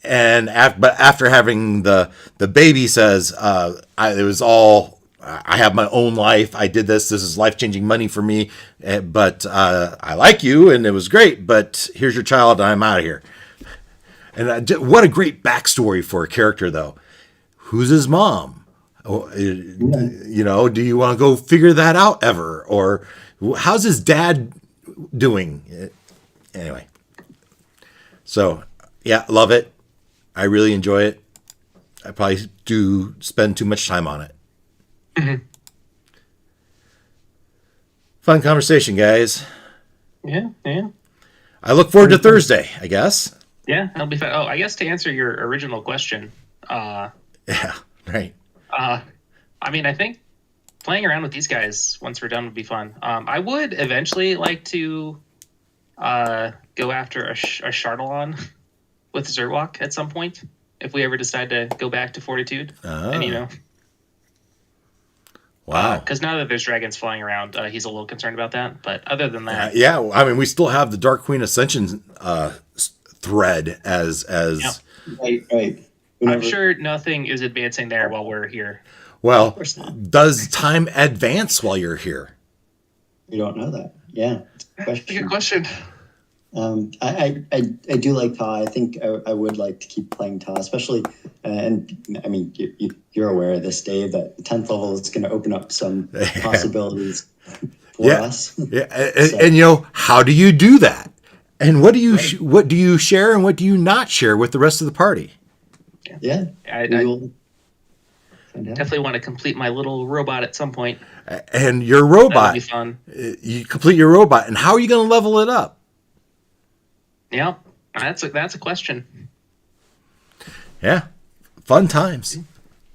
A: after having the baby says, it was all, I have my own life. I did this. This is life-changing money for me. But I like you, and it was great. But here's your child, and I'm out of here. And what a great backstory for a character, though. Who's his mom? Do you want to go figure that out ever? Or how's his dad doing? Anyway. So, yeah, love it. I really enjoy it. I probably do spend too much time on it.
C: Mm-hmm.
A: Fun conversation, guys.
C: Yeah.
A: I look forward to Thursday, I guess.
C: Yeah, that'll be fun. Oh, I guess to answer your original question.
A: Yeah, right.
C: I mean, I think playing around with these guys once we're done would be fun. I would eventually like to go after a Shardalon with Zerwalk at some point if we ever decide to go back to Fortitude. And
A: wow.
C: Because now that there's dragons flying around, he's a little concerned about that. But other than that,
A: yeah. I mean, we still have the Dark Queen Ascension thread as
B: right.
C: I'm sure nothing is advancing there while we're here.
A: Well, does time advance while you're here?
B: We don't know that. Yeah,
C: good question.
B: I do like Tah. I think I would like to keep playing Tah, especially, and I mean, you're aware of this, Dave, that the 10th level is going to open up some possibilities for us.
A: Yeah, and how do you do that? And what do you what do you share and what do you not share with the rest of the party?
B: Yeah,
C: I definitely want to complete my little robot at some point.
A: And your robot,
C: that'll be fun.
A: You complete your robot, and how are you going to level it up?
C: Yeah, that's a question.
A: Yeah, fun times.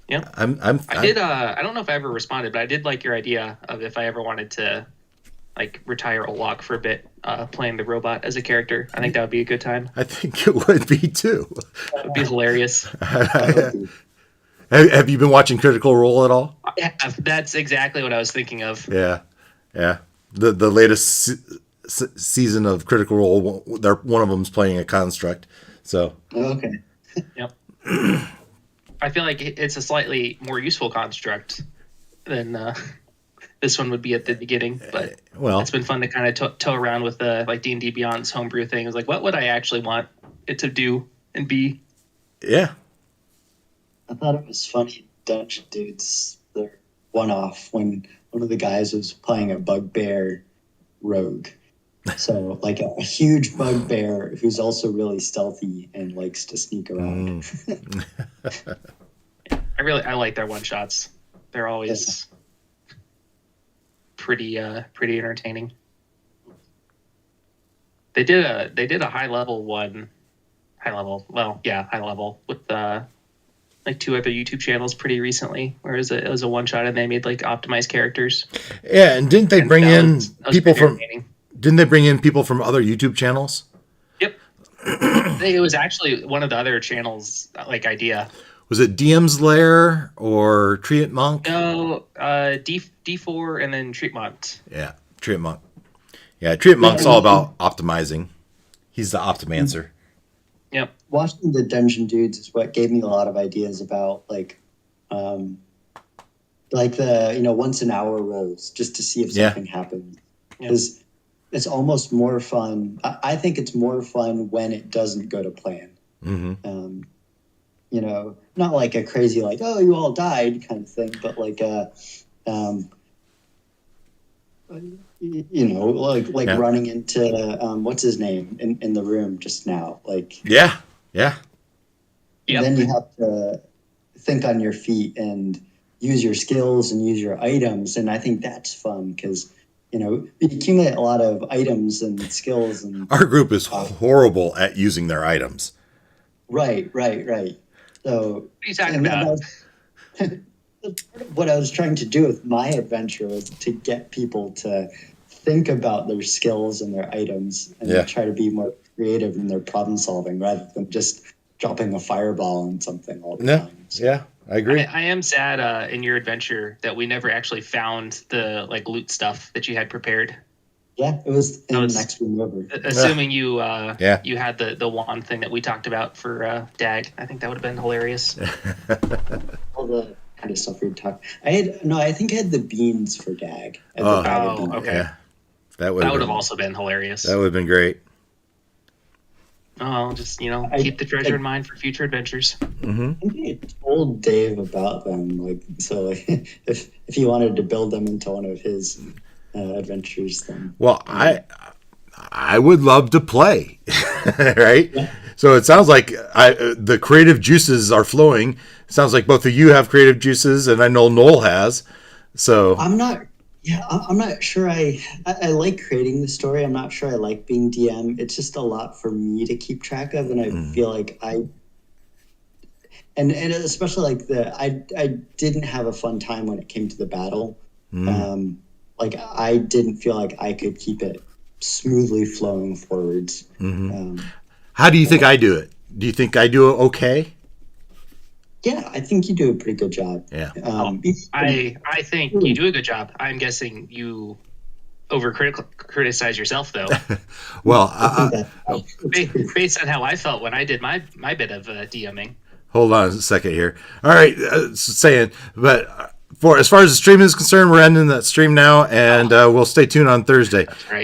C: Yeah, I did. I don't know if I ever responded, but I did like your idea of if I ever wanted to, like, retire Oloc for a bit, playing the robot as a character. I think that would be a good time.
A: I think it would be too.
C: It would be hilarious.
A: Have you been watching Critical Role at all?
C: Yeah, that's exactly what I was thinking of.
A: Yeah. The latest season of Critical Role, one of them's playing a construct. So.
B: Okay.
C: Yep. I feel like it's a slightly more useful construct than this one would be at the beginning, but it's been fun to kind of tow around with the like D&D Beyond's homebrew thing. It was like, what would I actually want it to do and be?
A: Yeah.
B: I thought it was funny, Dungeon Dudes, their one-off, when one of the guys was playing a bugbear rogue. So, like a huge bugbear who's also really stealthy and likes to sneak around.
C: I like their one-shots. They're always pretty entertaining. They did a high level with like 2 other YouTube channels pretty recently, where it was a one shot and they made like optimized characters.
A: Yeah, and didn't they bring in people from other YouTube channels?
C: Yep. It was actually one of the other channels like idea.
A: Was it DM's Lair or Treat Monk?
C: No, D4 and then Treatmont.
A: Yeah, Treat Monk. Yeah, Treat Monk's all about optimizing. He's the optimancer.
C: Yep.
B: Watching the Dungeon Dudes is what gave me a lot of ideas about the once an hour rolls just to see if something happens. Because it's almost more fun. I think it's more fun when it doesn't go to plan.
A: Mm-hmm.
B: Not like a crazy oh, you all died kind of thing, but running into what's his name in the room just now.
A: Yeah.
B: Then you have to think on your feet and use your skills and use your items, and I think that's fun because you accumulate a lot of items and skills. And
A: our group is horrible at using their items.
B: Right. So
C: what are you talking about?
B: What I was trying to do with my adventure was to get people to think about their skills and their items and try to be more creative in their problem solving rather than just dropping a fireball on something all the time. So.
A: Yeah, I agree.
C: I am sad in your adventure that we never actually found the loot stuff that you had prepared.
B: Yeah, it was in the next room over.
C: Assuming you had the wand thing that we talked about for Dag. I think that would have been hilarious.
B: All the kind of stuff we were talking. I think I had the beans for Dag.
C: Okay.
A: Yeah. That would
C: have also been hilarious.
A: That would have been great.
C: Oh, just keep the treasure in mind for future adventures.
A: Mm-hmm.
B: I think I told Dave about them, if he wanted to build them into one of his adventures, then.
A: Well, I would love to play, right? Yeah. So it sounds like the creative juices are flowing. It sounds like both of you have creative juices, and I know Noel has. So
B: I'm not sure. I like creating the story. I'm not sure I like being DM. It's just a lot for me to keep track of, and I feel like and especially I didn't have a fun time when it came to the battle. I didn't feel like I could keep it smoothly flowing forwards.
A: How do you think I do it? Do you think I do it okay?
B: Yeah, I think you do a pretty good job.
A: Yeah.
C: I think you do a good job. I'm guessing you criticize yourself, though.
A: Well,
C: based on how I felt when I did my bit of DMing.
A: Hold on a second here. All right, but for as far as the stream is concerned, we're ending that stream now, and we'll stay tuned on Thursday.
C: That's right.